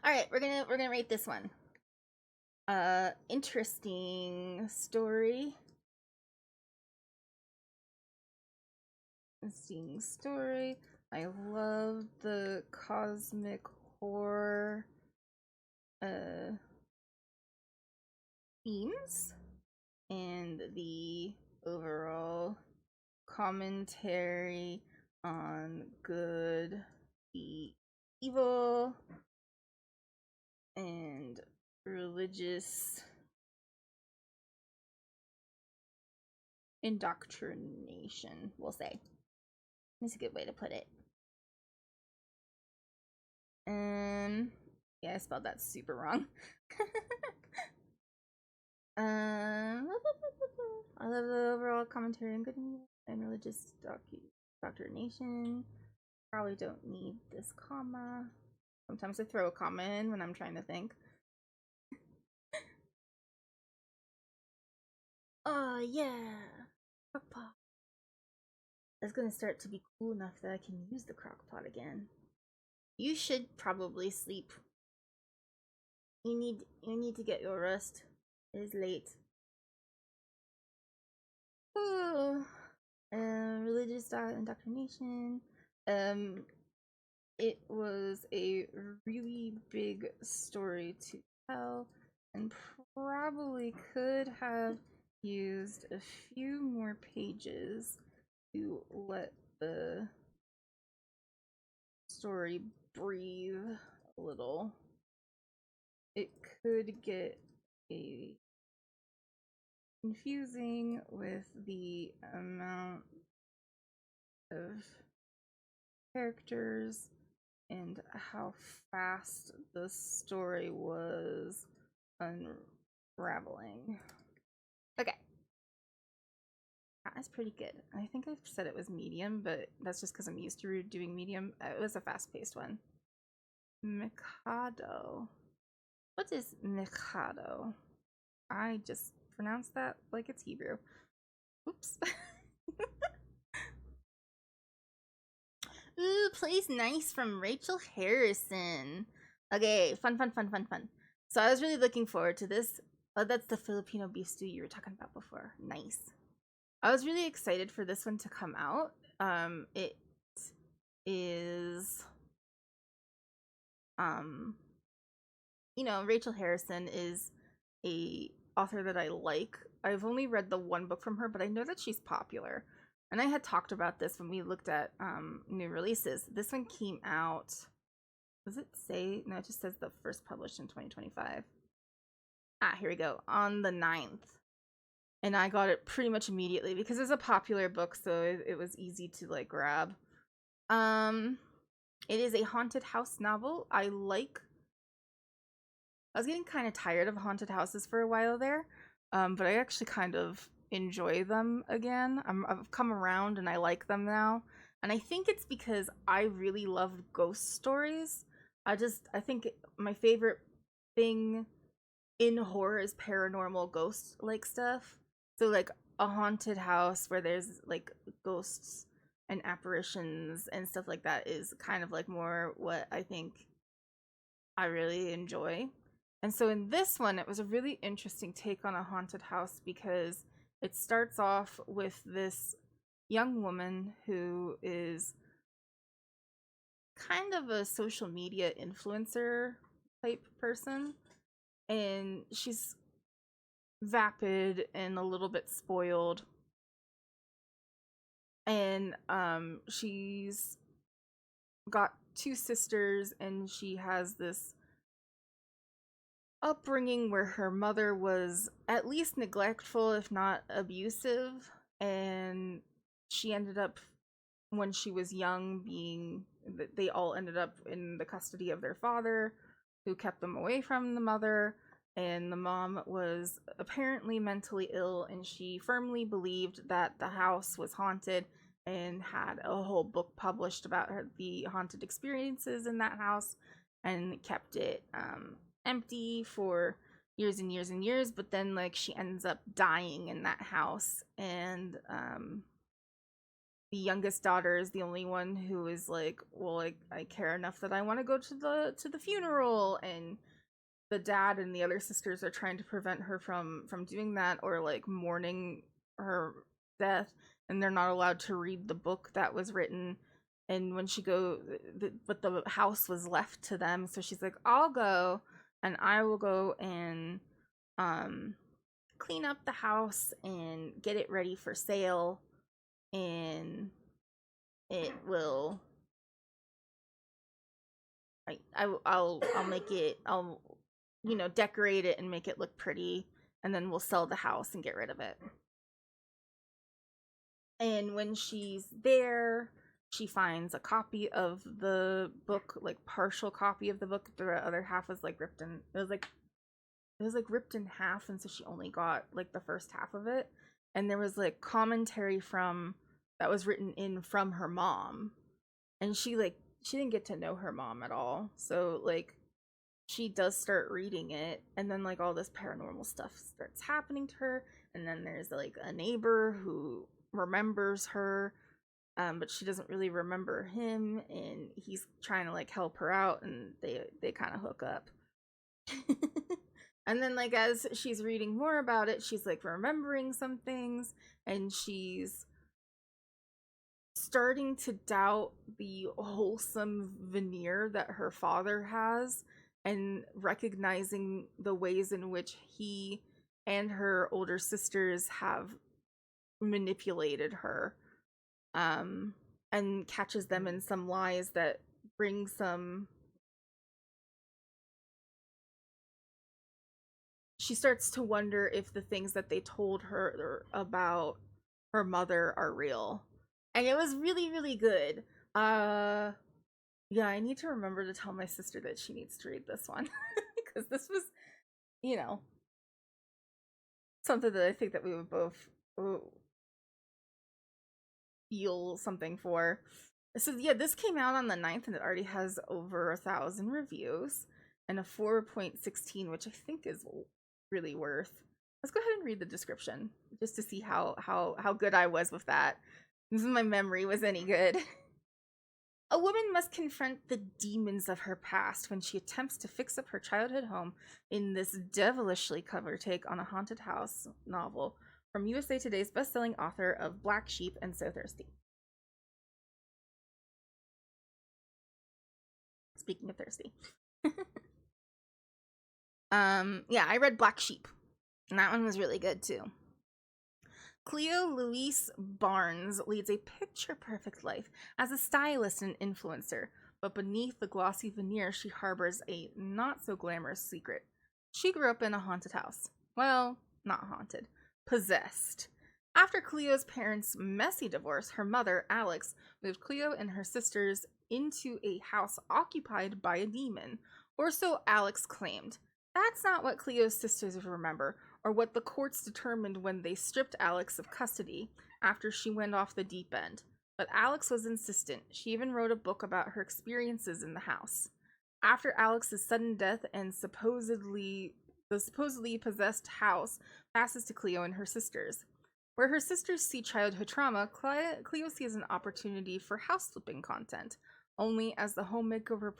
All right, we're gonna rate this one. Interesting story. Interesting story. I love the cosmic horror themes and the overall commentary on good, evil, and religious indoctrination, we'll say. That's a good way to put it. Yeah, I spelled that super wrong. I love the overall commentary on good and religious indoctrination. Probably don't need this comma. Sometimes I throw a comma in when I'm trying to think. Oh yeah, crockpot. That's gonna start to be cool enough that I can use the crockpot again. You should probably sleep. You need to get your rest. It is late. Oh, religious indoctrination. It was a really big story to tell, and probably could have used a few more pages to let the story breathe a little. It could get confusing with the amount of characters and how fast the story was unraveling. Okay. That's pretty good. I think I said it was medium, but that's just because I'm used to doing medium. It was a fast-paced one. Mikado. What is Mikado? I just pronounced that like it's Hebrew. Oops. Ooh, plays nice from Rachel Harrison. Okay, fun. So I was really looking forward to this Oh, that's the Filipino beef stew you were talking about before. Nice. I was really excited for this one to come out. It is, Rachel Harrison is a author that I like. I've only read the one book from her, but I know that she's popular. And I had talked about this when we looked at new releases. This one came out. Does it say? No, it just says the first published in 2025. Here we go. On the 9th. And I got it pretty much immediately because it's a popular book, so it was easy to like grab. It is a haunted house novel. I was getting kind of tired of haunted houses for a while there, but I actually kind of enjoy them again. I've come around and I like them now. And I think it's because I really love ghost stories. I think my favorite thing in horror is paranormal ghost like stuff. So like a haunted house where there's like ghosts and apparitions and stuff like that is kind of like more what I think I really enjoy. And so in this one, it was a really interesting take on a haunted house because it starts off with this young woman who is kind of a social media influencer type person, and she's vapid and a little bit spoiled, and she's got two sisters, and she has this upbringing where her mother was at least neglectful, if not abusive, and she ended up, when she was young, they all ended up in the custody of their father, who kept them away from the mother. And the mom was apparently mentally ill, and she firmly believed that the house was haunted and had a whole book published about the haunted experiences in that house, and kept it empty for years and years and years. But then like she ends up dying in that house, and the youngest daughter is the only one who is like, well, I care enough that I want to go to the funeral, and the dad and the other sisters are trying to prevent her from doing that, or like mourning her death, and they're not allowed to read the book that was written. And when she but the house was left to them, so she's like, I'll go, and I will go and clean up the house and get it ready for sale, and it will I'll make it, I'll decorate it and make it look pretty, and then we'll sell the house and get rid of it. And when she's there, she finds a copy of the book, like partial copy of the book. The other half was like ripped in. It was like ripped in half, and so she only got like the first half of it. And there was like commentary that was written in from her mom, and she didn't get to know her mom at all. So like she does start reading it, and then like all this paranormal stuff starts happening to her, and then there's like a neighbor who remembers her, but she doesn't really remember him, and he's trying to like help her out, and they kind of hook up. And then like as she's reading more about it, she's like remembering some things, and she's starting to doubt the wholesome veneer that her father has, and recognizing the ways in which he and her older sisters have manipulated her, and catches them in some lies that bring some. She starts to wonder if the things that they told her about her mother are real. And it was really, really good. Yeah, I need to remember to tell my sister that she needs to read this one. Because this was, something that I think that we would both feel something for. So yeah, this came out on the 9th, and it already has over 1,000 reviews and a 4.16, which I think is really worth. Let's go ahead and read the description just to see how good I was with that. If my memory was any good. A woman must confront the demons of her past when she attempts to fix up her childhood home in this devilishly clever take on a haunted house novel from USA Today's best-selling author of Black Sheep and So Thirsty. Speaking of thirsty. Yeah, I read Black Sheep, and that one was really good too. Cleo Louise Barnes leads a picture-perfect life as a stylist and influencer, but beneath the glossy veneer she harbors a not-so-glamorous secret. She grew up in a haunted house. Well, not haunted. Possessed. After Cleo's parents' messy divorce, her mother, Alex, moved Cleo and her sisters into a house occupied by a demon, or so Alex claimed. That's not what Cleo's sisters remember, or what the courts determined when they stripped Alex of custody after she went off the deep end. But Alex was insistent. She even wrote a book about her experiences in the house. After Alex's sudden death and the supposedly possessed house passes to Cleo and her sisters. Where her sisters see childhood trauma, Cleo sees an opportunity for house flipping content. Only as the home makeover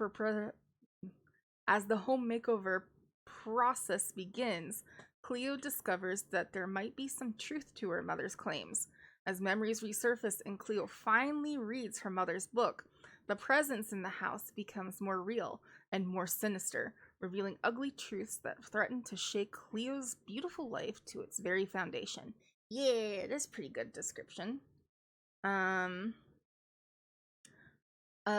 process begins, Cleo discovers that there might be some truth to her mother's claims. As memories resurface and Cleo finally reads her mother's book, the presence in the house becomes more real and more sinister, revealing ugly truths that threaten to shake Cleo's beautiful life to its very foundation. Yeah, that's a pretty good description.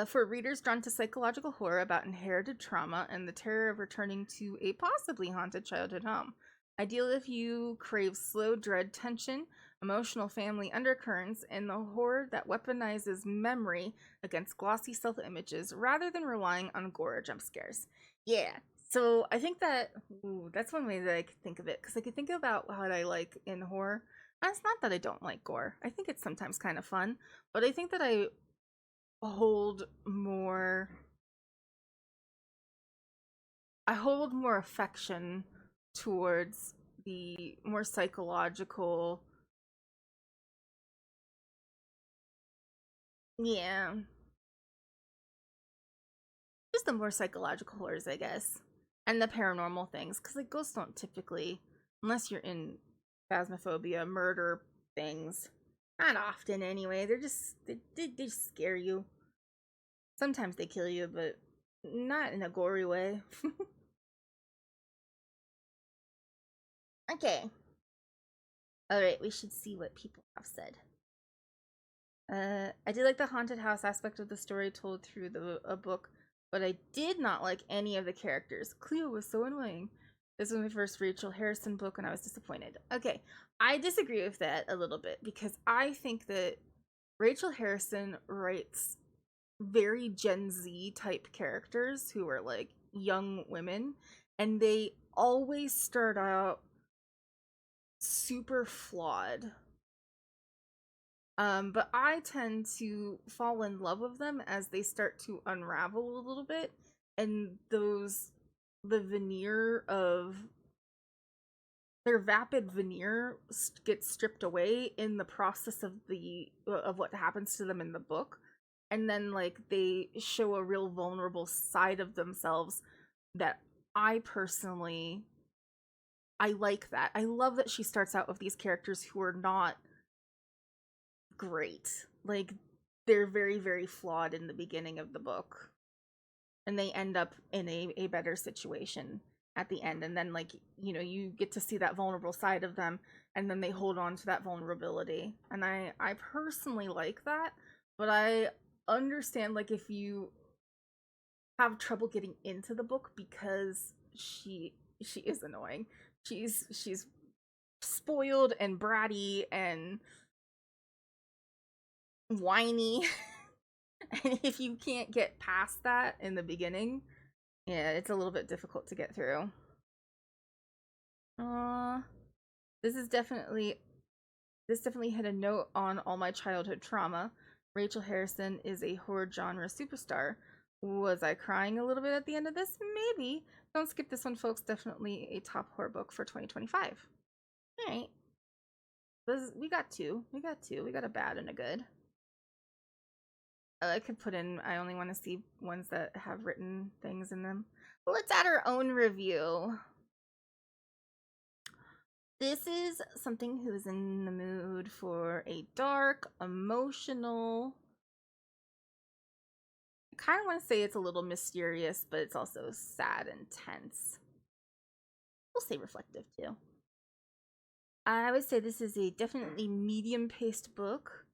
For readers drawn to psychological horror about inherited trauma and the terror of returning to a possibly haunted childhood home. Ideal if you crave slow dread tension, emotional family undercurrents, and the horror that weaponizes memory against glossy self-images rather than relying on gore or jump scares. Yeah, so I think that, that's one way that I could think of it, because I could think about what I like in horror. And it's not that I don't like gore. I think it's sometimes kind of fun, but I think that I hold more affection towards the more psychological, yeah, just the more psychological horrors, I guess, and the paranormal things, because like ghosts don't typically, unless you're in phasmophobia, murder things, not often anyway. They're just they just scare you. Sometimes they kill you, but not in a gory way. Okay. Alright, we should see what people have said. I did like the haunted house aspect of the story told through a book, but I did not like any of the characters. Cleo was so annoying. This was my first Rachel Harrison book and I was disappointed. Okay, I disagree with that a little bit because I think that Rachel Harrison writes very Gen Z type characters who are like young women, and they always start out super flawed. But I tend to fall in love with them as they start to unravel a little bit, and the veneer of their vapid veneer gets stripped away in the process of what happens to them in the book, and then like they show a real vulnerable side of themselves that I personally I like that. I love that she starts out with these characters who are not great. Like they're very, very flawed in the beginning of the book. And they end up in a better situation at the end. And then like, you know, you get to see that vulnerable side of them and then they hold on to that vulnerability. And I personally like that, but I understand like if you have trouble getting into the book because she is annoying. She's spoiled and bratty and whiny. And if you can't get past that in the beginning, yeah, it's a little bit difficult to get through. This definitely hit a note on all my childhood trauma. Rachel Harrison is a horror genre superstar. Was I crying a little bit at the end of this? Maybe. Don't skip this one, folks. Definitely a top horror book for 2025. Alright. We got two. We got a bad and a good. I could put in, I only want to see ones that have written things in them. Let's add our own review. This is something who's in the mood for a dark, emotional, I kind of want to say it's a little mysterious, but it's also sad and tense. We'll say reflective too. I would say this is a definitely medium-paced book.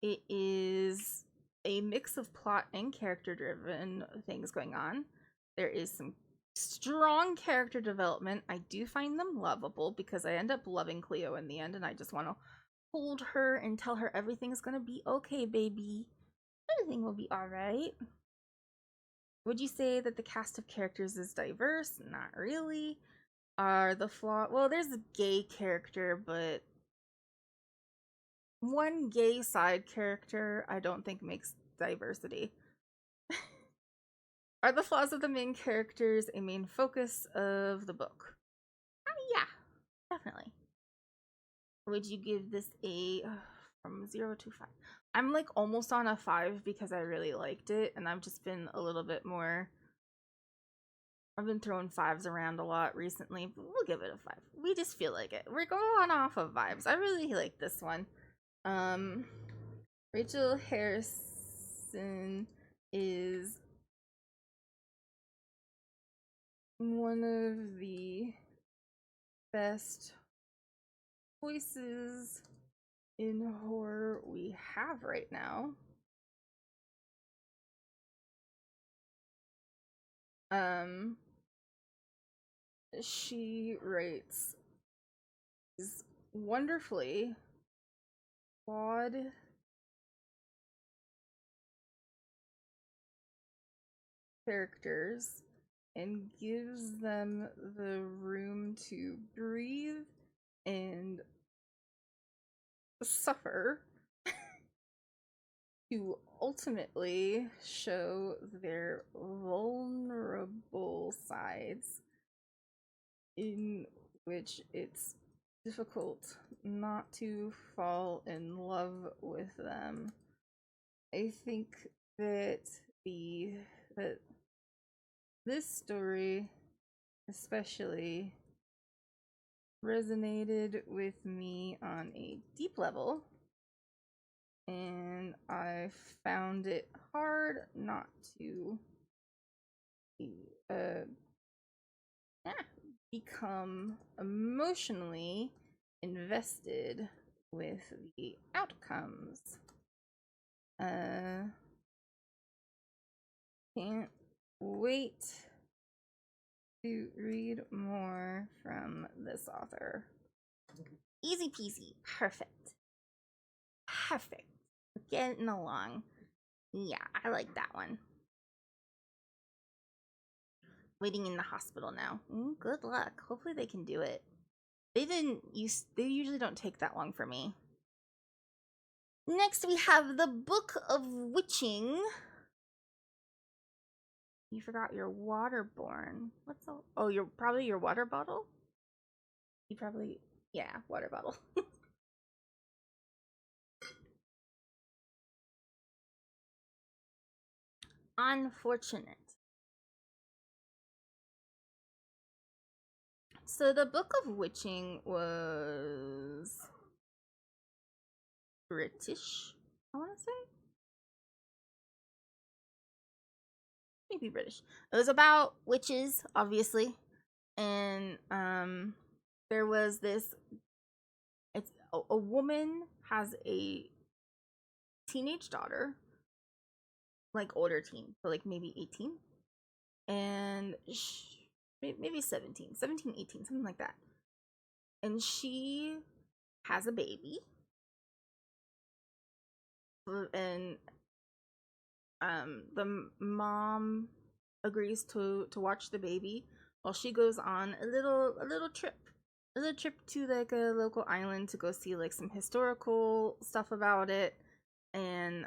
It is a mix of plot and character-driven things going on. There is some strong character development. I do find them lovable because I end up loving Cleo in the end, and I just want to hold her and tell her everything's gonna be okay, baby. Everything will be alright. Would you say that the cast of characters is diverse? Not really. Are the flaw? Well, there's a gay character, but one gay side character I don't think makes diversity. Are the flaws of the main characters a main focus of the book? Yeah, definitely. Would you give this a from 0 to 5? I'm like almost on a 5 because I really liked it, and I've just been a little bit more. I've been throwing 5s around a lot recently, but we'll give it a 5. We just feel like it. We're going off of vibes. I really like this one. Rachel Harrison is one of the best voices in horror we have right now. She writes wonderfully flawed characters and gives them the room to breathe and suffer to ultimately show their vulnerable sides, in which it's difficult not to fall in love with them. I think that this story especially resonated with me on a deep level, and I found it hard not to become emotionally invested with the outcomes. Can't wait to read more from this author. Easy peasy. Perfect. Getting along. Yeah, I like that one. Waiting in the hospital now. Good luck. Hopefully they can do it. They usually don't take that long for me. Next we have the Book of Witching. You forgot your waterborne. What's all? Oh, probably your water bottle? You probably, yeah, water bottle. Unfortunate. So the Book of Witching was British, I want to say. Maybe British. It was about witches, obviously. And there was this, it's a woman has a teenage daughter, like older teen, so like maybe 18. And maybe 17, 18, something like that. And she has a baby. And the mom agrees to watch the baby while she goes on a little trip to like a local island to go see like some historical stuff about it. And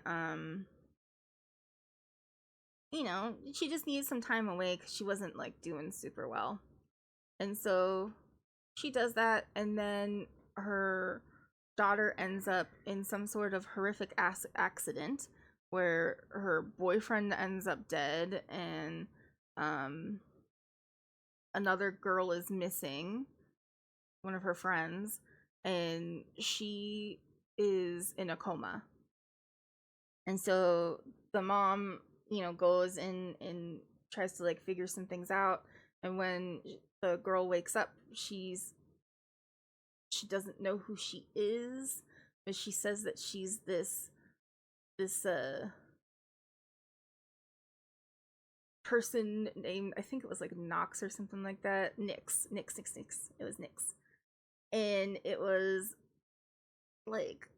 you know, she just needs some time away because she wasn't like doing super well. And so she does that, and then her daughter ends up in some sort of horrific accident where her boyfriend ends up dead and another girl is missing, one of her friends, and she is in a coma. And so the mom, goes in and tries to like figure some things out. And when the girl wakes up, she doesn't know who she is, but she says that she's this person named, I think it was like Knox or something like that. Nix. It was Nix. And it was like,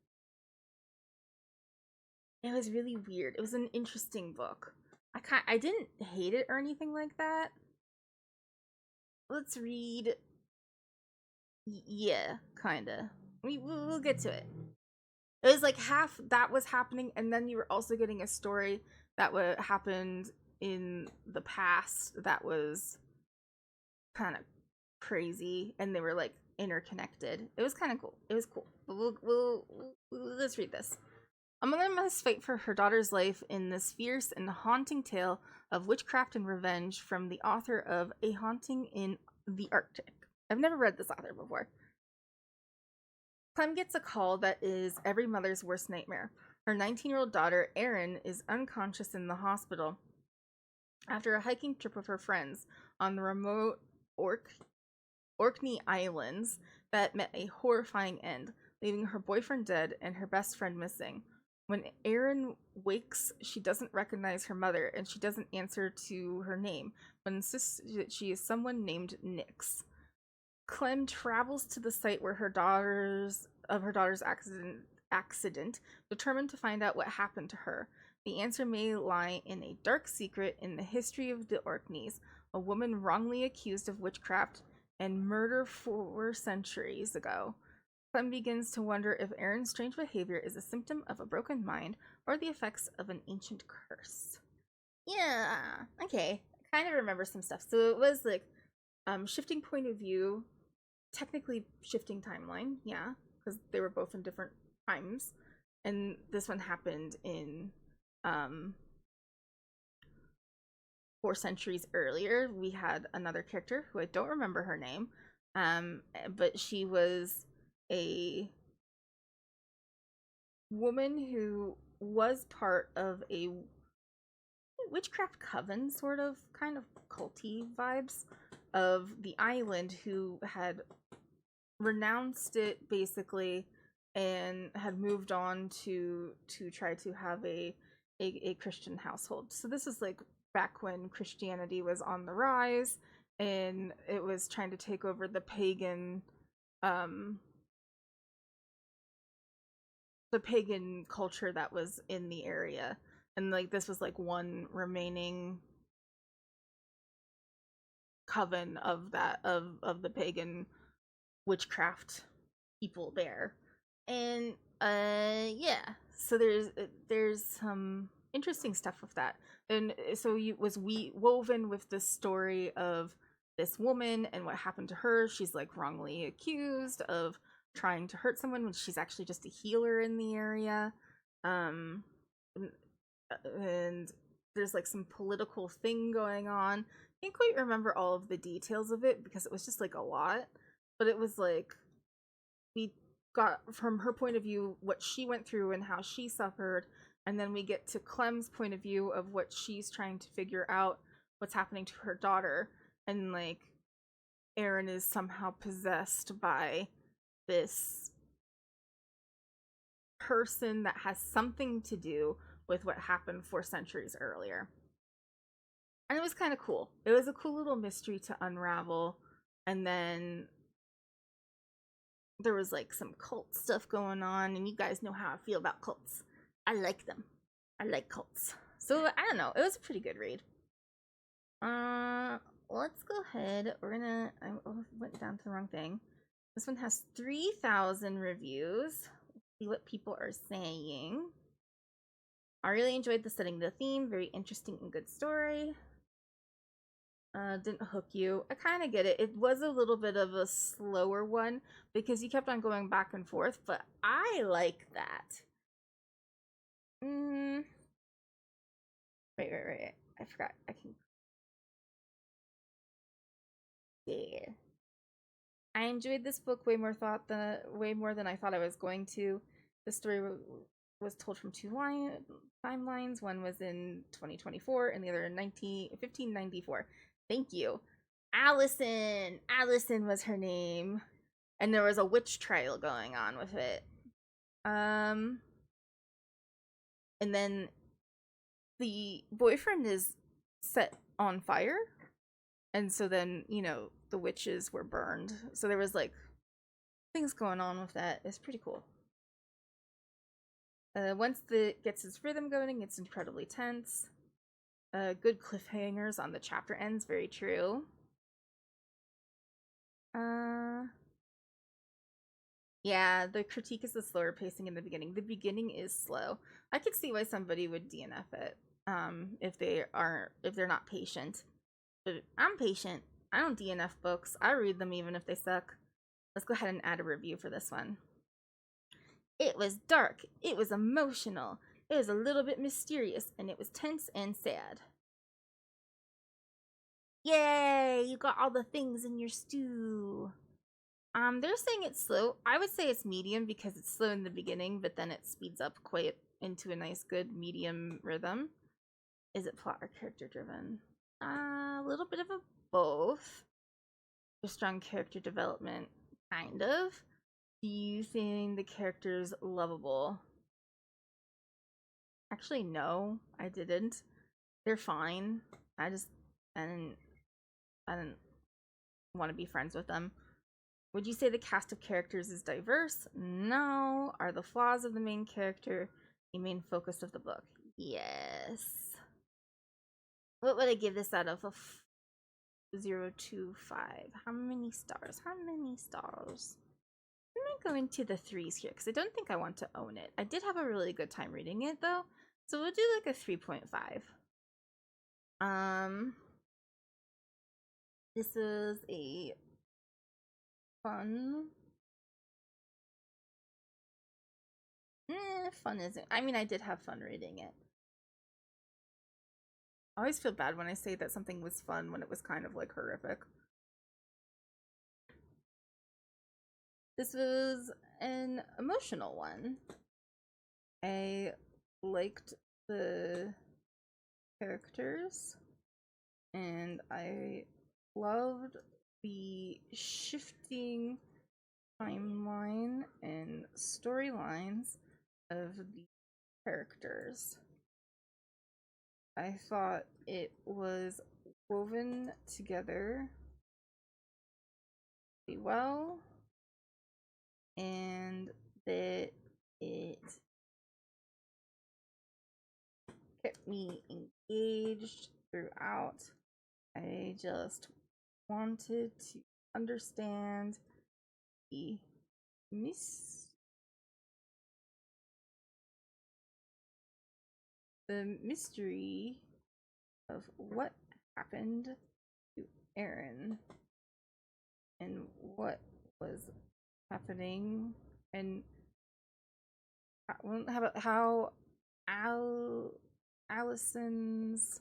it was really weird. It was an interesting book. I didn't hate it or anything like that. Let's read. Yeah, kinda. We'll get to it. It was like half that was happening, and then you were also getting a story that happened in the past that was kind of crazy, and they were like interconnected. It was kind of cool. It was cool. But let's read this. A mother must fight for her daughter's life in this fierce and haunting tale of witchcraft and revenge from the author of A Haunting in the Arctic. I've never read this author before. Clem gets a call that is every mother's worst nightmare. Her 19-year-old daughter, Erin, is unconscious in the hospital after a hiking trip with her friends on the remote Orkney Islands that met a horrifying end, leaving her boyfriend dead and her best friend missing. When Erin wakes, she doesn't recognize her mother, and she doesn't answer to her name, but insists that she is someone named Nix. Clem travels to the site where her daughter's accident, determined to find out what happened to her. The answer may lie in a dark secret in the history of the Orkneys, a woman wrongly accused of witchcraft and murder 4 centuries ago. Clem begins to wonder if Erin's strange behavior is a symptom of a broken mind or the effects of an ancient curse. Yeah, okay. I kind of remember some stuff. So it was like shifting point of view, technically shifting timeline, yeah, because they were both in different times. And this one happened in 4 centuries earlier. We had another character who I don't remember her name, but she was a woman who was part of a witchcraft coven, sort of, kind of culty vibes, of the island, who had renounced it basically and had moved on to try to have a Christian household. So this is like back when Christianity was on the rise and it was trying to take over the pagan culture that was in the area. And like this was like one remaining coven of that of the pagan witchcraft people there. And yeah, so there's some interesting stuff with that. And so it was woven with the story of this woman and what happened to her. She's like wrongly accused of trying to hurt someone when she's actually just a healer in the area. And there's like some political thing going on. I can't quite remember all of the details of it because it was just like a lot, but it was like we got from her point of view what she went through and how she suffered, and then we get to Clem's point of view of what she's trying to figure out what's happening to her daughter, and like Erin is somehow possessed by this person that has something to do with what happened 4 centuries earlier. And it was kind of cool. It was a cool little mystery to unravel. And then there was like some cult stuff going on, and you guys know how I feel about cults. I like them. I like cults. So I don't know. It was a pretty good read. Let's go ahead. I went down to the wrong thing. This one has 3,000 reviews. Let's see what people are saying. I really enjoyed the setting of the theme. Very interesting and good story. Didn't hook you. I kind of get it. It was a little bit of a slower one because you kept on going back and forth, but I like that. Right. I forgot. I can. Yeah. I enjoyed this book way more than I thought I was going to. The story was told from two timelines. One was in 2024 and the other in 1594. Thank you. Allison was her name. And there was a witch trial going on with it. And then the boyfriend is set on fire. And so then, the witches were burned. So there was like things going on with that. It's pretty cool. Once it gets its rhythm going, it's incredibly tense. Good cliffhangers on the chapter ends. Very true. Yeah, the critique is the slower pacing in the beginning. The beginning is slow. I could see why somebody would DNF it, if they're not patient. But I'm patient. I don't DNF books. I read them even if they suck. Let's go ahead and add a review for this one. It was dark. It was emotional. It was a little bit mysterious, and it was tense and sad. Yay! You got all the things in your stew. They're saying it's slow. I would say it's medium because it's slow in the beginning, but then it speeds up quite into a nice, good medium rhythm. Is it plot or character driven? A little bit of a both. A strong character development, kind of. Do you think the character's lovable? Actually, no, I didn't. They're fine. I didn't want to be friends with them. Would you say the cast of characters is diverse? No. Are the flaws of the main character a main focus of the book? Yes. What would I give this out of a 0 to 5? How many stars? I'm gonna go into the 3s here because I don't think I want to own it. I did have a really good time reading it though, so we'll do like a 3.5. This is a fun. Fun isn't. I mean, I did have fun reading it. I always feel bad when I say that something was fun when it was kind of like horrific. This was an emotional one. I liked the characters, and I loved the shifting timeline and storylines of the characters. I thought it was woven together pretty well, and that it kept me engaged throughout. I just wanted to understand the mystery of what happened to Aaron and what was happening, and how Allison's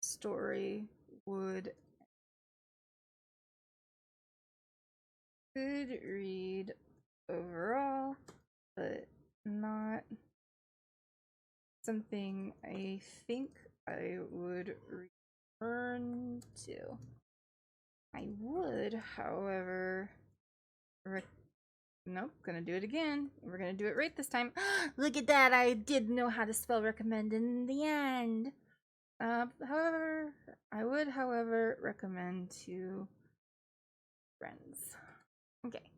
story would good read overall, but not something I think I would return to. I would, however, nope, gonna do it again. We're gonna do it right this time. Look at that, I did know how to spell recommend in the end. However, I would, however, recommend to friends. Okay,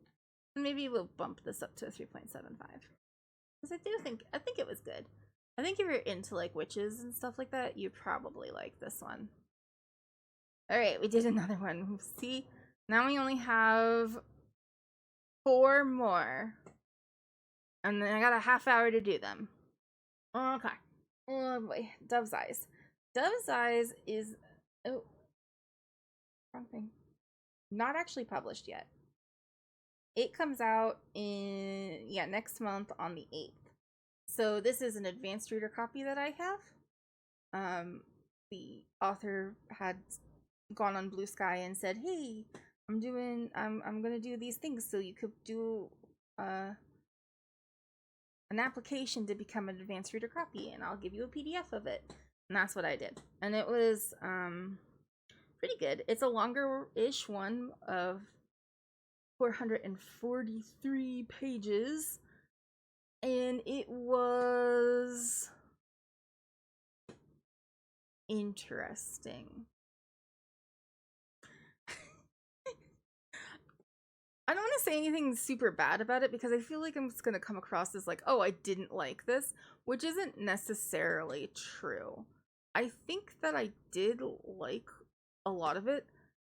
maybe we'll bump this up to a 3.75. Because I think it was good. I think if you're into like witches and stuff like that, you probably like this one. Alright, we did another one. See, now we only have 4 more. And then I got a half hour to do them. Okay. Oh boy. Dove's Eyes. Dove's Eyes is... Oh. Wrong thing. Not actually published yet. It comes out in... Yeah, next month on the 8th. So this is an advanced reader copy that I have. the author had gone on Blue Sky and said, "Hey, I'm gonna do these things, so you could do an application to become an advanced reader copy, and I'll give you a PDF of it." And that's what I did, and it was pretty good. It's a longer-ish one of 443 pages, and it was interesting. I don't want to say anything super bad about it because I feel like I'm just going to come across as like, oh, I didn't like this, which isn't necessarily true. I think that I did like a lot of it.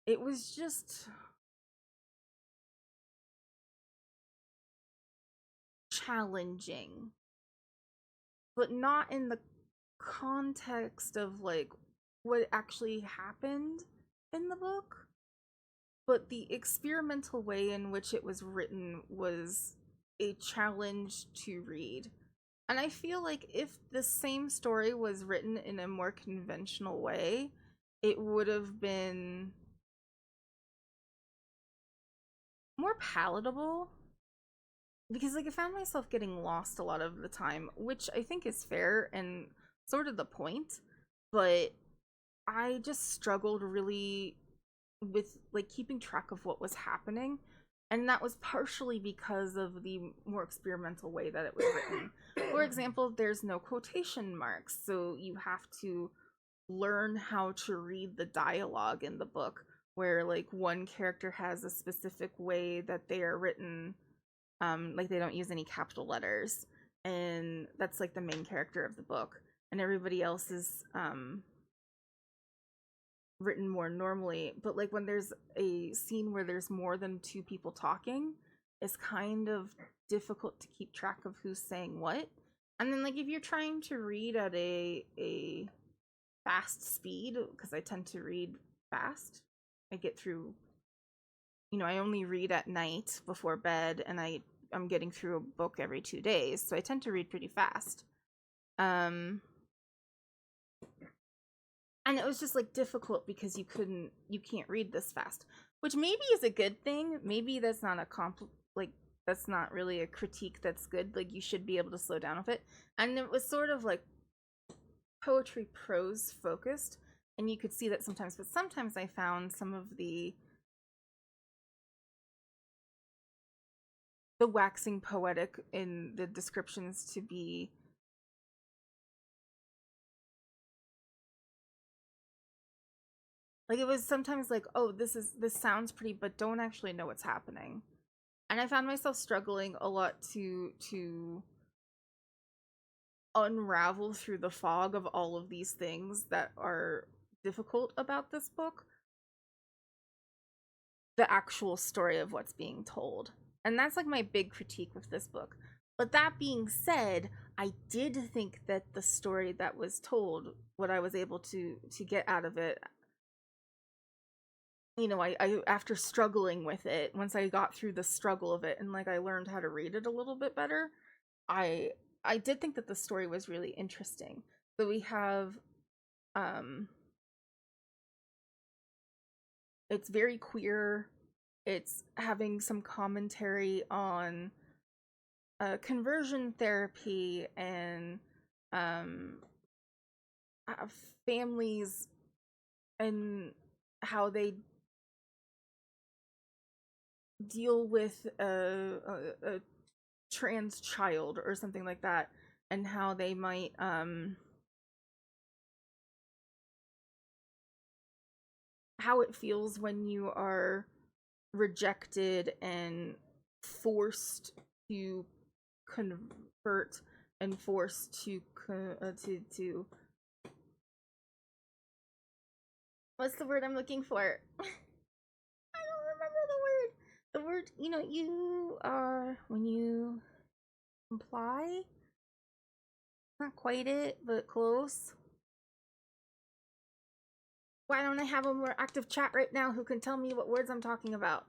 It was just challenging, but not in the context of like what actually happened in the book. But the experimental way in which it was written was a challenge to read. And I feel like if the same story was written in a more conventional way, it would have been more palatable. Because like I found myself getting lost a lot of the time, which I think is fair and sort of the point, but I just struggled really with like keeping track of what was happening, and that was partially because of the more experimental way that it was written. For example, there's no quotation marks, so you have to learn how to read the dialogue in the book, where like one character has a specific way that they are written, like they don't use any capital letters, and that's like the main character of the book, and everybody else is written more normally. But like when there's a scene where there's more than two people talking, it's kind of difficult to keep track of who's saying what. And then like if you're trying to read at a fast speed, because I tend to read fast, I get through, I only read at night before bed, and I'm getting through a book every 2 days, so I tend to read pretty fast. And it was just like difficult because you can't read this fast, which maybe is a good thing. Maybe that's not that's not really a critique that's good. Like you should be able to slow down with it. And it was sort of like poetry prose focused, and you could see that sometimes, but sometimes I found some of the waxing poetic in the descriptions to be like, it was sometimes like, oh, this sounds pretty, but don't actually know what's happening. And I found myself struggling a lot to unravel through the fog of all of these things that are difficult about this book, the actual story of what's being told. And that's like my big critique with this book. But that being said, I did think that the story that was told, what I was able to get out of it, I after struggling with it, once I got through the struggle of it and like I learned how to read it a little bit better, I did think that the story was really interesting. So we have it's very queer. It's having some commentary on conversion therapy and families and how they deal with a trans child or something like that, and how they might how it feels when you are rejected and forced to convert and forced to what's the word I'm looking for? I don't remember the word. You are when you comply. Not quite it, but close. Why don't I have a more active chat right now who can tell me what words I'm talking about?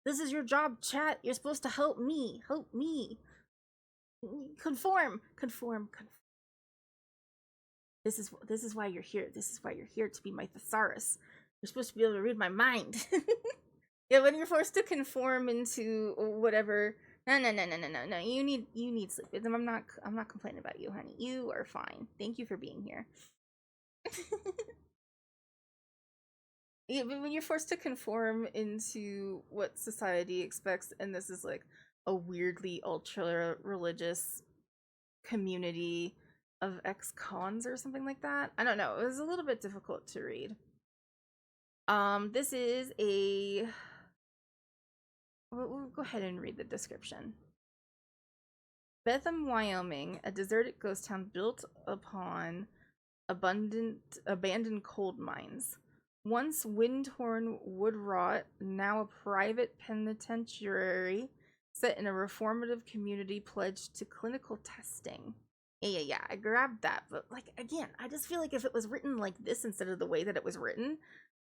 This is your job, chat. You're supposed to help me. Help me. Conform. this is why you're here. This is why you're here, to be my thesaurus. You're supposed to be able to read my mind. Yeah, when you're forced to conform into whatever. No. You need sleep. I'm not complaining about you, honey. You are fine. Thank you for being here. Yeah, but when you're forced to conform into what society expects, and this is like a weirdly ultra religious community of ex-cons or something like that. I don't know. It was a little bit difficult to read. This is a... We'll go ahead and read the description. Betham, Wyoming, a deserted ghost town built upon abandoned coal mines. Once wind-torn wood rot, now a private penitentiary set in a reformative community pledged to clinical testing. Yeah, I grabbed that, but like, again, I just feel like if it was written like this instead of the way that it was written,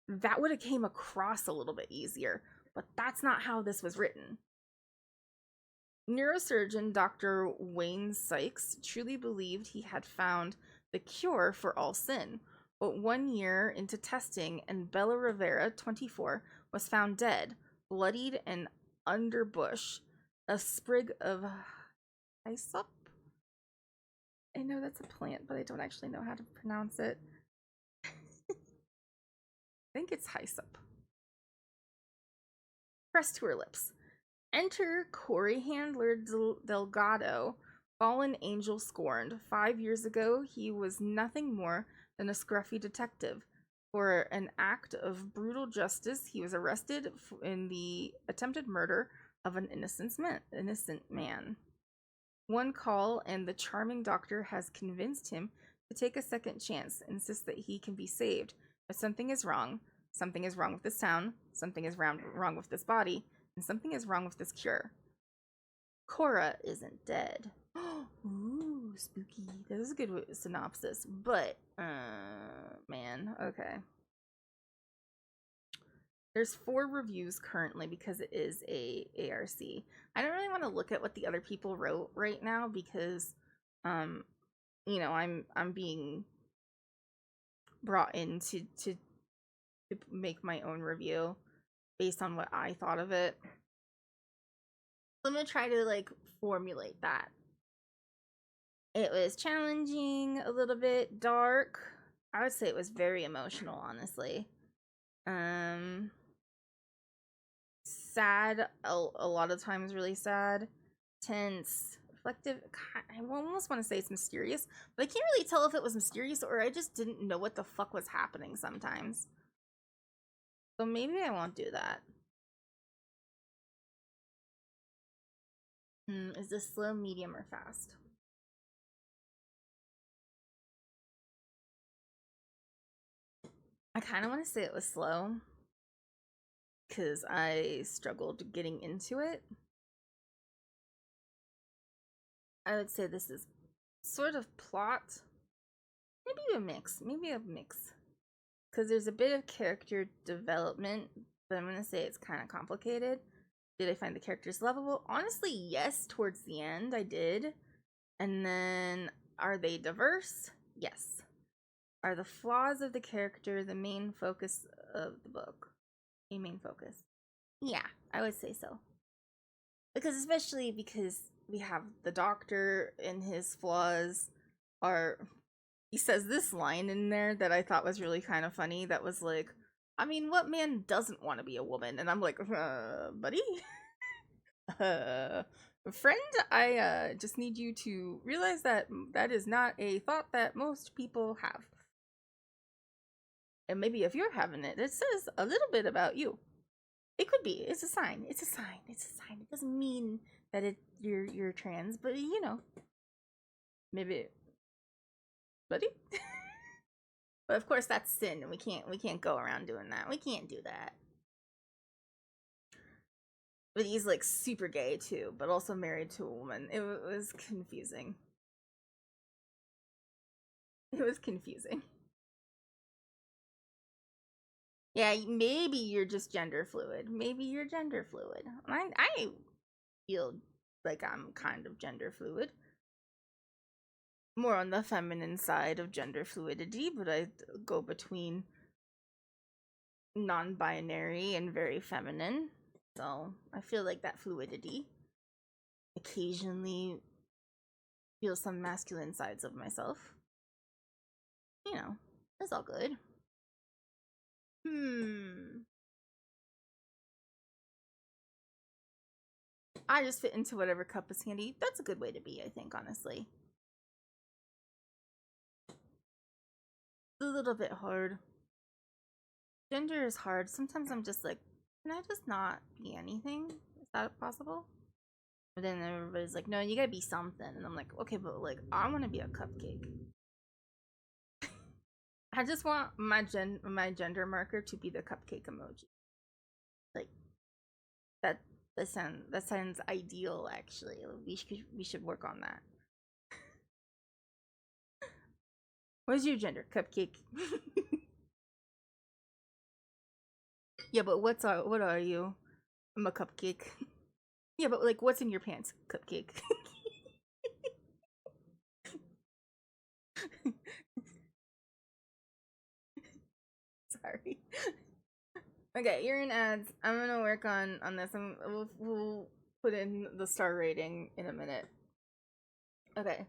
that would have came across a little bit easier, but that's not how this was written. Neurosurgeon Dr. Wayne Sykes truly believed he had found the cure for all sin, but 1 year into testing, and Bella Rivera, 24, was found dead, bloodied and under bush. A sprig of hyssop? I know that's a plant, but I don't actually know how to pronounce it. I think it's hyssop. Pressed to her lips. Enter Corey Handler Delgado, fallen angel scorned. 5 years ago, he was nothing more than a scruffy detective. For an act of brutal justice, he was arrested in the attempted murder of an innocent man. One call, and the charming doctor has convinced him to take a second chance, insists that he can be saved. But something is wrong. Something is wrong with this town. Something is wrong with this body. And something is wrong with this cure. Cora isn't dead. Ooh, spooky. That is a good synopsis. But, man, okay. There's 4 reviews currently because it is a ARC. I don't really want to look at what the other people wrote right now because, you know, I'm being brought in to make my own review based on what I thought of it. So I'm gonna try to like formulate that. It was challenging, a little bit dark. I would say it was very emotional, honestly. Sad, a lot of times really sad, tense, reflective. I almost want to say it's mysterious, but I can't really tell if it was mysterious or I just didn't know what the fuck was happening sometimes. So maybe I won't do that. Is this slow, medium, or fast? I kind of want to say it was slow because I struggled getting into it. I would say this is sort of plot. Maybe a mix. Because there's a bit of character development, but I'm going to say it's kind of complicated. Did I find the characters lovable? Honestly, yes, towards the end I did. And then, are they diverse? Yes. Are the flaws of the character the main focus of the book? A main focus? Yeah, I would say so. Especially because we have the doctor and his flaws are... He says this line in there that I thought was really kind of funny. That was like, I mean, what man doesn't want to be a woman? And I'm like, buddy? Friend, I just need you to realize that that is not a thought that most people have. And maybe if you're having it, it says a little bit about you. It could be. It's a sign. It's a sign. It doesn't mean that you're trans, but you know, maybe, buddy. But of course, that's sin, and we can't go around doing that. We can't do that. But he's like super gay too, but also married to a woman. It was confusing. It was confusing. Yeah, maybe you're just gender fluid. Maybe you're gender fluid. I feel like I'm kind of gender fluid. more on the feminine side of gender fluidity, but I go between non-binary and very feminine. So I feel like that fluidity. Occasionally feel some masculine sides of myself. You know, it's all good. I just fit into whatever cup is handy. That's a good way to be, I think, honestly. It's a little bit hard. Gender is hard. Sometimes I'm just like, can I just not be anything? Is that possible? But then everybody's like, no, you gotta be something. And I'm like, okay, but like, I want to be a cupcake. I just want my gender marker to be the cupcake emoji. Like that sounds ideal. Actually, we should work on that. What's your gender? Cupcake. Yeah, but what are you? I'm a cupcake. Yeah, but like, what's in your pants? Cupcake. Sorry. Okay, you're in ads. I'm gonna work on this. We'll put in the star rating in a minute. Okay.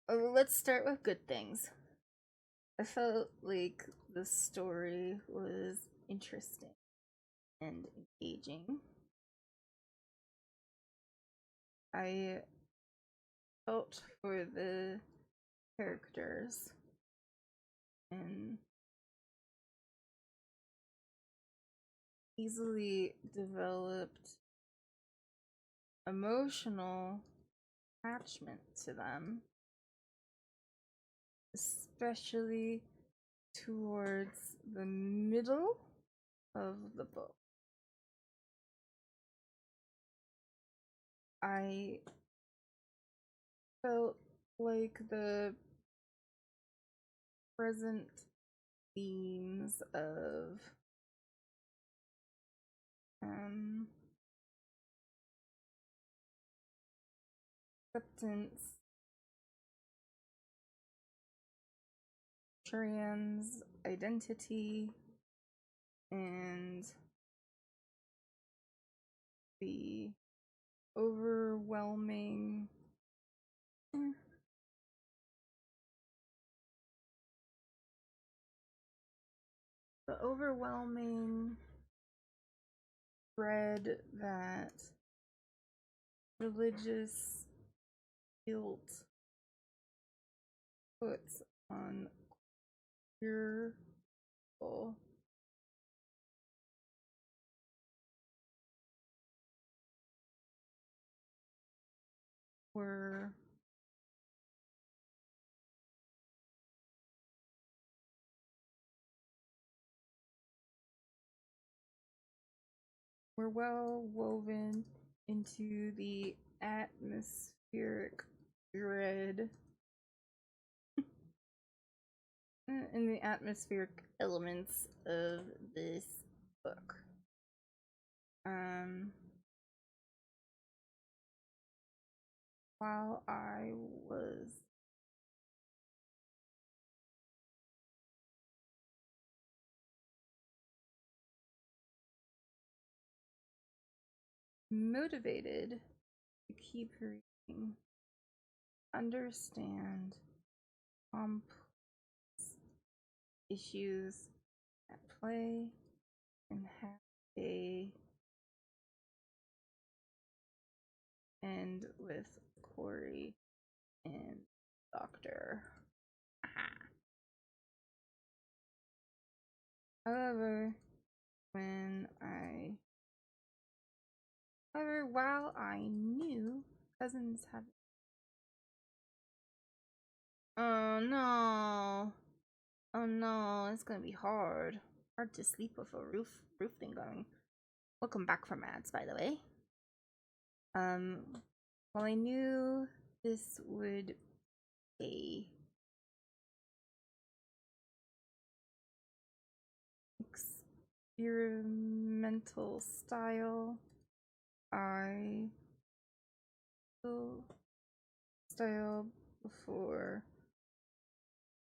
Let's start with good things. I felt like the story was interesting and engaging. I felt for the characters and easily developed emotional attachment to them, especially towards the middle of the book. I felt like the present themes of acceptance, trans identity, and the overwhelming dread that religious guilt puts on queer people. Were well woven into the atmospheric dread in the atmospheric elements of this book. While I was motivated to keep reading, understand complex issues at play, and have a end with Corey and Doctor. However, while I knew cousins have. Oh no. Oh no, it's gonna be hard. Hard to sleep with a roof thing going. Welcome back from ads, by the way. While I knew this would be experimental style, I will style before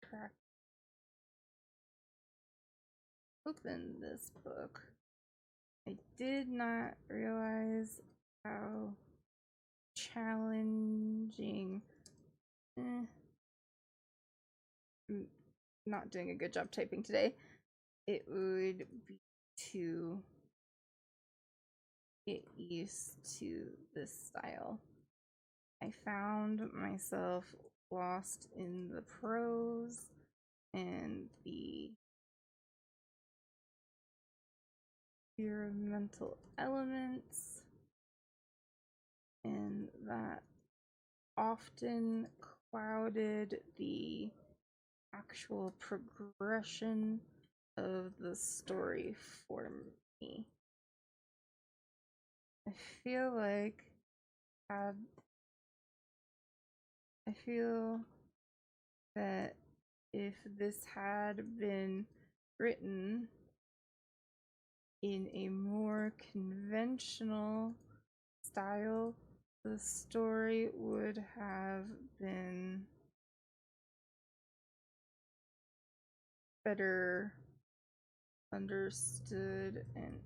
crack open this book. I did not realize how challenging. I'm not doing a good job typing today. It would be to get used to this style. I found myself lost in the prose and the experimental elements, and that often clouded the actual progression of the story for me. I feel like I feel that if this had been written in a more conventional style, the story would have been better understood. And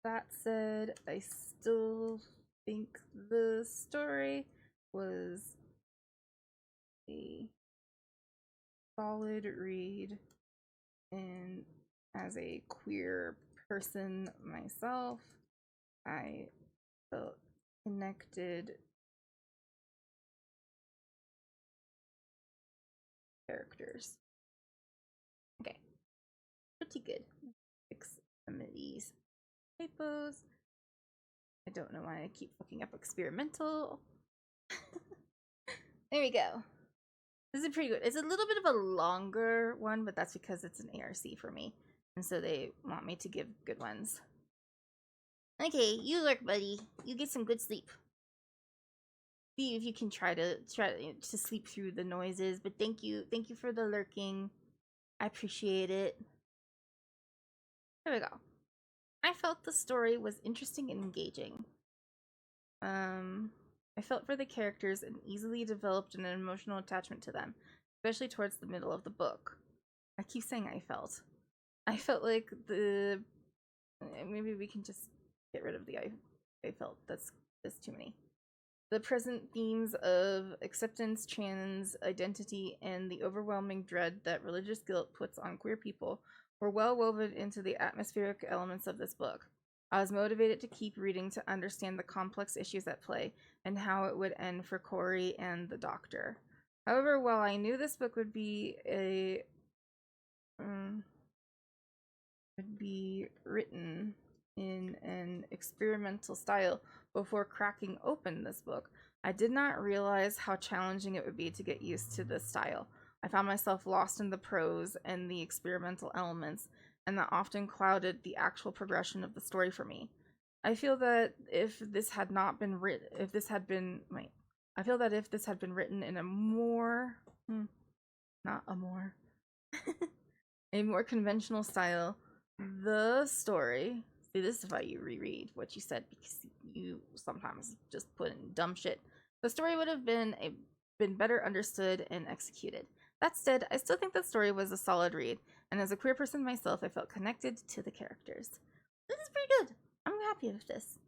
that said, I still think the story was a solid read, and as a queer person myself, I felt connected characters. Okay, pretty good. Fix some of these typos. I don't know why I keep fucking up experimental. There we go. This is pretty good. It's a little bit of a longer one, but that's because it's an ARC for me. And so they want me to give good ones. Okay, you lurk, buddy. You get some good sleep. See if you can try to sleep through the noises, but thank you for the lurking. I appreciate it. There we go. I felt the story was interesting and engaging. I felt for the characters and easily developed an emotional attachment to them, especially towards the middle of the book. I keep saying I felt. I felt like the... Maybe we can just get rid of the I felt. That's too many. The present themes of acceptance, trans identity, and the overwhelming dread that religious guilt puts on queer people were well woven into the atmospheric elements of this book. I was motivated to keep reading to understand the complex issues at play and how it would end for Corey and the Doctor. However, while I knew this book would be written in an experimental style before cracking open this book, I did not realize how challenging it would be to get used to this style. I found myself lost in the prose and the experimental elements, and that often clouded the actual progression of the story for me. I feel that if this had been written in a more, a more conventional style, the story. See, this is why you reread what you said, because you sometimes just put in dumb shit. The story would have been better understood and executed. That said, I still think the story was a solid read, and as a queer person myself, I felt connected to the characters. This is pretty good. I'm happy with this.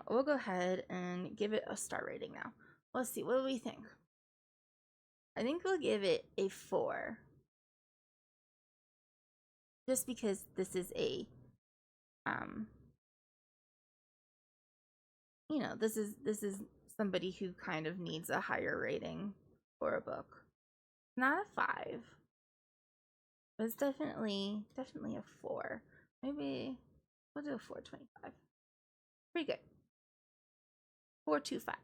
We'll go ahead and give it a star rating now. Let's see, what do we think? I think we'll give it a 4. Just because this is a this is somebody who kind of needs a higher rating for a book. Not a 5. But it's definitely a 4. Maybe we'll do a 4.25. Pretty good. 4.25.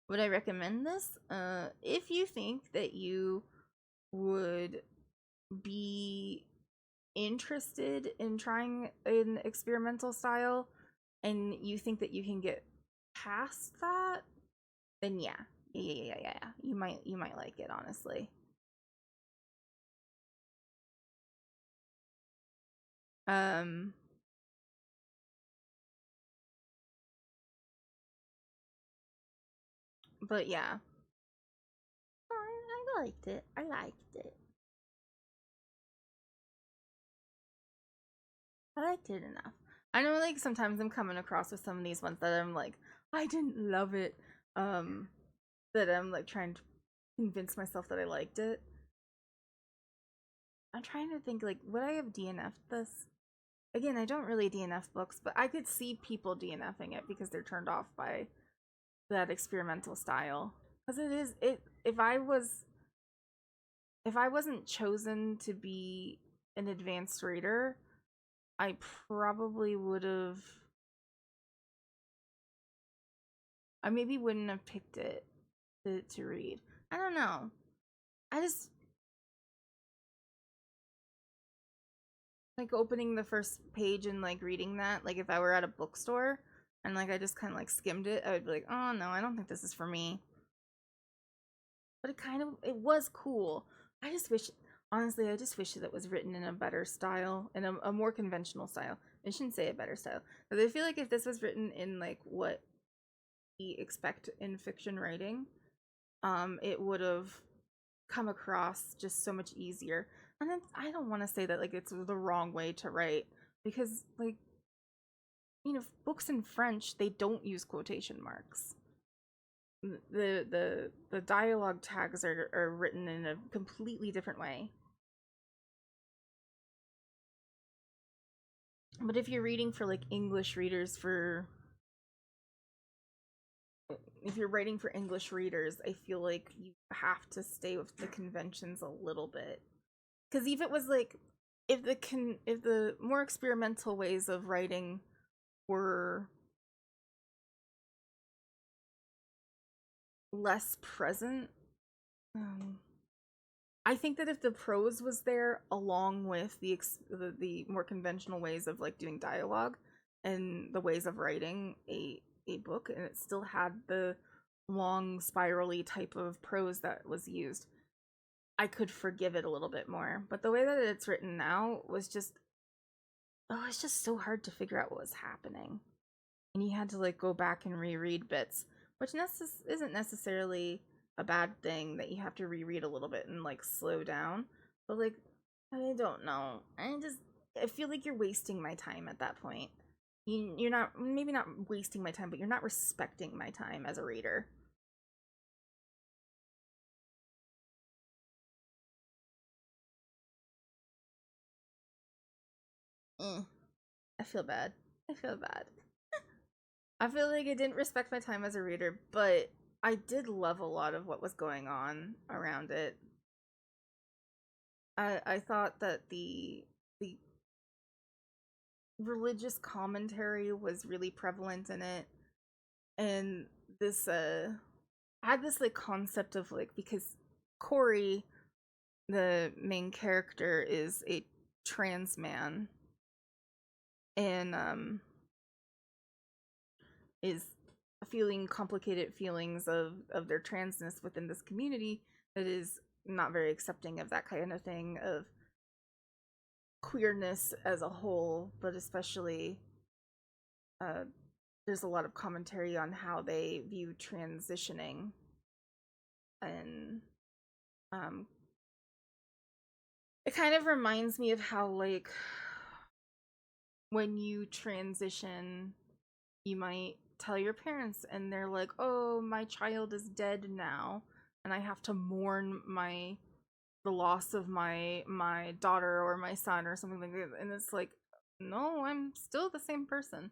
Would I recommend this? If you think that you would be interested in trying an experimental style and you think that you can get past that, then yeah. You might like it, honestly. But yeah. I liked it. I liked it. I liked it enough. I know, like, sometimes I'm coming across with some of these ones that I'm like, I didn't love it. That I'm like trying to convince myself that I liked it. I'm trying to think, like, would I have DNF'd this? Again, I don't really DNF books, but I could see people DNFing it because they're turned off by that experimental style. Because it is it. If I wasn't chosen to be an advanced reader, I probably would have. I maybe wouldn't have picked it to read. I don't know. I just like opening the first page and like reading that. Like if I were at a bookstore and like I just kind of like skimmed it, I would be like, oh no, I don't think this is for me. But it was cool. I just wish, honestly, I just wish that it was written in a better style, in a more conventional style. I shouldn't say a better style, but I feel like if this was written in like what we expect in fiction writing, it would have come across just so much easier. And then I don't want to say that like it's the wrong way to write, because like, you know, books in French, they don't use quotation marks. The dialogue tags are written in a completely different way. But if you're reading for like English readers for if you're writing for English readers, I feel like you have to stay with the conventions a little bit. Cuz if it was like if the more experimental ways of writing were less present, I think that if the prose was there along with the more conventional ways of like doing dialogue and the ways of writing a book, and it still had the long spirally type of prose that was used, I could forgive it a little bit more. But the way that it's written now was just, oh, it's just so hard to figure out what was happening, and you had to like go back and reread bits, which isn't necessarily a bad thing, that you have to reread a little bit and like slow down. But like, I don't know. I feel like you're wasting my time at that point. You're not, maybe not wasting my time, but you're not respecting my time as a reader. I feel bad. I feel bad. I feel like I didn't respect my time as a reader, but I did love a lot of what was going on around it. I thought that the religious commentary was really prevalent in it, and this had this like concept of like, because Corey, the main character, is a trans man, and is feeling complicated feelings of their transness within this community that is not very accepting of that kind of thing, of queerness as a whole, but especially there's a lot of commentary on how they view transitioning, and it kind of reminds me of how like when you transition, you might tell your parents and they're like, oh, my child is dead now and I have to mourn the loss of my daughter or my son or something like that. And it's like, no, I'm still the same person.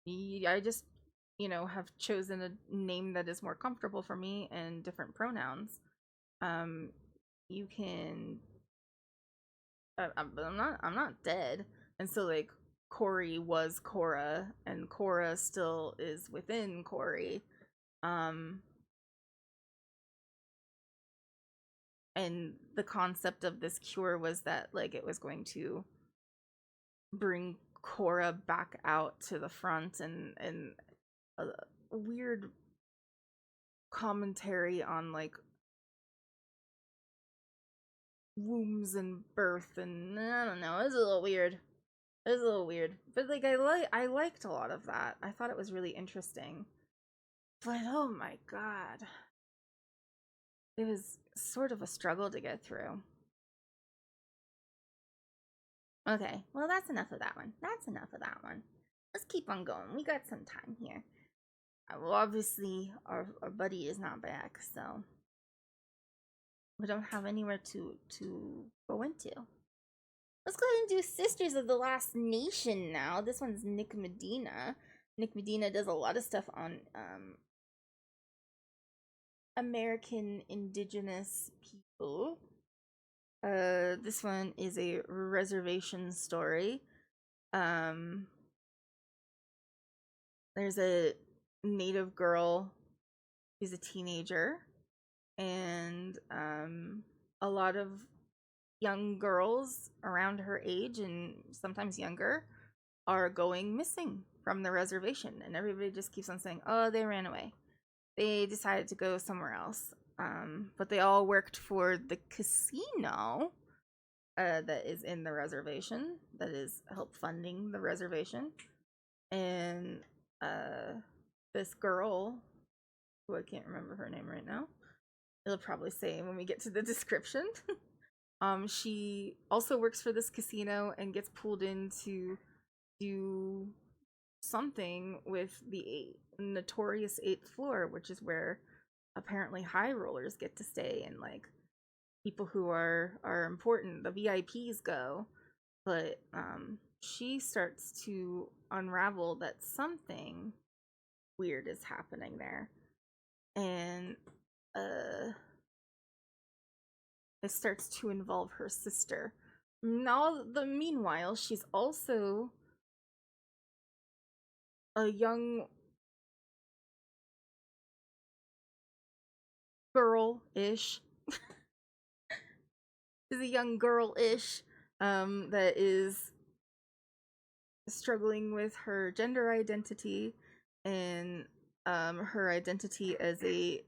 I just, you know, have chosen a name that is more comfortable for me and different pronouns. You can I'm not dead. And so like Corey was Cora, and Cora still is within Corey. And the concept of this cure was that like it was going to bring Cora back out to the front, and a weird commentary on like wombs and birth, and I don't know, it was a little weird. It was a little weird. But like I liked a lot of that. I thought it was really interesting. But oh my god. it was sort of a struggle to get through. Okay, well, that's enough of that one. That's enough of that one. Let's keep on going. We got some time here. Well, obviously, our buddy is not back, so we don't have anywhere to go into. Let's go ahead and do Sisters of the Lost Nation now. This one's Nick Medina. Nick Medina does a lot of stuff on American Indigenous people. This one is a reservation story. There's a native girl. She's a teenager, and a lot of young girls around her age and sometimes younger are going missing from the reservation, and everybody just keeps on saying, oh, they ran away. They decided to go somewhere else. But they all worked for the casino that is in the reservation, that is help funding the reservation. And this girl, who I can't remember her name right now, it'll probably say when we get to the description. She also works for this casino and gets pulled in to do something with the notorious 8th floor, which is where apparently high rollers get to stay, and like people who are important, the VIPs, go. But she starts to unravel that something weird is happening there, and it starts to involve her sister. Now, meanwhile, she's also a young girl-ish. She's a young girl-ish that is struggling with her gender identity and her identity as a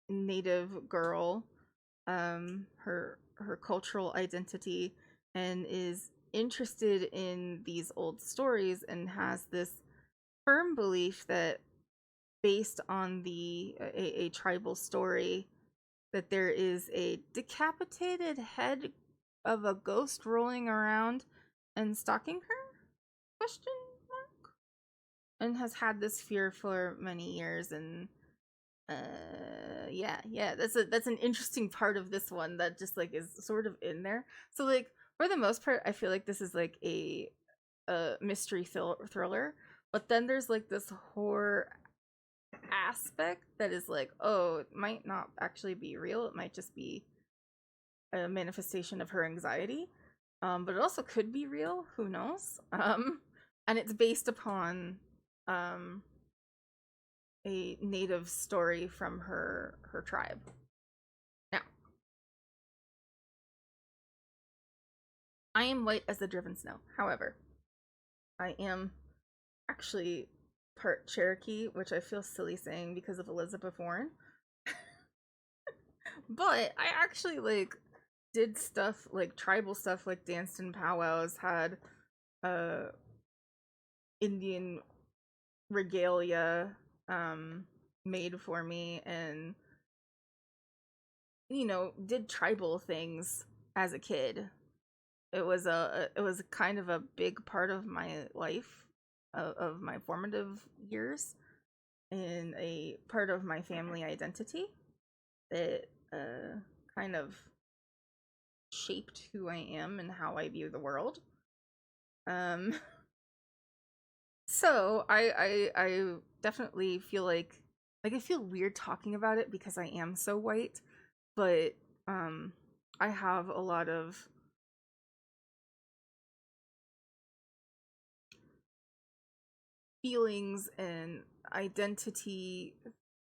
native girl, her cultural identity, and is interested in these old stories and has this firm belief that, based on a tribal story, that there is a decapitated head of a ghost rolling around and stalking her? Question mark? And has had this fear for many years. And yeah, that's an interesting part of this one that just like is sort of in there. So like for the most part, I feel like this is like a mystery thriller, but then there's like this horror aspect that is like, oh, it might not actually be real, it might just be a manifestation of her anxiety, but it also could be real, who knows. And it's based upon a native story from her tribe. Now, I am white as the driven snow. However, I am actually part Cherokee, which I feel silly saying because of Elizabeth Warren. But I actually like did stuff like tribal stuff, like danced in powwows, had Indian regalia made for me, and did tribal things as a kid. It was kind of a big part of my life, of my formative years, and a part of my family identity that kind of shaped who I am and how I view the world. So I definitely feel like I feel weird talking about it because I am so white, but I have a lot of feelings and identity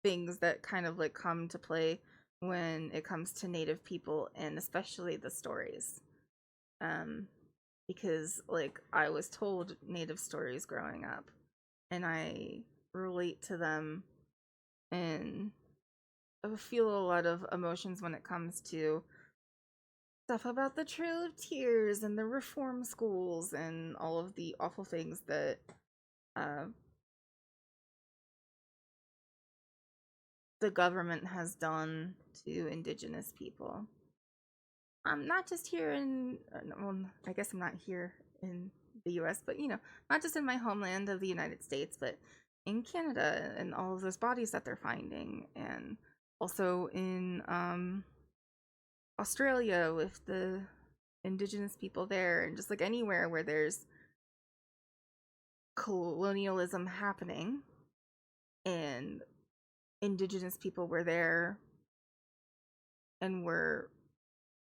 things that kind of like come to play when it comes to Native people, and especially the stories. Because like I was told Native stories growing up, and I relate to them, and I feel a lot of emotions when it comes to stuff about the Trail of Tears and the reform schools and all of the awful things that the government has done to indigenous people. Not just here in, well, I guess I'm not here in the US, but not just in my homeland of the United States, but in Canada and all of those bodies that they're finding, and also in Australia with the indigenous people there, and just like anywhere where there's colonialism happening and indigenous people were there and were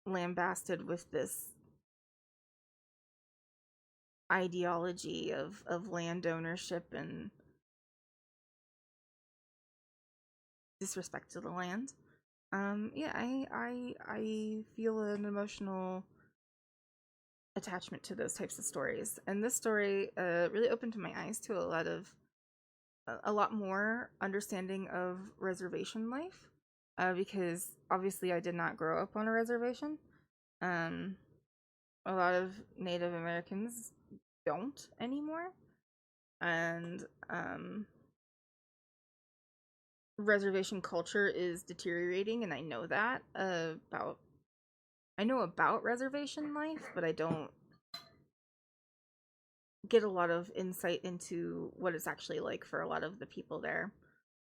lambasted with this ideology of land ownership and disrespect to the land. Yeah, I feel an emotional attachment to those types of stories, and this story really opened my eyes to a lot more understanding of reservation life, because obviously I did not grow up on a reservation. A lot of Native Americans don't anymore, and reservation culture is deteriorating, and I know that I know about reservation life, but I don't get a lot of insight into what it's actually like for a lot of the people there.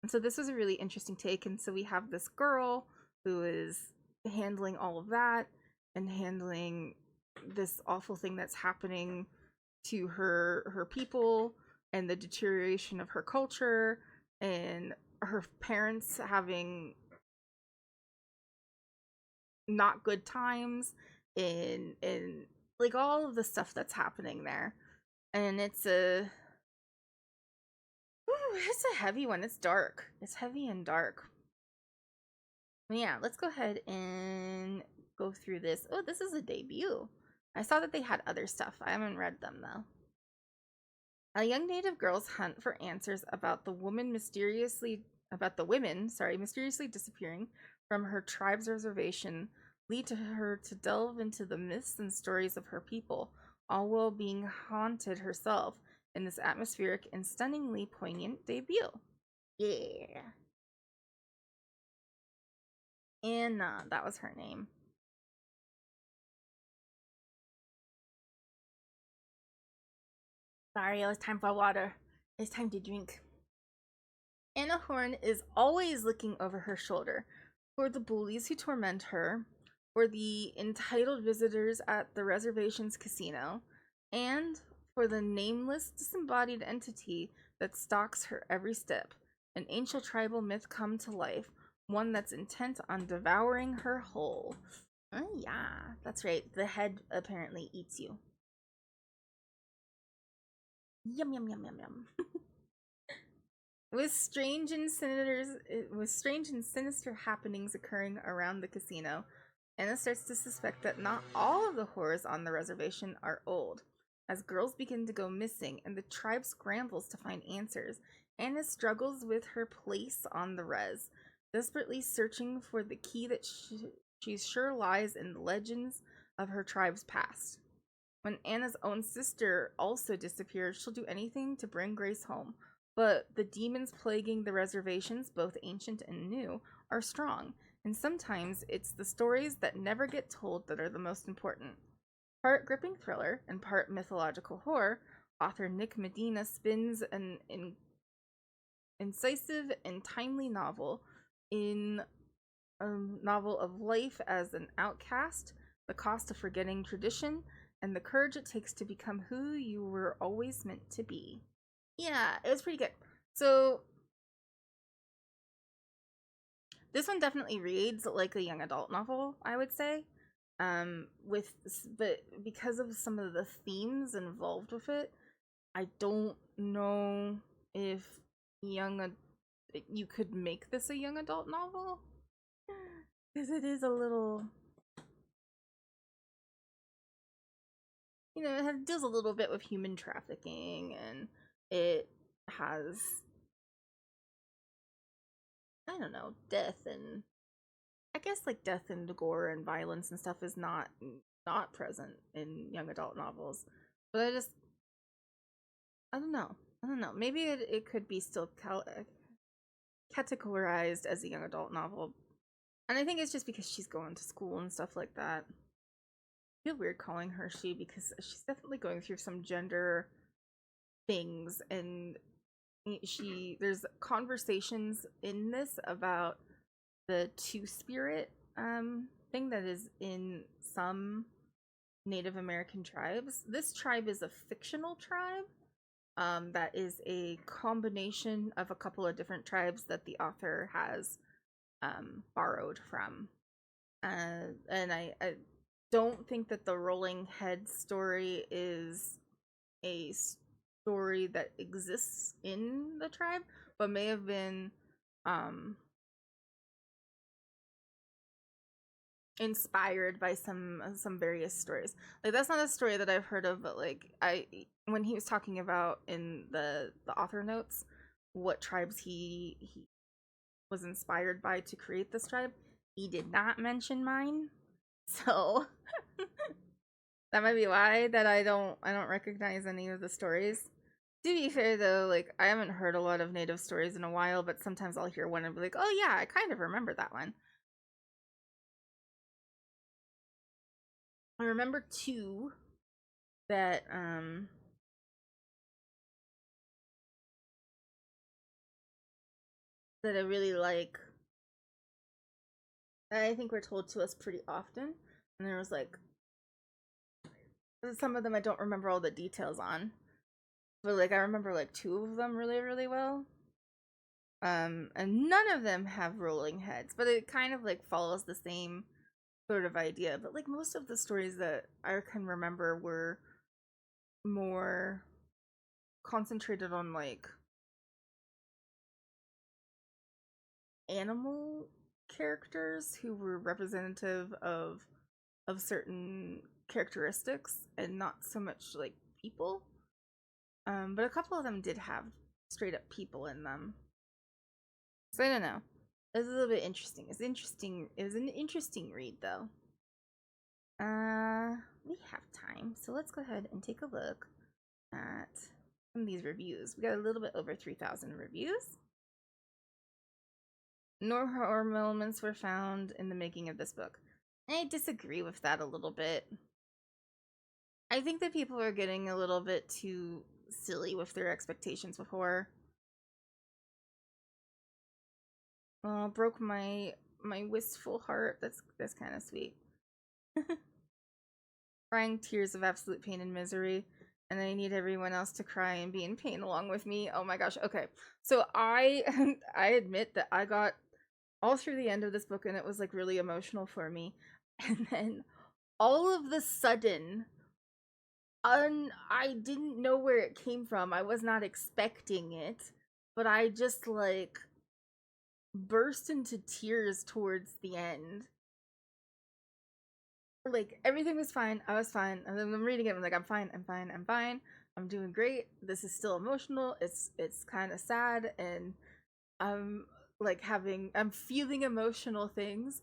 And so this was a really interesting take. And so we have this girl who is handling all of that and handling this awful thing that's happening to her people, and the deterioration of her culture, and her parents having not good times, in like all of the stuff that's happening there. And it's a heavy one. It's dark. It's heavy and dark. Yeah, let's go ahead and go through this. Oh, this is a debut. I saw that they had other stuff. I haven't read them though. A young native girl's hunt for answers about the women mysteriously disappearing from her tribe's reservation lead to her to delve into the myths and stories of her people, all while being haunted herself in this atmospheric and stunningly poignant debut. Yeah. Anna, that was her name. Sorry, it was time for water. It's time to drink. Anna Horn is always looking over her shoulder for the bullies who torment her, for the entitled visitors at the reservation's casino, and for the nameless, disembodied entity that stalks her every step. An ancient tribal myth come to life, one that's intent on devouring her whole. Oh, yeah, that's right. The head apparently eats you. Yum, yum, yum, yum, yum. With strange and sinister happenings occurring around the casino, Anna starts to suspect that not all of the horrors on the reservation are old. As girls begin to go missing and the tribe scrambles to find answers, Anna struggles with her place on the res, desperately searching for the key that she's sure lies in the legends of her tribe's past. When Anna's own sister also disappears, she'll do anything to bring Grace home. But the demons plaguing the reservations, both ancient and new, are strong, and sometimes it's the stories that never get told that are the most important. Part gripping thriller and part mythological horror, author Nick Medina spins an incisive and timely novel in a novel of life as an outcast, the cost of forgetting tradition, and the courage it takes to become who you were always meant to be. Yeah, it was pretty good. So this one definitely reads like a young adult novel, I would say. But because of some of the themes involved with it, I don't know if you could make this a young adult novel, because it is a little, it deals a little bit with human trafficking, and it has, I don't know, death, and I guess like death and gore and violence and stuff is not present in young adult novels. But I don't know. Maybe it could be still categorized as a young adult novel. And I think it's just because she's going to school and stuff like that. I feel weird calling her she because she's definitely going through some gender things, and there's conversations in this about the two-spirit thing that is in some Native American tribes. This tribe is a fictional tribe that is a combination of a couple of different tribes that the author has borrowed from. And I don't think that the Rolling Head story is a story that exists in the tribe, but may have been inspired by some various stories. Like, that's not a story that I've heard of, but like when he was talking about in the author notes what tribes he was inspired by to create this tribe, he did not mention mine. So that might be why that I don't recognize any of the stories. To be fair though, like, I haven't heard a lot of Native stories in a while, but sometimes I'll hear one and be like, oh yeah, I kind of remember that one. I remember two that that I really like, that I think were told to us pretty often. And there was like some of them I don't remember all the details on, but like I remember like two of them really, really well. And none of them have rolling heads, but it kind of like follows the same sort of idea. But like most of the stories that I can remember were more concentrated on like animal characters who were representative of certain characteristics and not so much like people. But a couple of them did have straight up people in them. So I don't know. It was a little bit interesting. It's interesting. It was an interesting read though. We have time, so let's go ahead and take a look at some of these reviews. We got a little bit over 3,000 reviews. No horror elements were found in the making of this book. I disagree with that a little bit. I think that people are getting a little bit too silly with their expectations with horror. Broke my wistful heart. That's kind of sweet. Crying tears of absolute pain and misery, and I need everyone else to cry and be in pain along with me. Oh my gosh. Okay, so I I admit that I got all through the end of this book and it was like really emotional for me, and then all of the sudden I didn't know where it came from. I was not expecting it, but I just like burst into tears towards the end. Like, everything was fine. I was fine. And then I'm reading it, I'm like, I'm fine. I'm doing great. This is still emotional. It's kind of sad, and I'm like I'm feeling emotional things,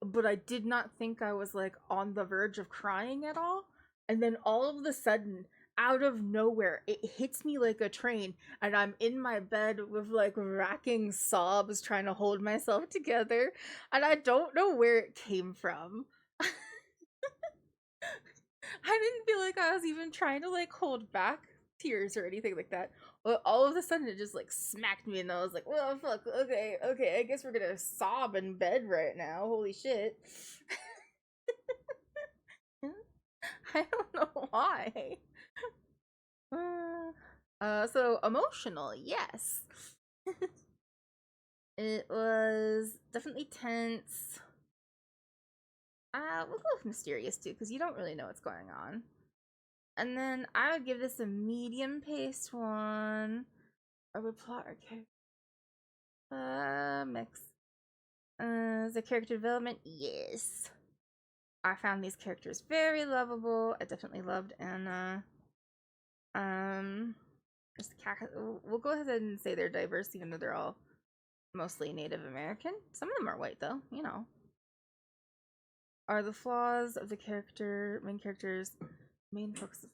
but I did not think I was like on the verge of crying at all. And then all of a sudden, out of nowhere, it hits me like a train, and I'm in my bed with like racking sobs trying to hold myself together, and I don't know where it came from. I didn't feel like I was even trying to like hold back tears or anything like that. But all of a sudden it just like smacked me, and I was like, well, fuck, okay, I guess we're gonna sob in bed right now. Holy shit. I don't know why. So emotional, yes. It was definitely tense. We'll go with mysterious too, because you don't really know what's going on. And then I would give this a medium paced one. Or would plot or character mix. The character development, yes. I found these characters very lovable. I definitely loved Anna. We'll go ahead and say they're diverse, even though they're all mostly Native American. Some of them are white, though, you know. Are the flaws of the main characters, main focus?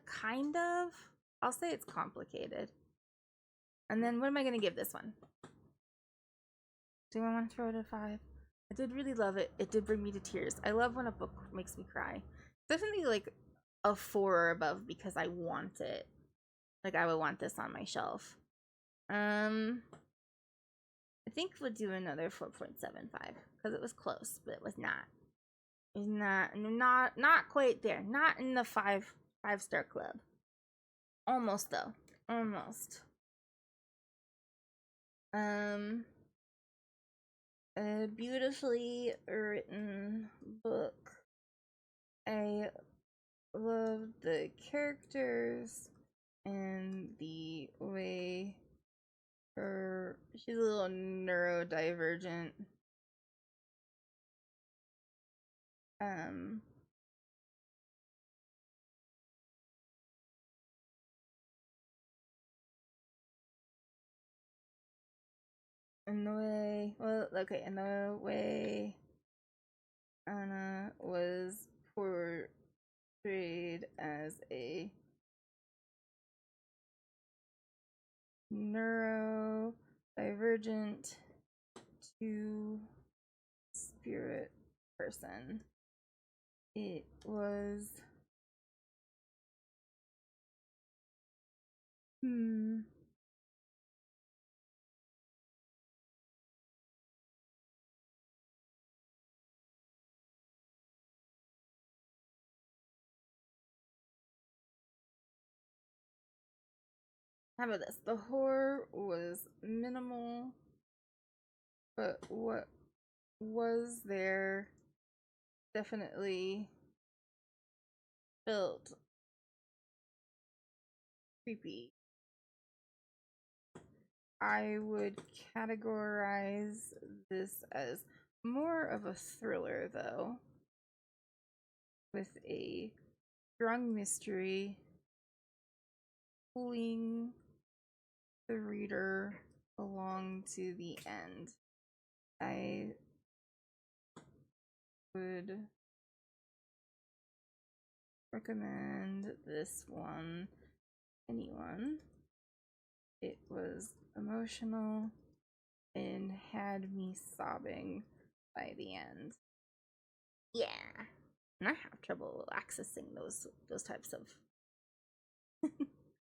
Kind of. I'll say it's complicated. And then what am I going to give this one? Do I want to throw it a 5? I did really love it. It did bring me to tears. I love when a book makes me cry. Definitely like a 4 or above because I want it. Like I would want this on my shelf. I think we'll do another 4.75 because it was close, but it was not. It was not quite there. Not in the five-star club. Almost though. Almost. A beautifully written book. I love the characters and the way she's a little neurodivergent. In the way Anna was portrayed as a neurodivergent two-spirit person. It was how about this? The horror was minimal, but what was there definitely felt creepy. I would categorize this as more of a thriller, though, with a strong mystery pulling the reader along to the end. I would recommend this one anyone. It was emotional and had me sobbing by the end. Yeah. And I have trouble accessing those types of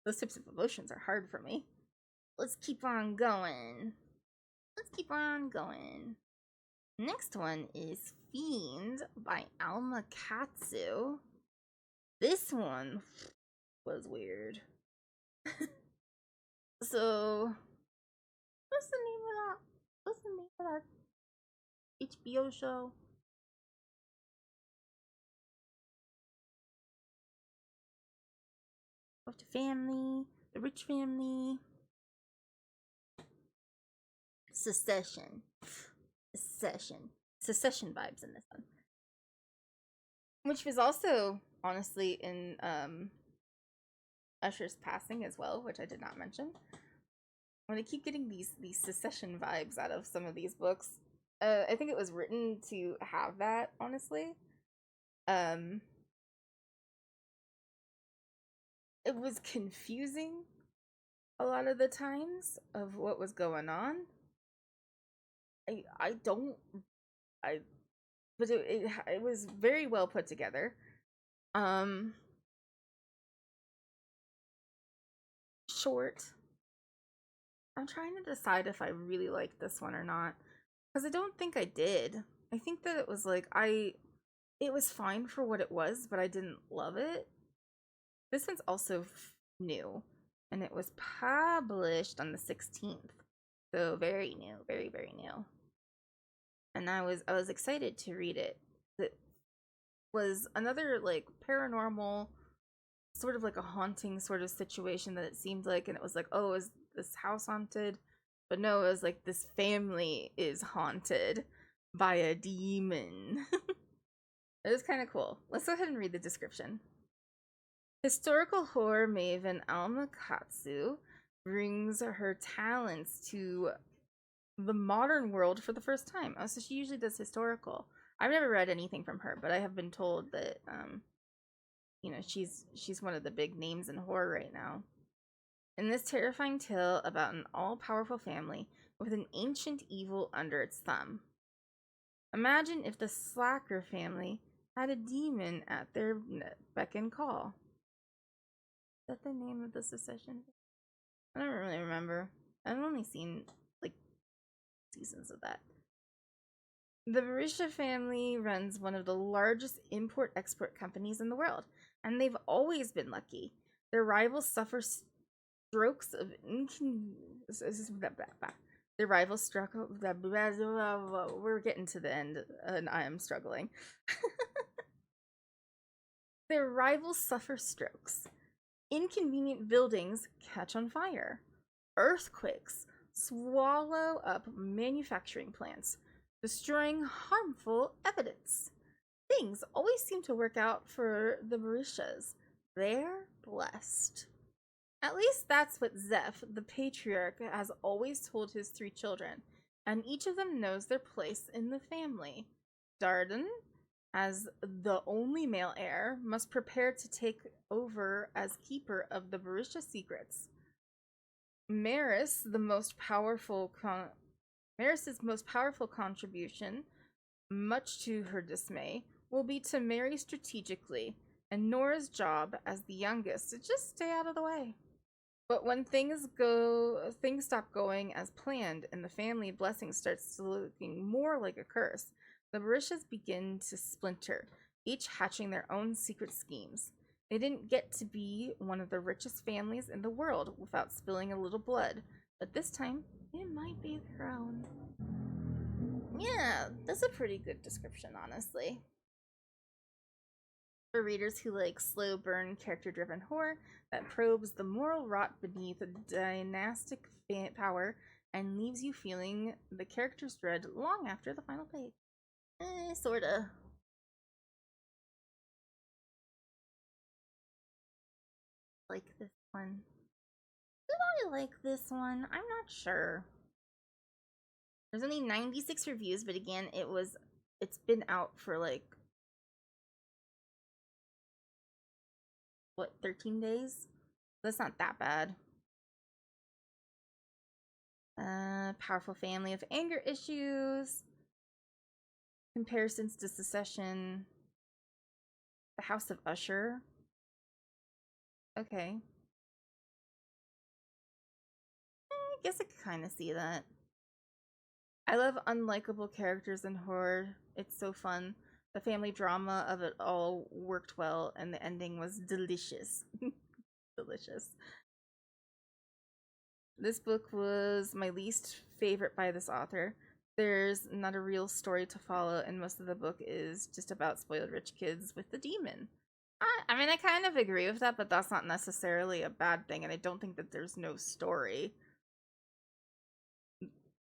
those types of emotions are hard for me. Let's keep on going. Next one is Fiend by Alma Katsu. This one was weird. So, what's the name of that HBO show? Of the family, the rich family. Secession vibes in this one, which was also honestly in Usher's passing as well, which I did not mention. When I keep getting these secession vibes out of some of these books, I think it was written to have that, honestly. It was confusing a lot of the times of what was going on. But it was very well put together. Short. I'm trying to decide if I really liked this one or not, because I don't think I did. I think that it was like it was fine for what it was, but I didn't love it. This one's also new, and it was published on the 16th, so very new, very new. And I was excited to read it. It was another like paranormal, sort of like a haunting sort of situation that it seemed like, and it was like, oh, is this house haunted? But no, it was like this family is haunted by a demon. It was kind of cool. Let's go ahead and read the description. Historical horror maven Alma Katsu brings her talents to the modern world for the first time. Oh, so she usually does historical. I've never read anything from her, but I have been told that you know, she's one of the big names in horror right now. In this terrifying tale about an all-powerful family with an ancient evil under its thumb. Imagine if the Slacker family had a demon at their beck and call. Is that the name of the secession? I don't really remember. I've only seen like seasons of that. The Barisha family runs one of the largest import-export companies in the world, and they've always been lucky. Their rivals suffer strokes of Their rivals struck. We're getting to the end, and I am struggling. Their rivals suffer strokes. Inconvenient buildings catch on fire. Earthquakes swallow up manufacturing plants, destroying harmful evidence. Things always seem to work out for the Barishas. They're blessed. At least that's what Zeph, the patriarch, has always told his 3 children, and each of them knows their place in the family. Darden, as the only male heir, must prepare to take over as keeper of the Barisha secrets. Maris's most powerful contribution, much to her dismay, will be to marry strategically, and Nora's job as the youngest to just stay out of the way. But when things stop going as planned and the family blessing starts looking more like a curse, the Barishas begin to splinter, each hatching their own secret schemes. They didn't get to be one of the richest families in the world without spilling a little blood, but this time it might be their own. Yeah, that's a pretty good description, honestly. For readers who like slow burn, character driven horror that probes the moral rot beneath dynastic power and leaves you feeling the character's dread long after the final page. Sorta. Like this one. Did I like this one? I'm not sure. There's only 96 reviews, but again, it's been out for like what, 13 days? That's not that bad. Powerful family of anger issues. Comparisons to Secession. The House of Usher. Okay. I guess I could kind of see that. I love unlikable characters in horror. It's so fun. The family drama of it all worked well, and the ending was delicious. Delicious. This book was my least favorite by this author. There's not a real story to follow, and most of the book is just about spoiled rich kids with the demon. I mean, I kind of agree with that, but that's not necessarily a bad thing, and I don't think that there's no story.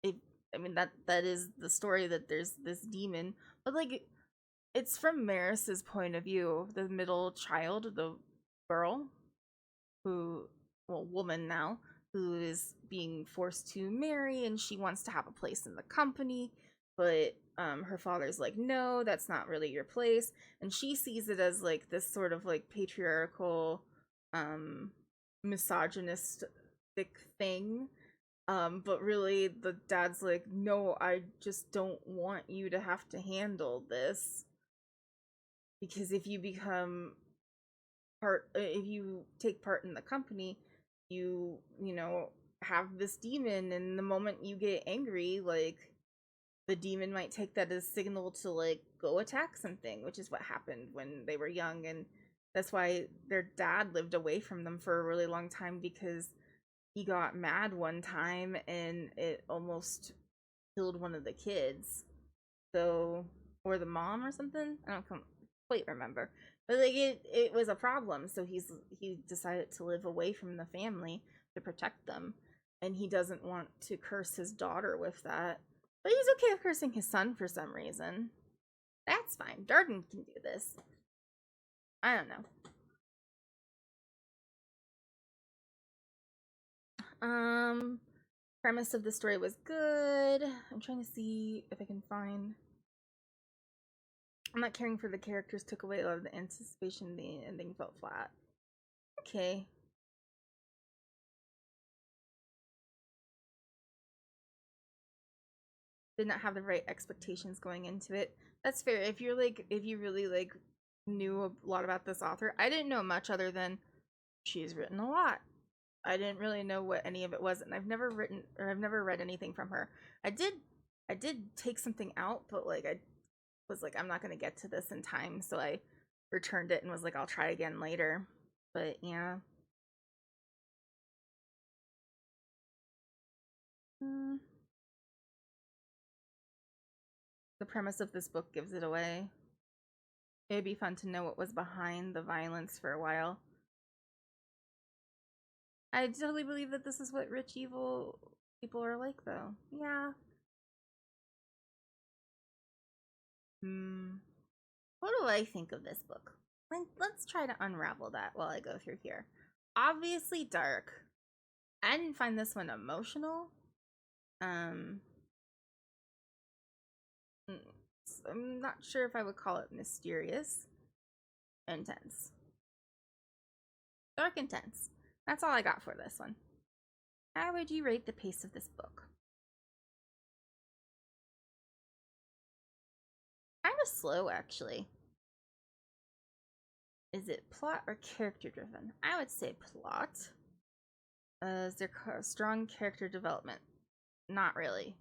I mean, that is the story, that there's this demon, but like, it's from Maris's point of view, the middle child, the girl, woman now, who is being forced to marry, and she wants to have a place in the company, but her father's like, no, that's not really your place, and she sees it as like this sort of like patriarchal, misogynistic thing. But really the dad's like, no, I just don't want you to have to handle this, because if you take part in the company, you know, have this demon, and the moment you get angry, like, the demon might take that as signal to like go attack something, which is what happened when they were young, and that's why their dad lived away from them for a really long time, because he got mad one time and it almost killed one of the kids. So, or the mom or something. I don't quite remember. But like it was a problem. So he decided to live away from the family to protect them, and he doesn't want to curse his daughter with that. But he's okay with cursing his son for some reason. That's fine. Darden can do this. I don't know. Premise of the story was good. I'm trying to see if I can find. I'm not caring for the characters, took away a lot of the anticipation, the ending felt flat. Okay. did not have the right expectations going into it. That's fair. If you really like knew a lot about this author, I didn't know much other than she's written a lot. I didn't really know what any of it was, and I've never read anything from her. I did take something out, but like I was like, I'm not gonna get to this in time, so I returned it and was like, I'll try again later. But yeah. The premise of this book gives it away. It'd be fun to know what was behind the violence for a while. I totally believe that this is what rich, evil people are like, though. Yeah. What do I think of this book? Let's try to unravel that while I go through here. Obviously dark. I didn't find this one emotional. I'm not sure if I would call it mysterious. Intense. Dark intense. That's all I got for this one. How would you rate the pace of this book? Kind of slow, actually. Is it plot or character driven? I would say plot. Is there strong character development? Not really.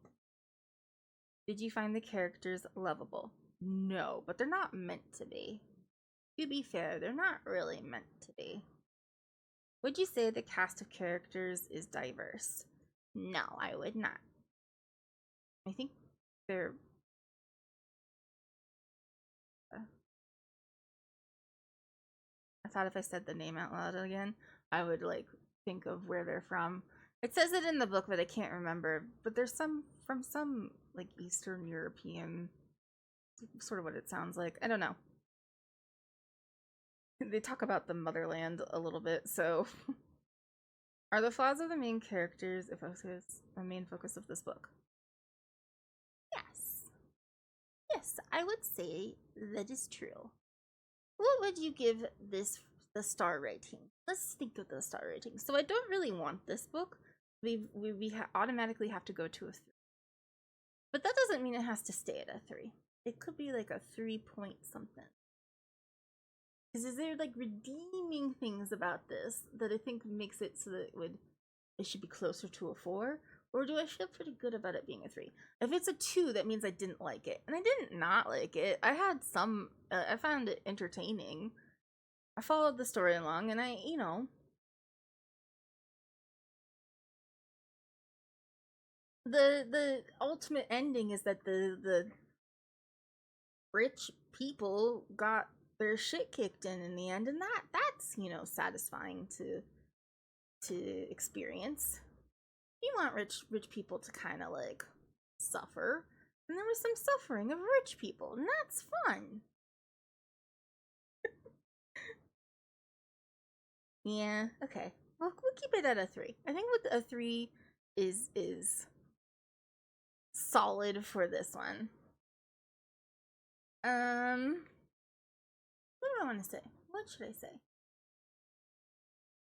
Did you find the characters lovable? No, but they're not meant to be. To be fair, they're not really meant to be. Would you say the cast of characters is diverse? No, I would not. I think they're... I thought if I said the name out loud again, I would like think of where they're from. It says it in the book, but I can't remember. But there's some from some like Eastern European, sort of what it sounds like. I don't know. They talk about the motherland a little bit, so. Are the flaws of the main characters a main focus of this book? Yes. Yes, I would say that is true. What would you give this the star rating? Let's think of the star rating. So I don't really want this book. We automatically have to go to a 3. But that doesn't mean it has to stay at a 3. It could be like a 3 point something. Because is there like redeeming things about this that I think makes it so that it should be closer to a 4? Or do I feel pretty good about it being a 3? If it's a 2, that means I didn't like it. And I didn't not like it. I had some, I found it entertaining. I followed the story along and I, the ultimate ending is that the rich people got their shit kicked in the end, and that's satisfying to experience. You want rich people to kind of like suffer, and there was some suffering of rich people, and that's fun. Yeah, okay. We'll keep it at a 3. I think with a 3 is solid for this one. What do I want to say? What should I say?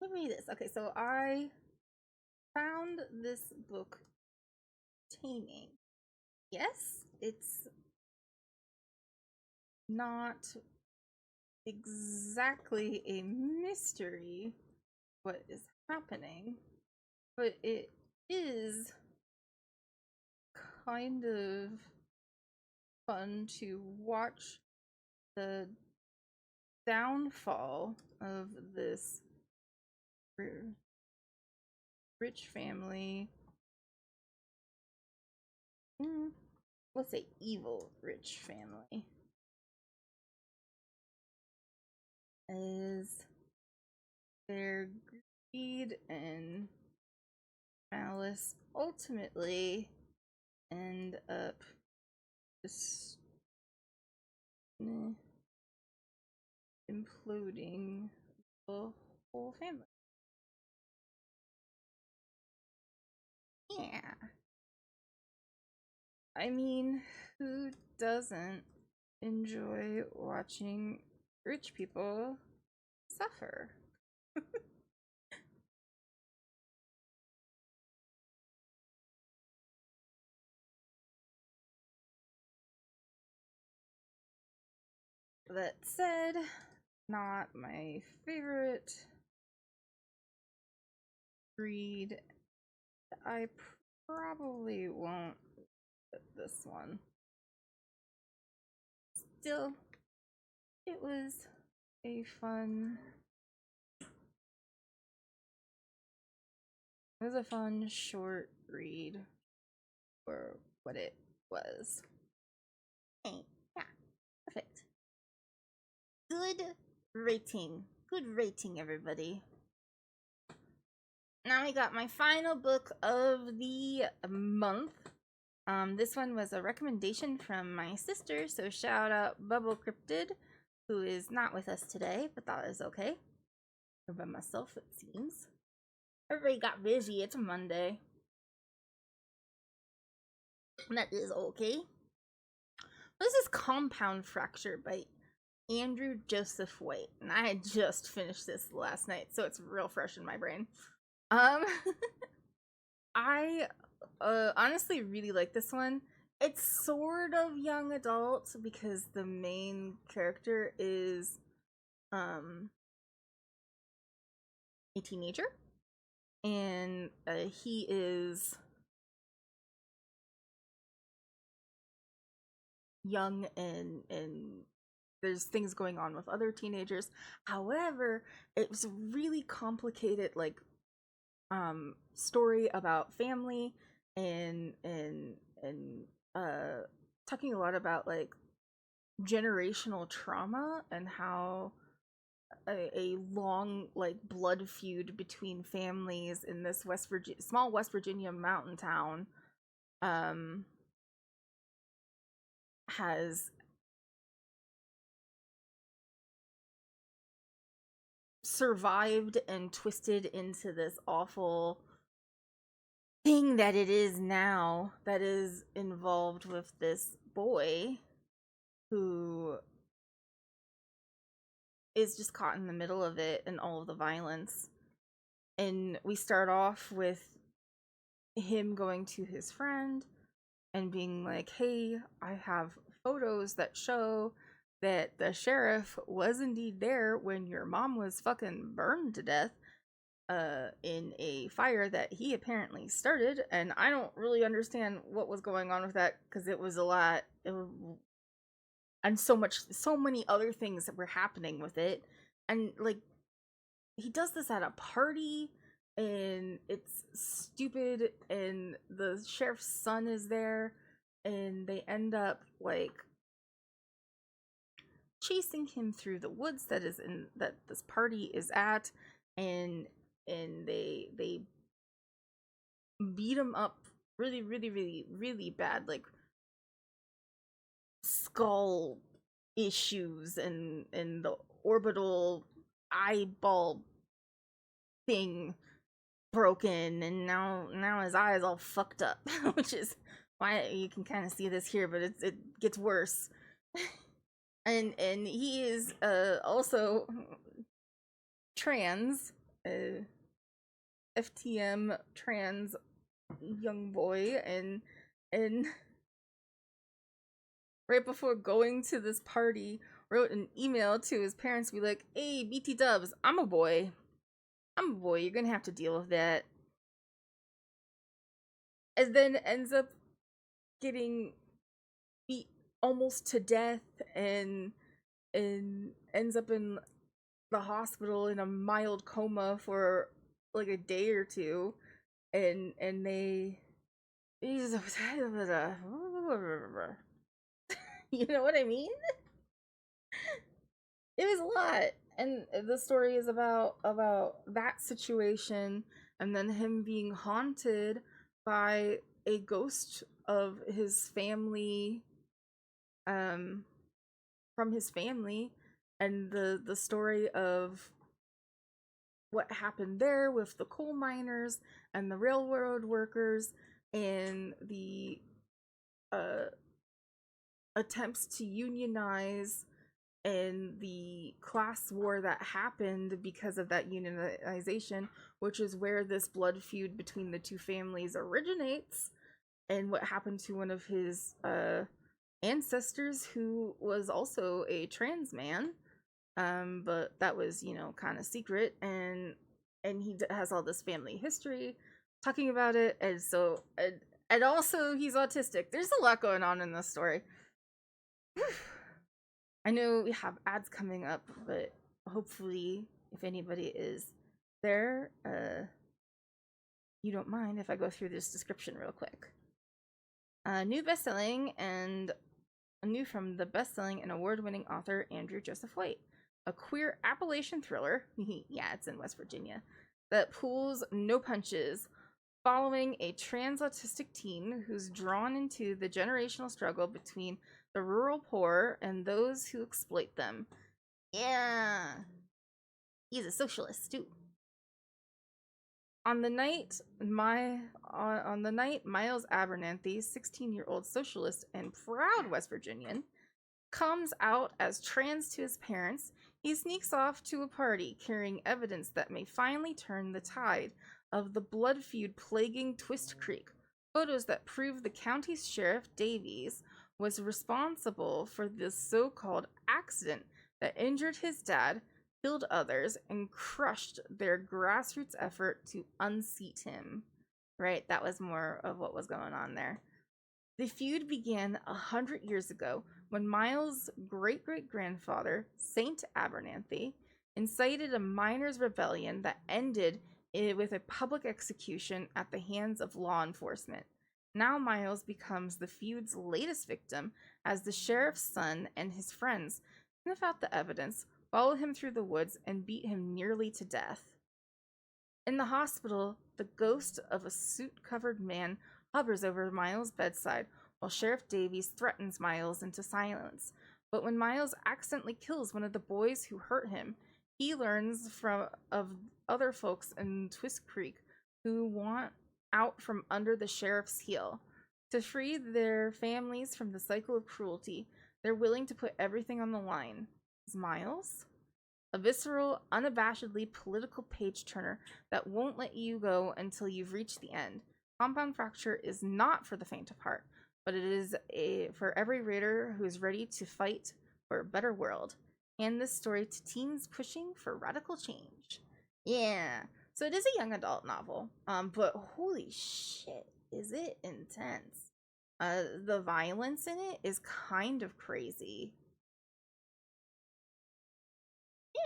Give me this. Okay, so I found this book entertaining. Yes, it's not exactly a mystery what is happening, but it is kind of fun to watch the downfall of this rich family. Let's say evil rich family. As their greed and malice ultimately end up just imploding the whole family. Yeah. I mean, who doesn't enjoy watching rich people suffer? that said, not my favorite read. I probably won't put this one. Still, it was a fun. It was a fun short read for what it was. Hey, yeah, perfect. Good rating. Good rating, everybody. Now we got my final book of the month. This one was a recommendation from my sister, so shout out Bubble Cryptid, who is not with us today, but that is okay. Or by myself, it seems. Everybody got busy. It's a Monday. That is okay. This is Compound Fracture by Andrew Joseph White, and I had just finished this last night, so it's real fresh in my brain. I honestly really like this one. It's sort of young adult because the main character is a teenager, and he is young and there's things going on with other teenagers. However, it was a really complicated story about family and talking a lot about like generational trauma and how a long like blood feud between families in this small West Virginia mountain town has survived and twisted into this awful thing that it is now, that is involved with this boy who is just caught in the middle of it and all of the violence. And we start off with him going to his friend and being like, hey, I have photos that show that the sheriff was indeed there when your mom was fucking burned to death in a fire that he apparently started, and I don't really understand what was going on with that because it was a lot. And so many other things that were happening with it, and like he does this at a party and it's stupid, and the sheriff's son is there, and they end up like chasing him through the woods that this party is at, and they beat him up really really really really bad, like skull issues and the orbital eyeball thing broken, and now his eye is all fucked up, which is why you can kind of see this here, but it gets worse. and he is also trans, FTM trans young boy, and right before going to this party wrote an email to his parents to be like, hey, BT dubs, I'm a boy, you're gonna have to deal with that. And then ends up getting beat almost to death and ends up in the hospital in a mild coma for like a day or two, and he's you know what I mean? It was a lot, and the story is about that situation, and then him being haunted by a ghost of his family, from his family, and the story of what happened there with the coal miners and the railroad workers, and the attempts to unionize, and the class war that happened because of that unionization, which is where this blood feud between the two families originates, and what happened to one of his ancestors who was also a trans man, but that was, you know, kind of secret, and he has all this family history talking about it, and so and also he's autistic. There's a lot going on in this story. I know we have ads coming up, but hopefully, if anybody is there, you don't mind if I go through this description real quick. New best-selling and new from the best-selling and award-winning author Andrew Joseph White, a queer Appalachian thriller. Yeah, it's in West Virginia, that pulls no punches, following a trans autistic teen who's drawn into the generational struggle between the rural poor and those who exploit them. Yeah, he's a socialist too. On the night Miles Abernathy, 16-year-old socialist and proud West Virginian, comes out as trans to his parents, he sneaks off to a party carrying evidence that may finally turn the tide of the blood feud plaguing Twist Creek. Photos that prove the county's sheriff, Davies, was responsible for this so-called accident that injured his dad, killed others, and crushed their grassroots effort to unseat him. Right, that was more of what was going on there. The feud began 100 years ago when Miles' great-great-grandfather, Saint Abernathy, incited a miners' rebellion that ended with a public execution at the hands of law enforcement. Now Miles becomes the feud's latest victim as the sheriff's son and his friends sniff out the evidence, follow him through the woods, and beat him nearly to death. In the hospital, the ghost of a suit-covered man hovers over Miles' bedside while Sheriff Davies threatens Miles into silence. But when Miles accidentally kills one of the boys who hurt him, he learns of other folks in Twist Creek who want out from under the sheriff's heel. To free their families from the cycle of cruelty, they're willing to put everything on the line. Is Miles? A visceral, unabashedly political page-turner that won't let you go until you've reached the end. Compound Fracture is not for the faint of heart, but it is for every reader who is ready to fight for a better world. Hand this story to teens pushing for radical change. Yeah, so it is a young adult novel, but holy shit, is it intense. The violence in it is kind of crazy.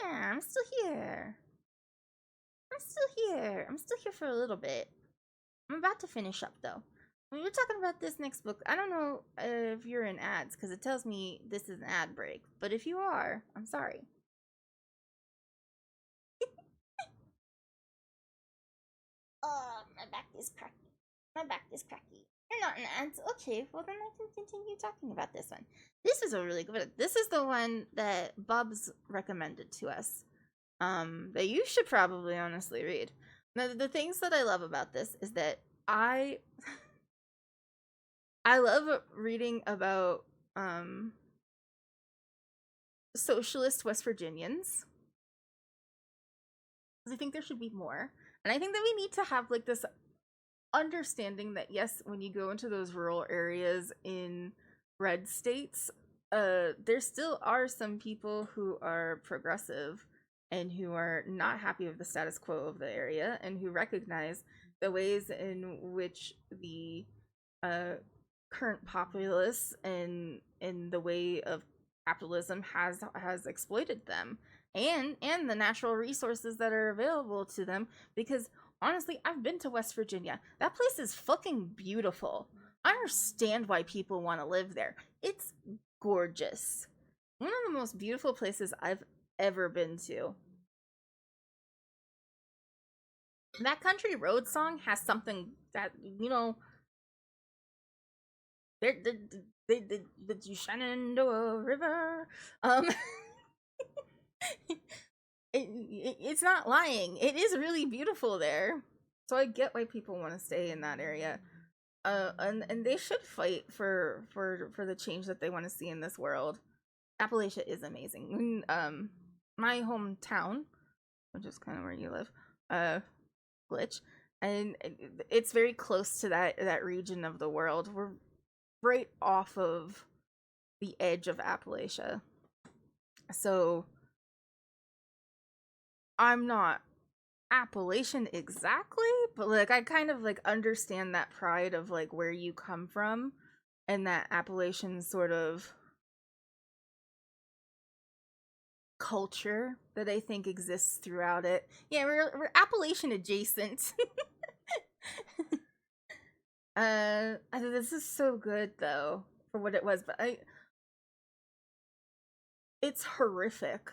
Yeah, I'm still here. I'm still here for a little bit. I'm about to finish up, though. When we're talking about this next book, I don't know if you're in ads, because it tells me this is an ad break. But if you are, I'm sorry. Oh, my back is cracky. You're not in ads. Okay, well then I can continue talking about this one. This is a really good one. This is the one that Bubs recommended to us. That you should probably honestly read. Now, the things that I love about this is that I love reading about socialist West Virginians. I think there should be more. And I think that we need to have like this understanding that yes, when you go into those rural areas in red states, there still are some people who are progressive and who are not happy with the status quo of the area and who recognize the ways in which the current populace and the way of capitalism has exploited them and the natural resources that are available to them. Because honestly, I've been to West Virginia. That place is fucking beautiful. I understand why people want to live there. It's gorgeous. One of the most beautiful places I've ever been to. That country road song has something that, you know, you shining into a river. It's not lying. It is really beautiful there. So I get why people want to stay in that area. And they should fight for the change that they want to see in this world. Appalachia is amazing. My hometown, which is kind of where you live, Glitch, and it's very close to that region of the world. We're right off of the edge of Appalachia. So I'm not Appalachian exactly, but like I kind of like understand that pride of like where you come from and that Appalachian sort of culture that I think exists throughout it. Yeah, we're Appalachian adjacent. This is so good though for what it was, but it's horrific,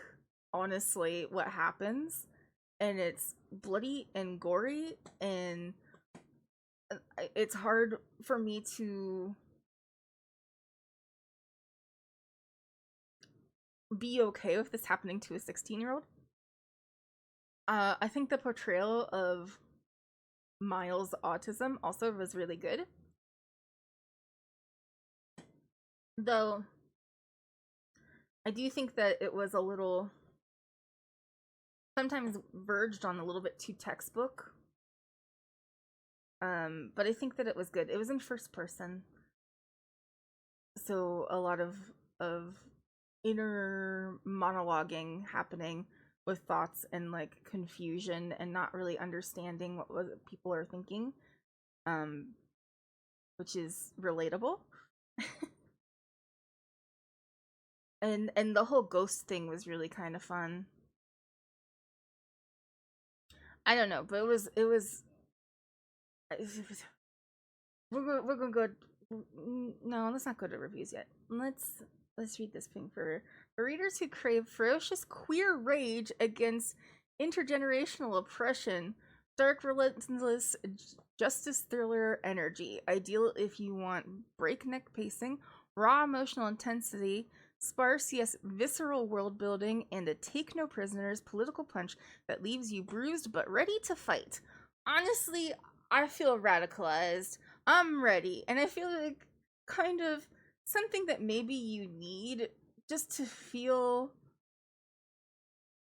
honestly, what happens, and it's bloody and gory, and it's hard for me to be okay with this happening to a 16-year-old. I think the portrayal of Miles' autism also was really good. Though, I do think that it was a little, sometimes verged on a little bit too textbook. But I think that it was good. It was in first person. So a lot of inner monologuing happening with thoughts and like confusion and not really understanding what people are thinking, which is relatable. and the whole ghost thing was really kind of fun. I don't know, but it was we're gonna go. No, let's not go to reviews yet. Let's read this thing for readers who crave ferocious queer rage against intergenerational oppression, dark, relentless justice thriller energy. Ideal if you want breakneck pacing, raw emotional intensity, sparse yes visceral world building, and a take no prisoners political punch that leaves you bruised but ready to fight. Honestly, I feel radicalized. I'm ready, and I feel like kind of something that maybe you need just to feel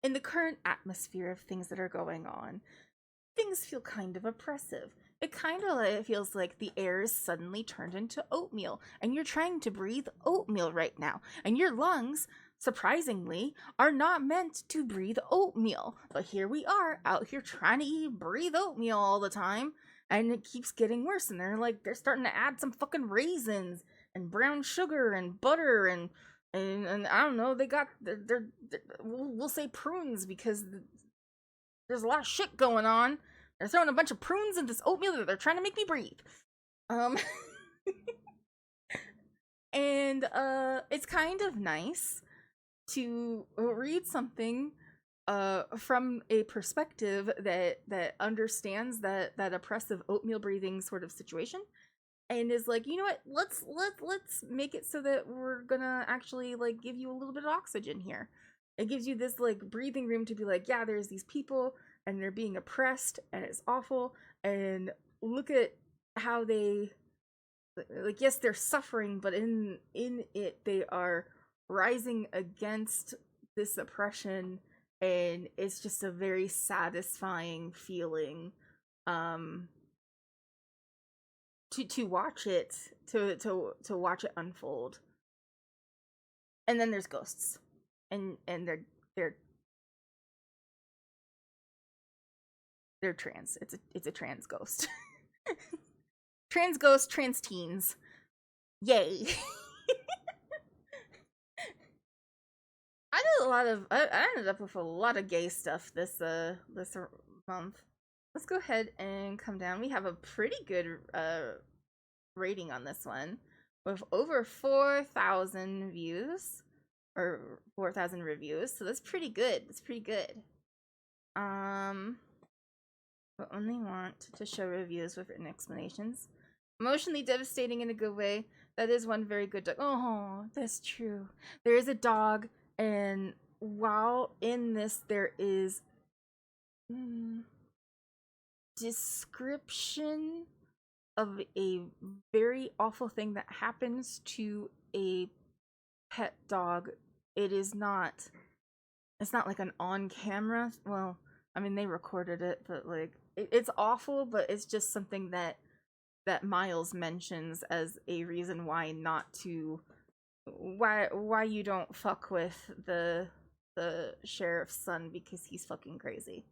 in the current atmosphere of things that are going on. Things feel kind of oppressive. It kind of like feels like the air is suddenly turned into oatmeal, and you're trying to breathe oatmeal right now, and your lungs, surprisingly, are not meant to breathe oatmeal. But here we are, out here trying to breathe oatmeal all the time, and it keeps getting worse. And they're starting to add some fucking raisins and brown sugar and butter and I don't know. They got we'll say prunes because there's a lot of shit going on. They're throwing a bunch of prunes in this oatmeal that they're trying to make me breathe. And it's kind of nice to read something from a perspective that understands that oppressive oatmeal breathing sort of situation, and is like, you know what, let's make it so that we're gonna actually like give you a little bit of oxygen here. It gives you this like breathing room to be like, yeah, there's these people and they're being oppressed and it's awful, and look at how they, like, yes, they're suffering, but in it they are rising against this oppression, and it's just a very satisfying feeling to watch it, to watch it unfold. And then there's ghosts, and they're trans. It's a trans ghost. Trans ghost, trans teens. Yay. I ended up with a lot of gay stuff this month. Let's go ahead and come down. We have a pretty good rating on this one with over 4,000 views or 4,000 reviews. So that's pretty good. That's pretty good. But only want to show reviews with written explanations. Emotionally devastating in a good way. That is one very good dog. Oh, that's true. There is a dog, and while in this there is description of a very awful thing that happens to a pet dog. It's not like an on camera, well, I mean, they recorded it, but like it's awful, but it's just something that Miles mentions as a reason why not to why you don't fuck with the sheriff's son because he's fucking crazy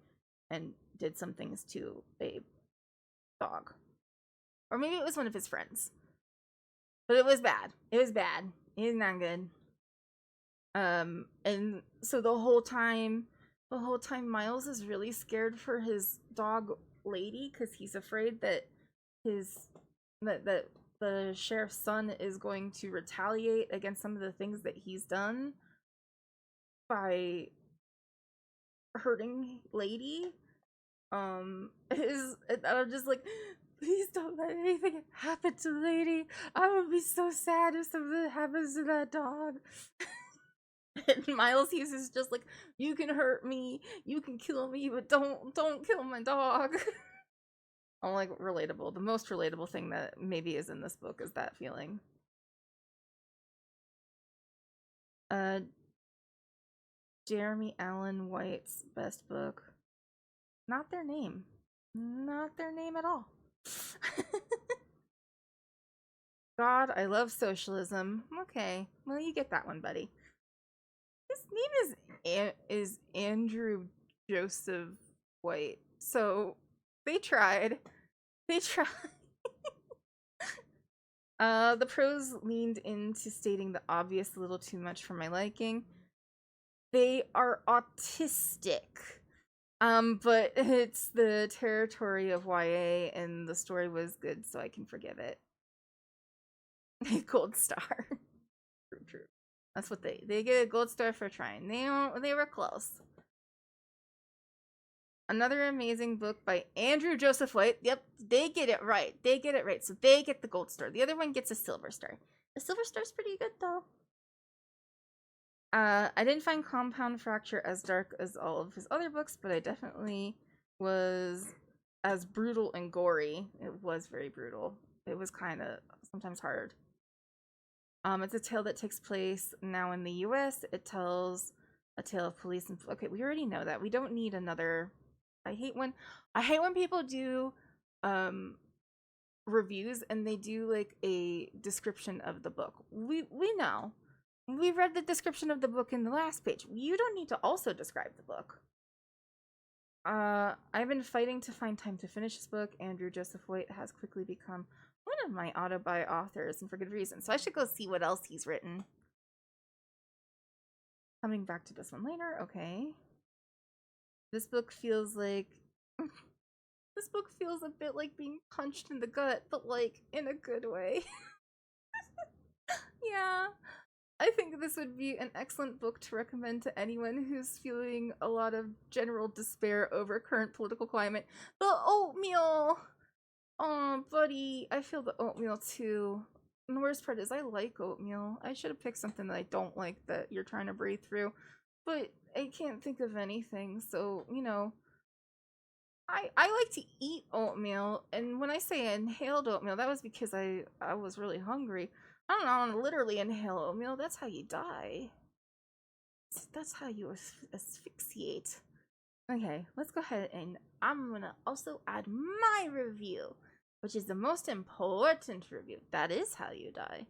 and did some things to a dog. Or maybe it was one of his friends. But it was bad. It was bad. It was not good. And so the whole time Miles is really scared for his dog Lady because he's afraid that that the sheriff's son is going to retaliate against some of the things that he's done by hurting Lady. I'm just like, please don't let anything happen to Lady. I would be so sad if something happens to that dog. And Miles Hughes is just like, you can hurt me, you can kill me, but don't kill my dog. I'm like, relatable. The most relatable thing that maybe is in this book is that feeling. Jeremy Allen White's best book. Not their name. Not their name at all. God, I love socialism. Okay, well, you get that one, buddy. His name is Andrew Joseph White. So they tried. They tried. The prose leaned into stating the obvious a little too much for my liking. They are autistic. But it's the territory of YA, and the story was good, so I can forgive it. Gold star. True. That's what they get a gold star for trying. They were close. Another amazing book by Andrew Joseph White. Yep, they get it right. They get it right, so they get the gold star. The other one gets a silver star. The silver star's pretty good though. I didn't find Compound Fracture as dark as all of his other books, but I definitely was as brutal and gory. It was very brutal. It was kind of sometimes hard. It's a tale that takes place now in the US. It tells a tale of police and okay, we already know that. We don't need another. I hate when people do reviews and they do like a description of the book. We know. We read the description of the book in the last page. You don't need to also describe the book. I've been fighting to find time to finish this book. Andrew Joseph White has quickly become one of my auto-buy authors, and for good reason. So I should go see what else he's written. Coming back to this one later. Okay. This book feels like... this book feels a bit like being punched in the gut, but like in a good way. Yeah. I think this would be an excellent book to recommend to anyone who's feeling a lot of general despair over current political climate. The oatmeal! Oh, buddy, I feel the oatmeal too. And the worst part is I like oatmeal. I should have picked something that I don't like that you're trying to breathe through. But I can't think of anything, so, you know. I like to eat oatmeal, and when I say I inhaled oatmeal, that was because I was really hungry. I don't want to literally inhale oatmeal. That's how you die. That's how you asphyxiate. Okay, let's go ahead and I'm gonna also add my review, which is the most important review. That is how you die.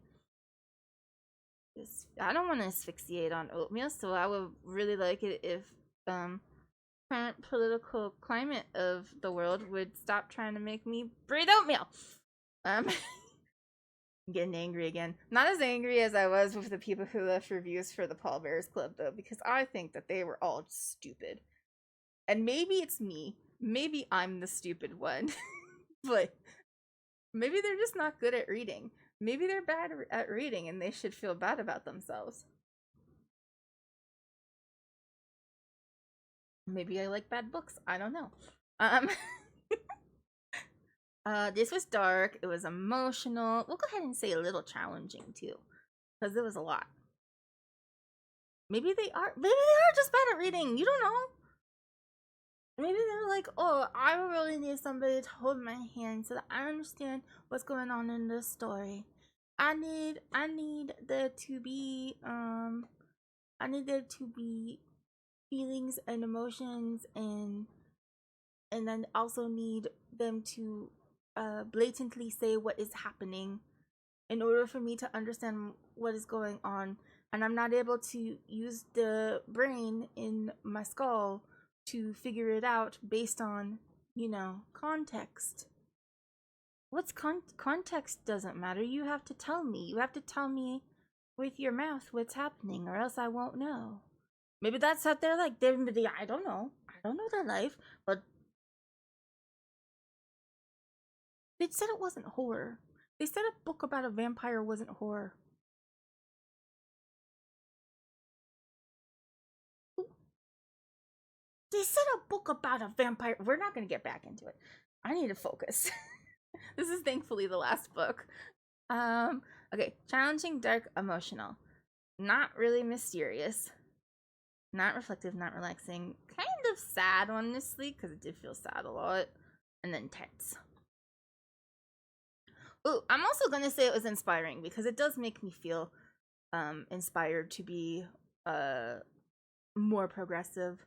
I don't want to asphyxiate on oatmeal, so I would really like it if current political climate of the world would stop trying to make me breathe oatmeal. I'm getting angry again. Not as angry as I was with the people who left reviews for the Paul Bears Club, though, because I think that they were all stupid. And maybe it's me. Maybe I'm the stupid one. But maybe they're just not good at reading. Maybe they're bad at reading and they should feel bad about themselves. Maybe I like bad books. I don't know. This was dark. It was emotional. We'll go ahead and say a little challenging too, because it was a lot. Maybe they are just bad at reading. You don't know. Maybe they're like, oh, I really need somebody to hold my hand so that I understand what's going on in this story. I need there to be feelings and emotions, and then also need them to blatantly say what is happening in order for me to understand what is going on, and I'm not able to use the brain in my skull to figure it out based on, context. What's context doesn't matter. You have to tell me. You have to tell me with your mouth what's happening, or else I won't know. Maybe that's out there, like, I don't know. I don't know their life, but they said it wasn't horror. They said a book about a vampire wasn't horror. They said a book about a vampire. We're not going to get back into it. I need to focus. This is thankfully the last book. Okay, challenging, dark, emotional. Not really mysterious. Not reflective, not relaxing. Kind of sad, honestly, because it did feel sad a lot. And then tense. Ooh, I'm also gonna say it was inspiring because it does make me feel inspired to be more progressive.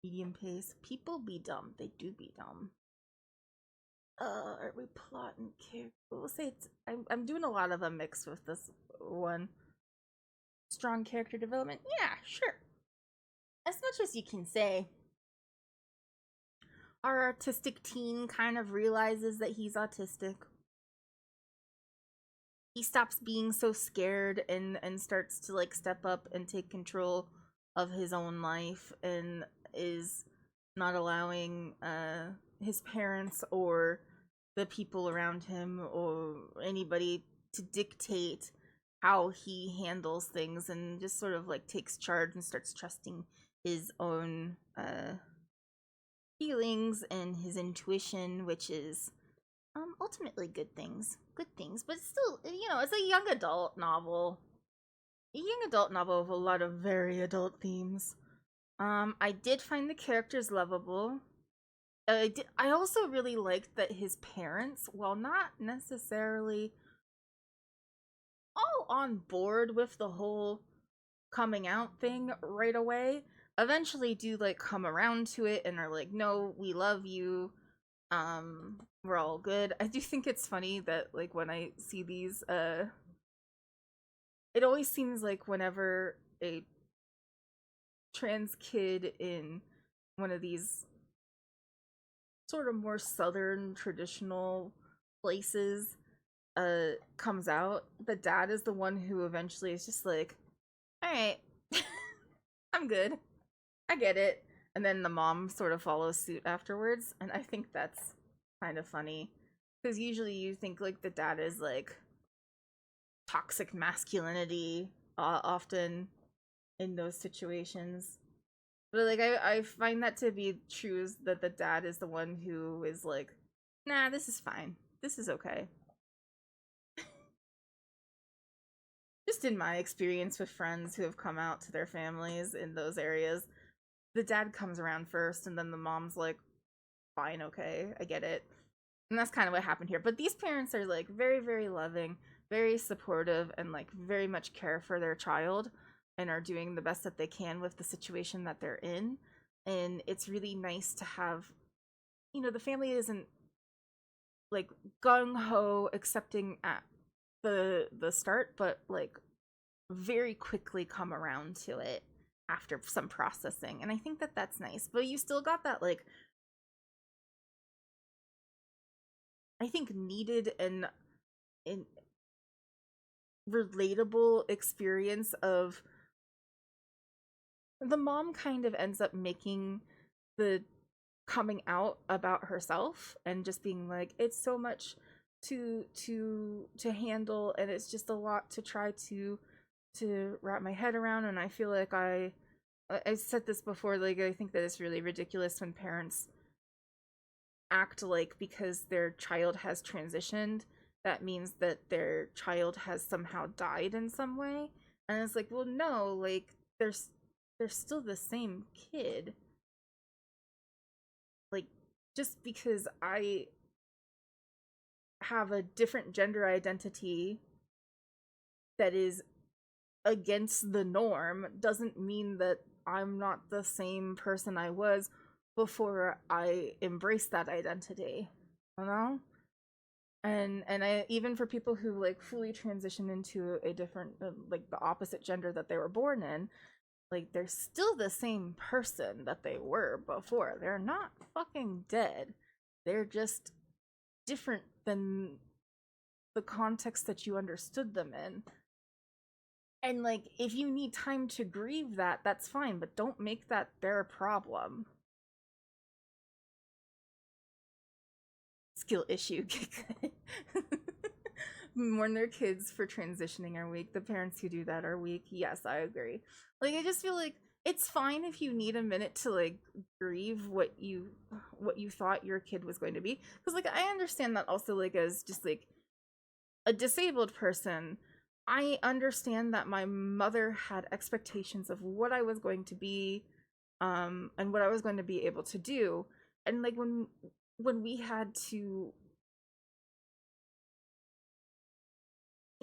Medium pace. People be dumb. They do be dumb. Are we plot and character? We'll say it's. I'm doing a lot of a mix with this one. Strong character development. Yeah, sure. As much as you can say. Our autistic teen kind of realizes that he's autistic. He stops being so scared and starts to like step up and take control of his own life, and is not allowing his parents or the people around him or anybody to dictate how he handles things, and just sort of like takes charge and starts trusting his own feelings and his intuition, which is ultimately good things, but still, it's a young adult novel. A young adult novel with a lot of very adult themes. I did find the characters lovable. I also really liked that his parents, while not necessarily all on board with the whole coming out thing right away, eventually do like come around to it and are like, no, we love you. We're all good. I do think it's funny that like when I see these, it always seems like whenever a trans kid in one of these sort of more southern traditional places comes out, the dad is the one who eventually is just like, all right, I'm good, I get it, and then the mom sort of follows suit afterwards. And I think that's kind of funny because usually you think like the dad is like toxic masculinity often in those situations. But like I find that to be true, is that the dad is the one who is like, nah, this is fine. This is okay. Just in my experience with friends who have come out to their families in those areas, the dad comes around first and then the mom's like, fine, okay, I get it. And that's kind of what happened here. But these parents are like very, very loving, very supportive, and like very much care for their child, and are doing the best that they can with the situation that they're in. And it's really nice to have, the family isn't like gung-ho accepting at the start, but like very quickly come around to it after some processing. And I think that that's nice. But you still got that like, I think, needed and relatable experience of the mom kind of ends up making the coming out about herself and just being like, it's so much to handle, and it's just a lot to try to wrap my head around. And I feel like I said this before, like I think that it's really ridiculous when parents act like because their child has transitioned, that means that their child has somehow died in some way. And it's like, well, no, like they're still the same kid. Like, just because I have a different gender identity that is against the norm doesn't mean that I'm not the same person I was before I embraced that identity, you know? And I, even for people who like fully transition into a different like the opposite gender that they were born in, like they're still the same person that they were before. They're not fucking dead. They're just different than the context that you understood them in. And like if you need time to grieve that, that's fine, but don't make that their problem. Skill issue. Mourn their kids for transitioning are weak. The parents who do that are weak. Yes, I agree. Like I just feel like it's fine if you need a minute to like grieve what you thought your kid was going to be, because like I understand that also, like as just like a disabled person, I understand that my mother had expectations of what I was going to be, and what I was going to be able to do. And like when we had to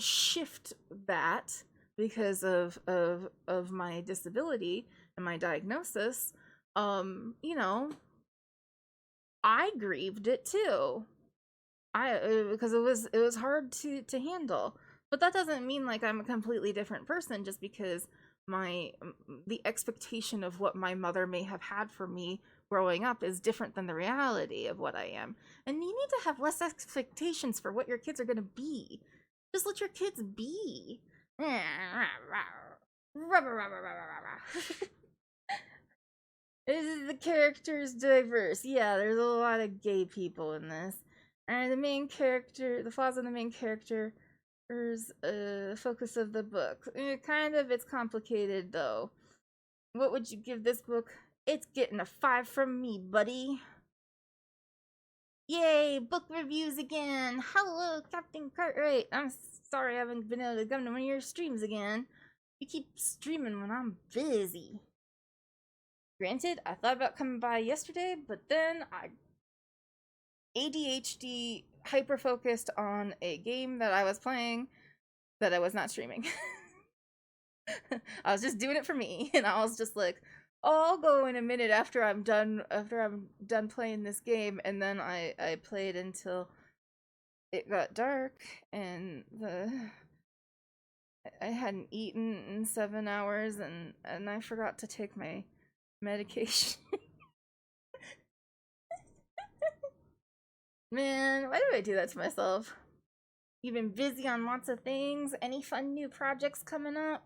shift that because of my disability and my diagnosis, you know, I grieved it too. Because it was hard to handle. But that doesn't mean like I'm a completely different person just because my the expectation of what my mother may have had for me growing up is different than the reality of what I am. And you need to have less expectations for what your kids are going to be. Just let your kids be. Is the characters diverse? Yeah, there's a lot of gay people in this. And the main character, the flaws in the main character is focus of the book. It's complicated though. What would you give this book? It's getting a 5 from me, buddy. Yay, book reviews again. Hello, Captain Cartwright. I'm sorry I haven't been able to come to one of your streams again. You keep streaming when I'm busy. Granted, I thought about coming by yesterday, but then I ADHD hyper focused on a game that I was playing that I was not streaming. I was just doing it for me, and I was just like, oh, I'll go in a minute after I'm done playing this game. And then I played until it got dark, and I hadn't eaten in 7 hours, and I forgot to take my medication. Man, why do I do that to myself? You've been busy on lots of things. Any fun new projects coming up?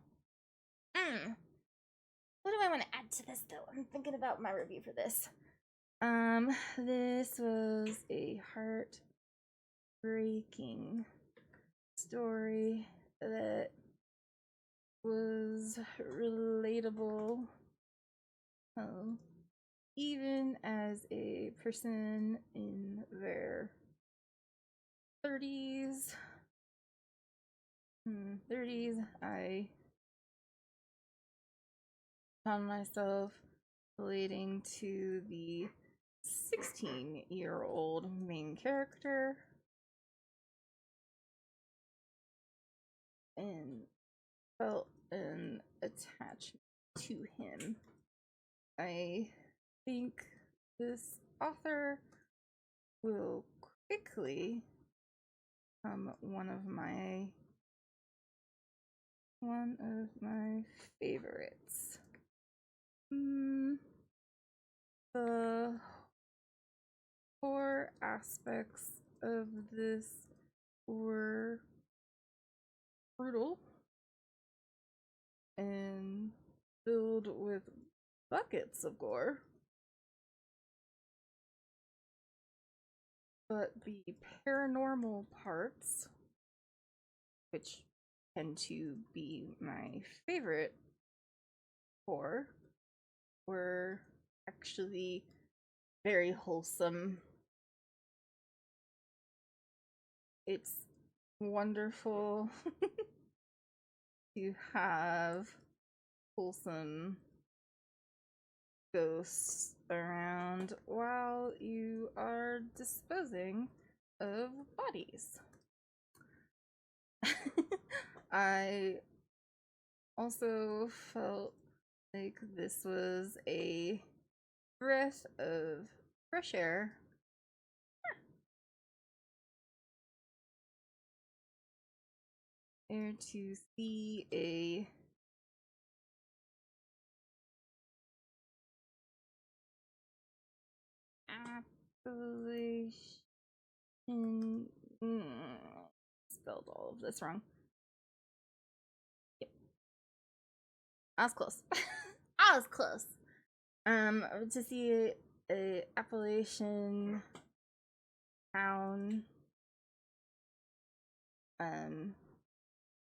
What do I want to add to this though? I'm thinking about my review for this. This was a heartbreaking story that was relatable. Even as a person in their 30s, I found myself relating to the 16-year-old main character and felt an attachment to him. I think this author will quickly become one of my favorites. The core aspects of this were brutal and filled with buckets of gore. But the paranormal parts, which tend to be my favorite core, were actually very wholesome. It's wonderful to have wholesome ghosts around while you are disposing of bodies. I also felt like this was a breath of fresh air. there to see a appellation. Spelled all of this wrong. Yep. I was close. I was close. To see a Appalachian town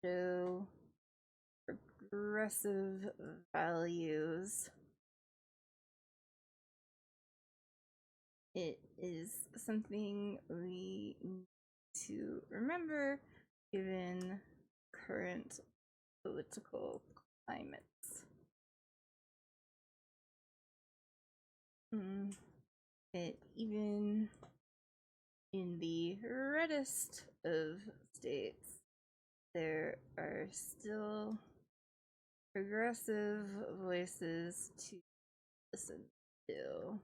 show progressive values. It is something we need to remember given current political climates. It even in the reddest of states, there are still progressive voices to listen to.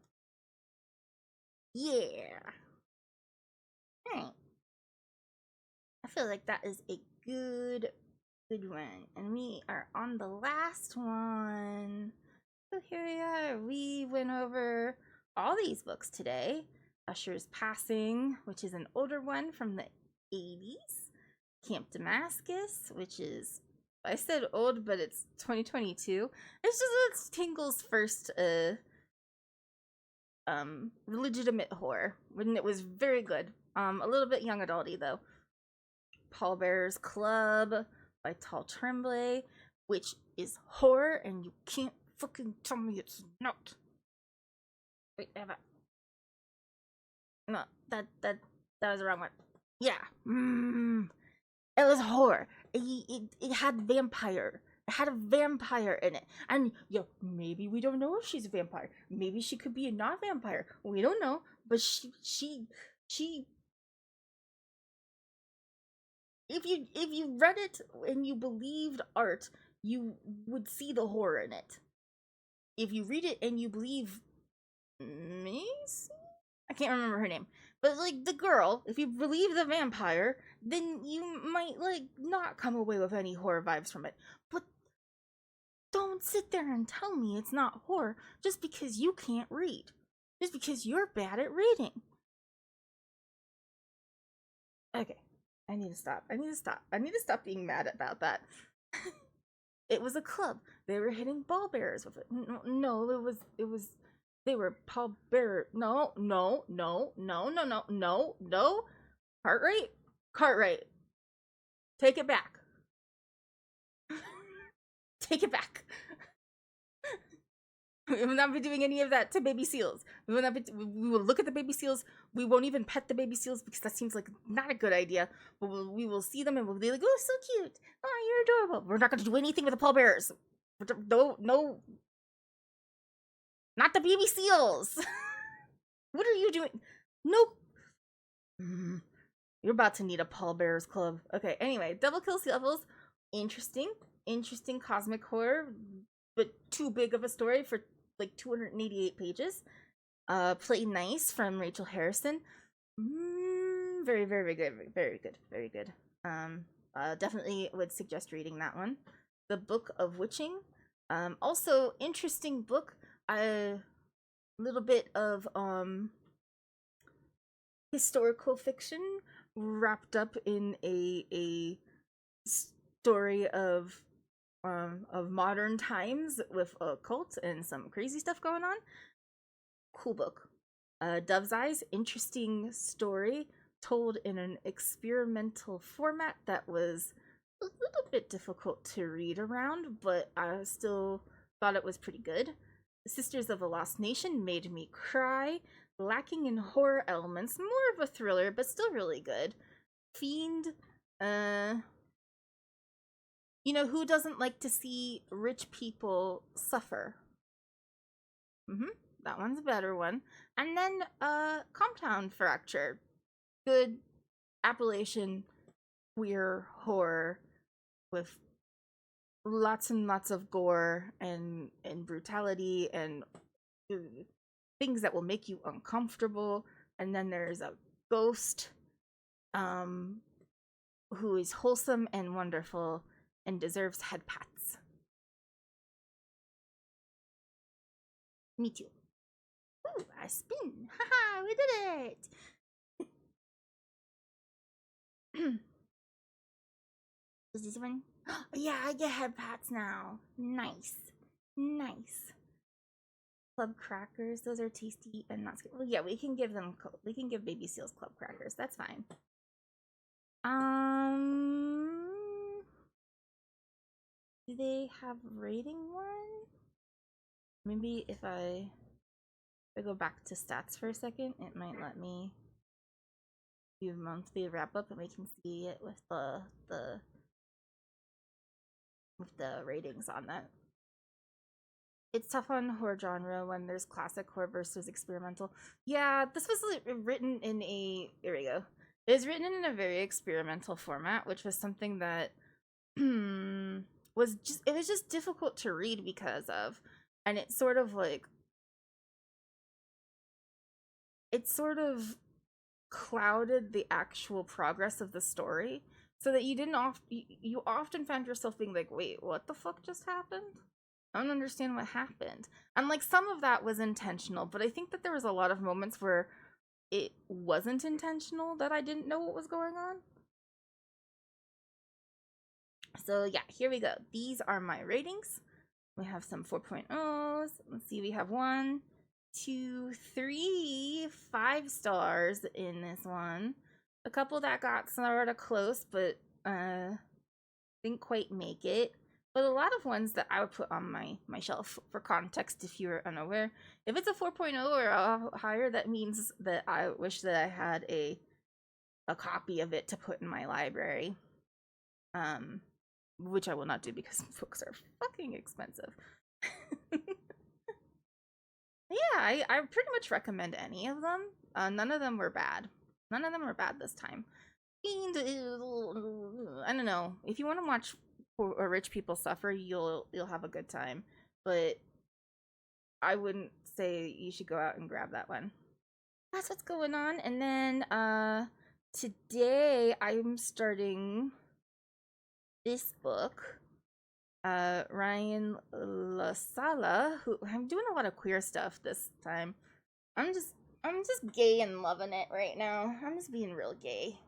Yeah. Right. I feel like that is a good one. And we are on the last one. So here we are. We went over all these books today. Usher's Passing, which is an older one from the 80s. Camp Damascus, which is, I said old, but it's 2022. It's Tingle's first legitimate horror, when it was very good. A little bit young adulty though. Paul Bearer's Club by Tal Tremblay, which is horror, and you can't fucking tell me it's not. Wait, no, that was the wrong one. Yeah, it was horror. It had vampire. It had a vampire in it, and maybe we don't know if she's a vampire. Maybe she could be a not vampire. We don't know, but she. If you read it and you believed art, you would see the horror in it. If you read it and you believe Macy? I can't remember her name. But like the girl, if you believe the vampire, then you might like not come away with any horror vibes from it. But don't sit there and tell me it's not horror just because you can't read. Just because you're bad at reading. Okay. I need to stop. I need to stop being mad about that. It was a club. They were hitting ball bearers with it. No, it was they were Paul Bearer. No. Cartwright. Take it back. Take it back. We will not be doing any of that to baby seals. We will look at the baby seals. We won't even pet the baby seals because that seems like not a good idea. But we will see them and we'll be like, oh, so cute. Oh, you're adorable. We're not going to do anything with the pallbearers. No. Not the baby seals. What are you doing? No. You're about to need a pallbearers club. Okay, anyway, Devil Kills Devils. Interesting cosmic horror, but too big of a story for like 288 pages. Play Nice from Rachel Harrison. Very good. Definitely would suggest reading that one. The Book of Witching. Also interesting book. A little bit of historical fiction wrapped up in a story of modern times with a cult and some crazy stuff going on. Cool book. Dove's Eyes, interesting story told in an experimental format that was a little bit difficult to read around, but I still thought it was pretty good. The Sisters of a Lost Nation made me cry, lacking in horror elements, more of a thriller, but still really good. Fiend, who doesn't like to see rich people suffer? That one's a better one. And then Compound Fracture. Good Appalachian queer horror with lots and lots of gore and brutality and things that will make you uncomfortable. And then there's a ghost who is wholesome and wonderful and deserves head pats. Me too. Ooh, I spin. Haha, we did it. Is this one? Yeah, I get head pats now. Nice. Nice. Club crackers, those are tasty and not scary. Well, yeah, we can give baby seals club crackers. That's fine. Do they have rating one? Maybe if I go back to stats for a second, it might let me do monthly wrap up and we can see it with the ratings on that. It's tough on horror genre when there's classic horror versus experimental. Yeah, this was written in a... Here we go. It was written in a very experimental format, which was something that was just difficult to read because of. And it sort of clouded the actual progress of the story, so that you often found yourself being like, wait, what the fuck just happened? I don't understand what happened. And like some of that was intentional, but I think that there was a lot of moments where it wasn't intentional, that I didn't know what was going on. So yeah, here we go. These are my ratings. We have some 4.0s. Let's see, we have 1, 2, 3 5 stars in this one. A couple that got sort of close, but didn't quite make it. But a lot of ones that I would put on my shelf. For context, if you're unaware, if it's a 4.0 or higher, that means that I wish that I had a copy of it to put in my library. Which I will not do because books are fucking expensive. Yeah, I pretty much recommend any of them. None of them were bad. None of them were bad this time. I don't know. If you want to watch rich people suffer, you'll have a good time. But I wouldn't say you should go out and grab that one. That's what's going on. And then today I'm starting this book. Ryan LaSala, who I'm doing a lot of queer stuff this time. I'm just gay and loving it right now. I'm just being real gay.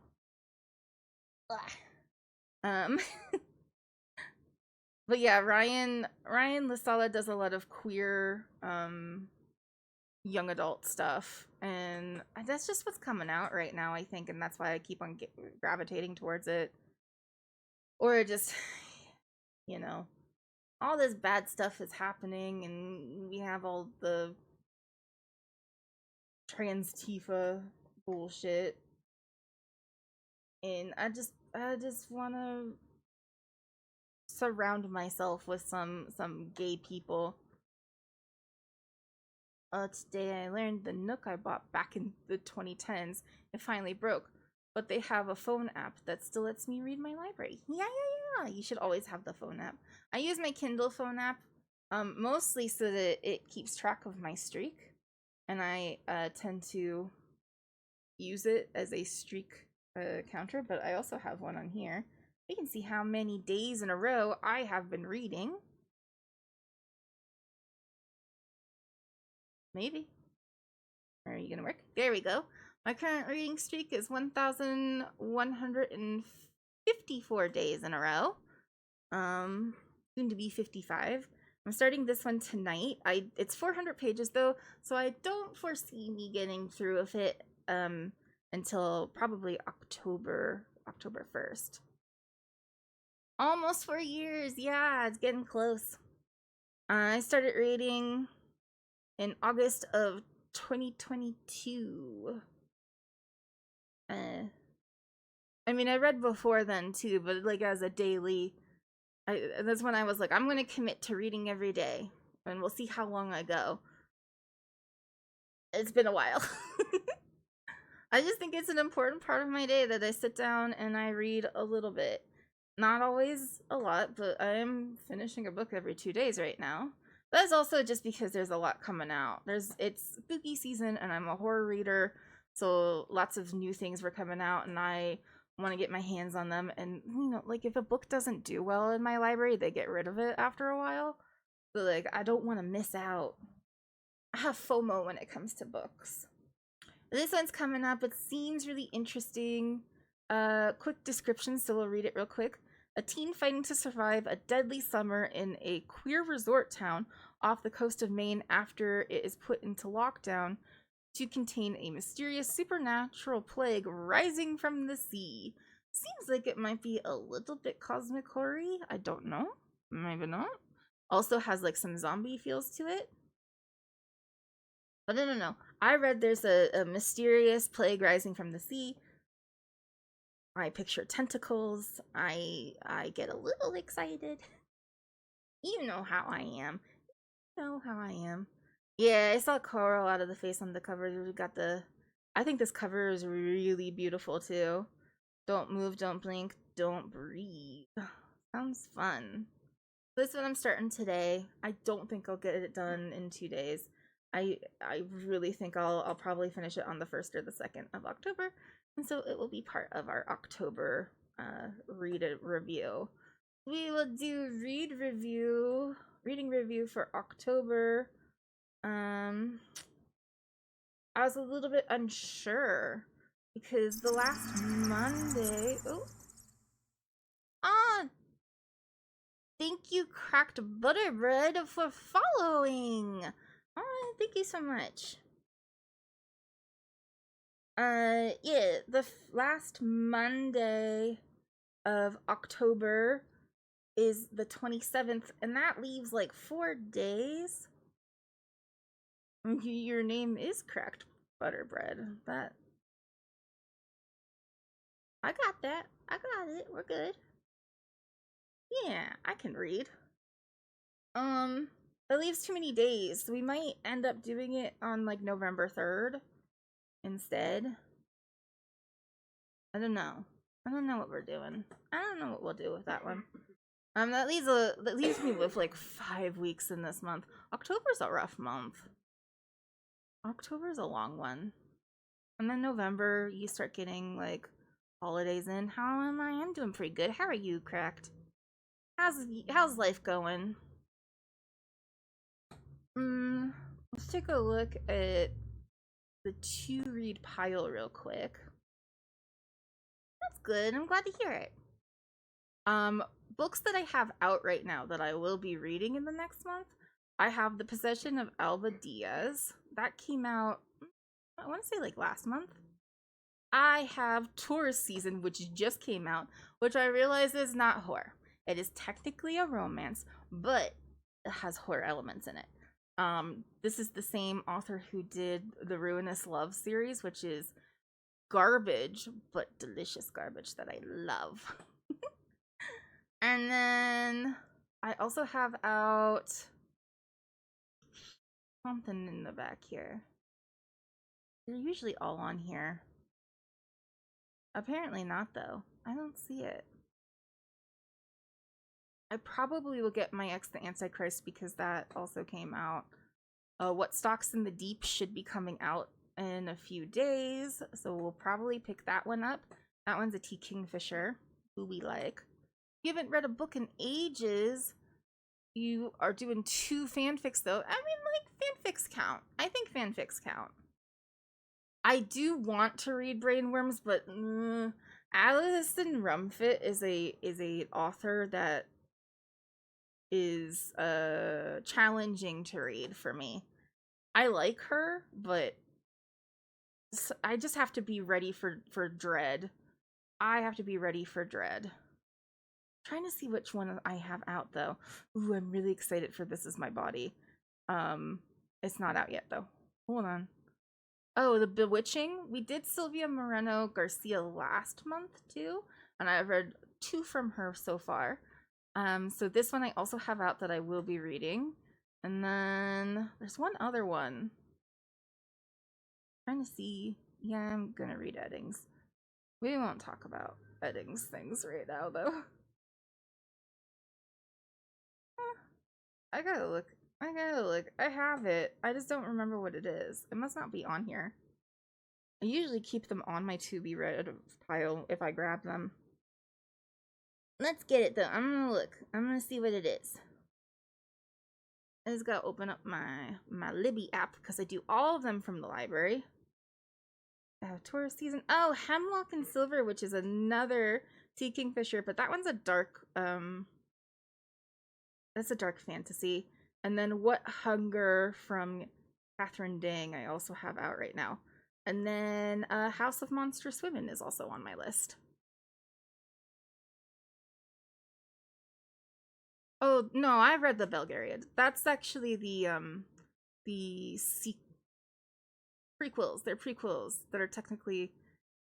But yeah, Ryan LaSala does a lot of queer young adult stuff, and that's just what's coming out right now, I think, and that's why I keep on gravitating towards it. Or just, you know, all this bad stuff is happening, and we have all the trans Tifa bullshit, and I just want to surround myself with some gay people. Today I learned the Nook I bought back in the 2010s, it finally broke, but they have a phone app that still lets me read my library. Yeah, you should always have the phone app. I use my Kindle phone app mostly so that it keeps track of my streak, and I tend to use it as a streak counter, but I also have one on here. We can see how many days in a row I have been reading. Maybe. Are you gonna work? There we go. My current reading streak is 1,154 days in a row. Soon to be 55. I'm starting this one tonight. It's 400 pages though, so I don't foresee me getting through with it until probably October 1st. Almost 4 years. Yeah, it's getting close. I started reading in August of 2022. I mean, I read before then too, but like as a daily, that's when I was like, I'm gonna commit to reading every day, and we'll see how long I go. It's been a while. I just think it's an important part of my day that I sit down and I read a little bit. Not always a lot, but I am finishing a book every 2 days right now. That's also just because there's a lot coming out. It's spooky season and I'm a horror reader, so lots of new things were coming out, and I want to get my hands on them. And, you know, like, if a book doesn't do well in my library, they get rid of it after a while. So, like, I don't want to miss out. I have FOMO when it comes to books. This one's coming up. It seems really interesting. Quick description, so we'll read it real quick. A teen fighting to survive a deadly summer in a queer resort town off the coast of Maine after it is put into lockdown to contain a mysterious supernatural plague rising from the sea. Seems like it might be a little bit cosmic horror-y. I don't know. Maybe not. Also has like some zombie feels to it. But no. I read there's a mysterious plague rising from the sea. I picture tentacles. I get a little excited. You know how I am. Yeah, I saw Coral out of the face on the cover. We got I think this cover is really beautiful too. Don't move, don't blink, don't breathe. Sounds fun. This one I'm starting today. I don't think I'll get it done in 2 days. I really think I'll probably finish it on the 1st or the 2nd of October, and so it will be part of our October read review. We will do reading review for October. I was a little bit unsure because the last Monday. Thank you, Cracked Butterbread, for following. Oh, thank you so much. Yeah, the last Monday of October is the 27th, and that leaves like 4 days. Your name is Cracked Butterbread. I got that. I got it. We're good. Yeah, I can read. That leaves too many days. We might end up doing it on like November 3rd instead. I don't know. I don't know what we're doing. I don't know what we'll do with that one. That leaves me with like 5 weeks in this month. October's a rough month. October's a long one. And then November, you start getting like holidays in. How am I? I'm doing pretty good. How are you, Cracked? How's life going? Let's take a look at the to read pile real quick. That's good. I'm glad to hear it. Books that I have out right now that I will be reading in the next month. I have The Possession of Alba Diaz. That came out, I want to say like last month. I have Tourist Season, which just came out, which I realize is not horror. It is technically a romance, but it has horror elements in it. This is the same author who did the Ruinous Love series, which is garbage, but delicious garbage that I love. And then I also have out something in the back here. They're usually all on here. Apparently not, though. I don't see it. I probably will get My Ex the Antichrist because that also came out. What Stalks in the Deep should be coming out in a few days, so we'll probably pick that one up. That one's a T. Kingfisher, who we like. If you haven't read a book in ages, you are doing 2 fanfics, though. I mean, like, fanfics count. I think fanfics count. I do want to read Brainworms, but Alison Rumfitt is a author that is challenging to read for me. I like her, but I just have to be ready for dread. I have to be ready for dread. Trying to see which one I have out, though. Ooh, I'm really excited for This Is My Body. It's not out yet, though. Hold on. Oh, The Bewitching. We did Sylvia Moreno Garcia last month, too. And I've read 2 from her so far. So this one I also have out that I will be reading. And then there's one other one. Trying to see. Yeah, I'm gonna read Eddings. We won't talk about Eddings things right now, though. I gotta look. I have it. I just don't remember what it is. It must not be on here. I usually keep them on my to be read pile if I grab them. Let's get it though. I'm gonna look. I'm gonna see what it is. I just gotta open up my Libby app because I do all of them from the library. Tourist season. Oh, Hemlock and Silver, which is another Sea Kingfisher, but that one's a dark that's a dark fantasy. And then What Hunger from Catherine Dang I also have out right now. And then House of Monstrous Women is also on my list. Oh no, I've read the Belgariad. That's actually the prequels. They're prequels that are technically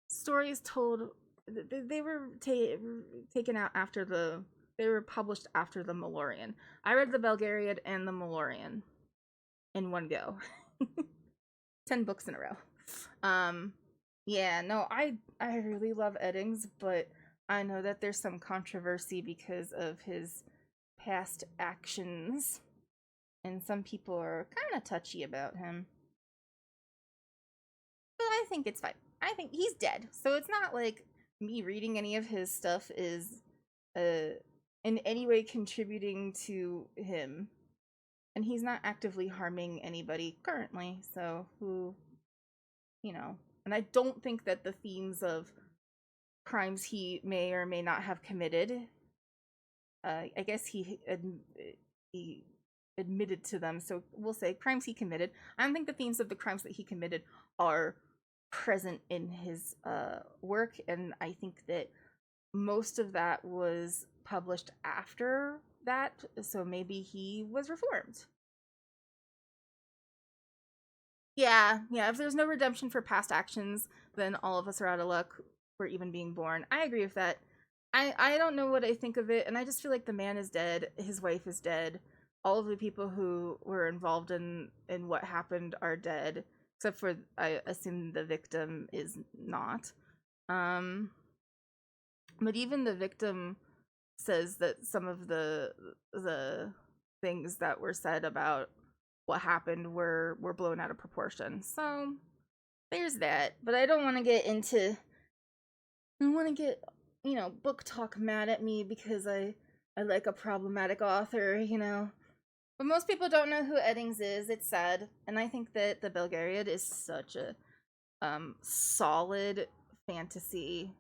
stories told. They were taken out after the. They were published after the Malorian. I read the Belgariad and the Malorian in one go. 10 books in a row. Yeah, no, I really love Eddings, but I know that there's some controversy because of his past actions, and some people are kind of touchy about him. But I think it's fine. I think he's dead, so it's not like me reading any of his stuff is in any way contributing to him. And he's not actively harming anybody currently, so who, you know. And I don't think that the themes of crimes he may or may not have committed, I guess he admitted to them, so we'll say crimes he committed. I don't think the themes of the crimes that he committed are present in his work, and I think that most of that was published after that, so maybe he was reformed. Yeah, if there's no redemption for past actions, then all of us are out of luck for even being born. I agree with that. I don't know what I think of it, and I just feel like the man is dead, his wife is dead, all of the people who were involved in what happened are dead, except for, I assume, the victim is not. But even the victim says that some of the things that were said about what happened were blown out of proportion. So there's that. But I don't want to get into. I don't want to get, book talk mad at me because I like a problematic author, But most people don't know who Eddings is. It's sad, and I think that the Belgariad is such a solid fantasy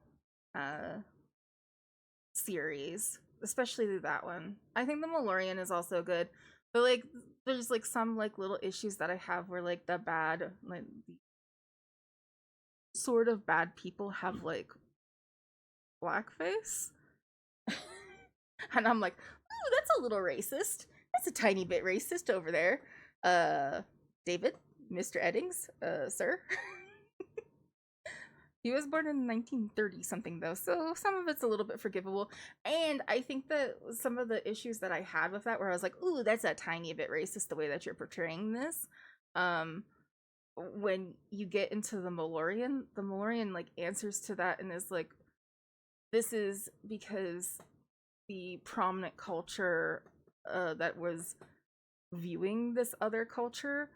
series, especially that one. I think the Malorian is also good, but like there's like some like little issues that I have where like the bad, like the sort of bad people have like blackface. And I'm like, ooh, that's a little racist. That's a tiny bit racist over there. David, Mr. Eddings, sir. He was born in 1930 something though, so some of it's a little bit forgivable. And I think that some of the issues that I had with that, where I was like, ooh, that's a tiny bit racist the way that you're portraying this. When you get into the Malorian like answers to that and is like, this is because the prominent culture that was viewing this other culture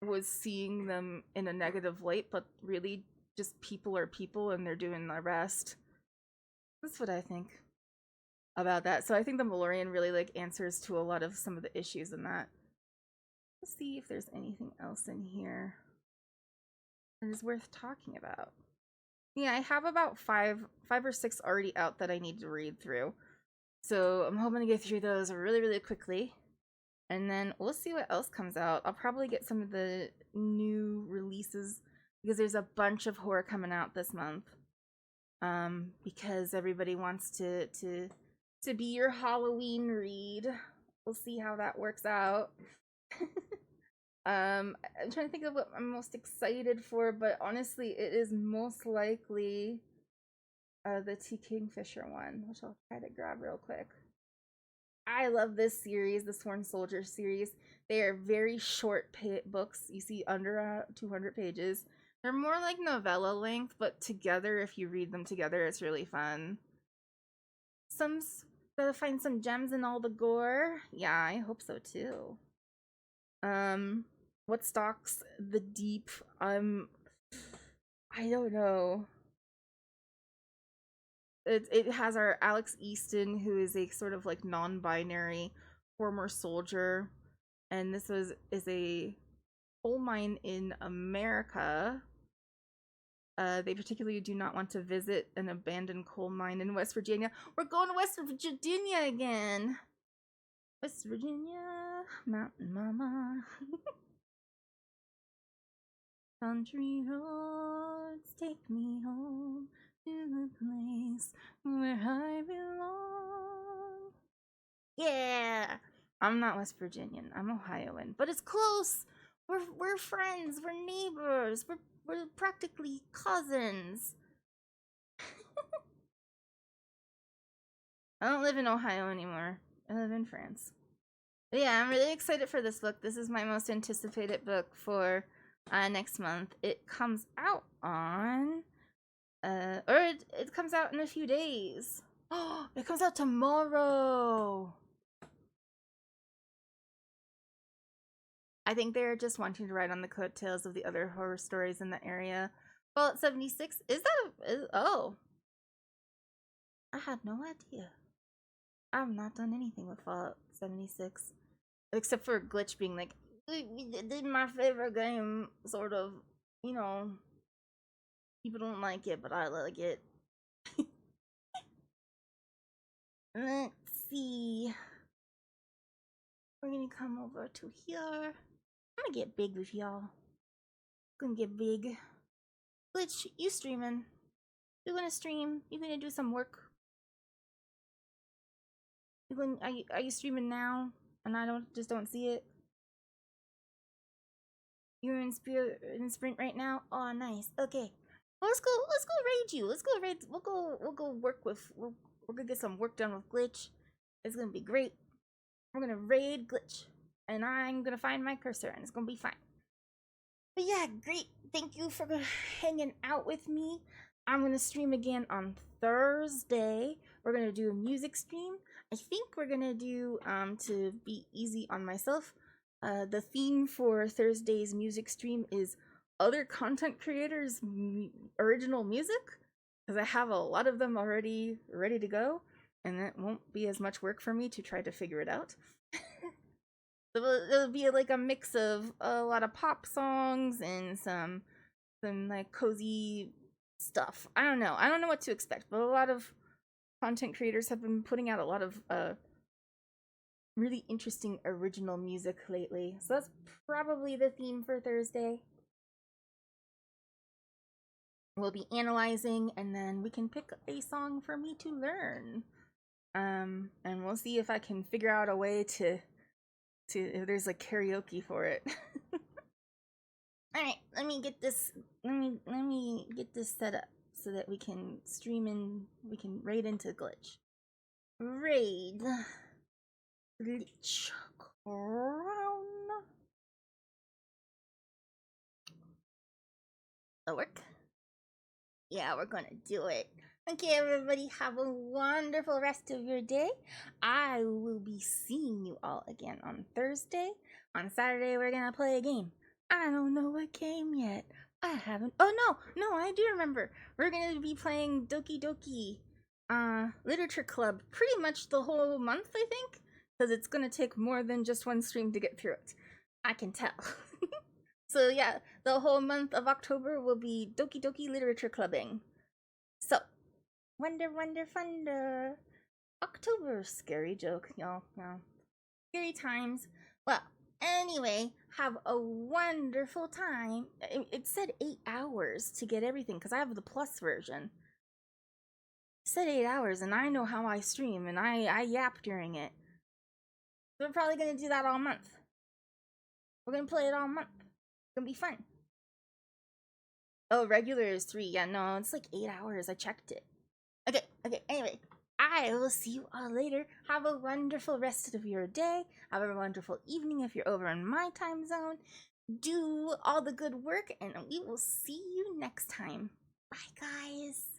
was seeing them in a negative light, but really just people are people and they're doing their best. That's what I think about that. So I think the Malorian really like answers to a lot of some of the issues in that. Let's see if there's anything else in here that is worth talking about. Yeah, I have about five or six already out that I need to read through. So I'm hoping to get through those really, really quickly. And then we'll see what else comes out. I'll probably get some of the new releases because there's a bunch of horror coming out this month. Because everybody wants to be your Halloween read. We'll see how that works out. I'm trying to think of what I'm most excited for, but honestly, it is most likely the Sea Kingfisher one, which I'll try to grab real quick. I love this series, the Sworn Soldier series. They are very short books. You see, under 200 pages. They're more like novella length, but together, if you read them together, it's really fun. Gotta find some gems in all the gore. Yeah, I hope so too. What Stalks the Deep? I don't know. It has our Alex Easton, who is a sort of like non-binary former soldier, and this is a coal mine in America. They particularly do not want to visit an abandoned coal mine in West Virginia. We're going to West Virginia again. West Virginia, Mountain Mama. Country roads take me home to the place where I belong. Yeah, I'm not West Virginian. I'm Ohioan, but it's close. We're friends. We're neighbors. We're practically cousins. I don't live in Ohio anymore. I live in France. But yeah, I'm really excited for this book. This is my most anticipated book for next month. It comes out on it comes out in a few days. Oh, it comes out tomorrow. I think they're just wanting to ride on the coattails of the other horror stories in the area. Fallout 76, oh. I had no idea. I've not done anything with Fallout 76. Except for Glitch being like, this is my favorite game, sort of. You know, people don't like it, but I like it. Let's see. We're gonna come over to here. I'm gonna get big with y'all. Gonna get big. Glitch, you streaming. You're gonna stream. You're gonna do some work. Are you streaming now? And I don't see it. You're in sprint right now? Oh, nice. Okay. Well, let's go raid you. Let's go raid. We'll go work with. We're gonna get some work done with Glitch. It's gonna be great. We're gonna raid Glitch, and I'm gonna find my cursor, and it's gonna be fine. But yeah, great. Thank you for hanging out with me. I'm gonna stream again on Thursday. We're gonna do a music stream. I think we're gonna do to be easy on myself. The theme for Thursday's music stream is other content creators' original music, because I have a lot of them already ready to go, and it won't be as much work for me to try to figure it out. It'll be like a mix of a lot of pop songs and some like cozy stuff. I don't know what to expect, but a lot of content creators have been putting out a lot of really interesting original music lately. So that's probably the theme for Thursday. We'll be analyzing, and then we can pick a song for me to learn. And we'll see if I can figure out a way to if there's like karaoke for it. Alright, let me get this set up so that we can stream in, we can raid into Glitch. Raid Glitch Crown. That'll work. Yeah, we're gonna do it. Okay, everybody, have a wonderful rest of your day. I will be seeing you all again on Thursday. On Saturday, we're gonna play a game. I don't know what game yet. I haven't. Oh, no, I do remember. We're gonna be playing Doki Doki Literature Club pretty much the whole month, I think. Because it's gonna take more than just one stream to get through it. I can tell. So yeah, the whole month of October will be Doki Doki Literature Clubbing. So, Wonder Funder. October, scary joke, y'all. No. Scary times. Well, anyway, have a wonderful time. It said 8 hours to get everything, because I have the plus version. It said 8 hours, and I know how I stream, and I yap during it. So we're probably going to do that all month. We're going to play it all month. It's going to be fun. Oh, regular is 3. Yeah, no, it's like 8 hours. I checked it. Okay, anyway. I will see you all later. Have a wonderful rest of your day. Have a wonderful evening if you're over in my time zone. Do all the good work, and we will see you next time. Bye, guys.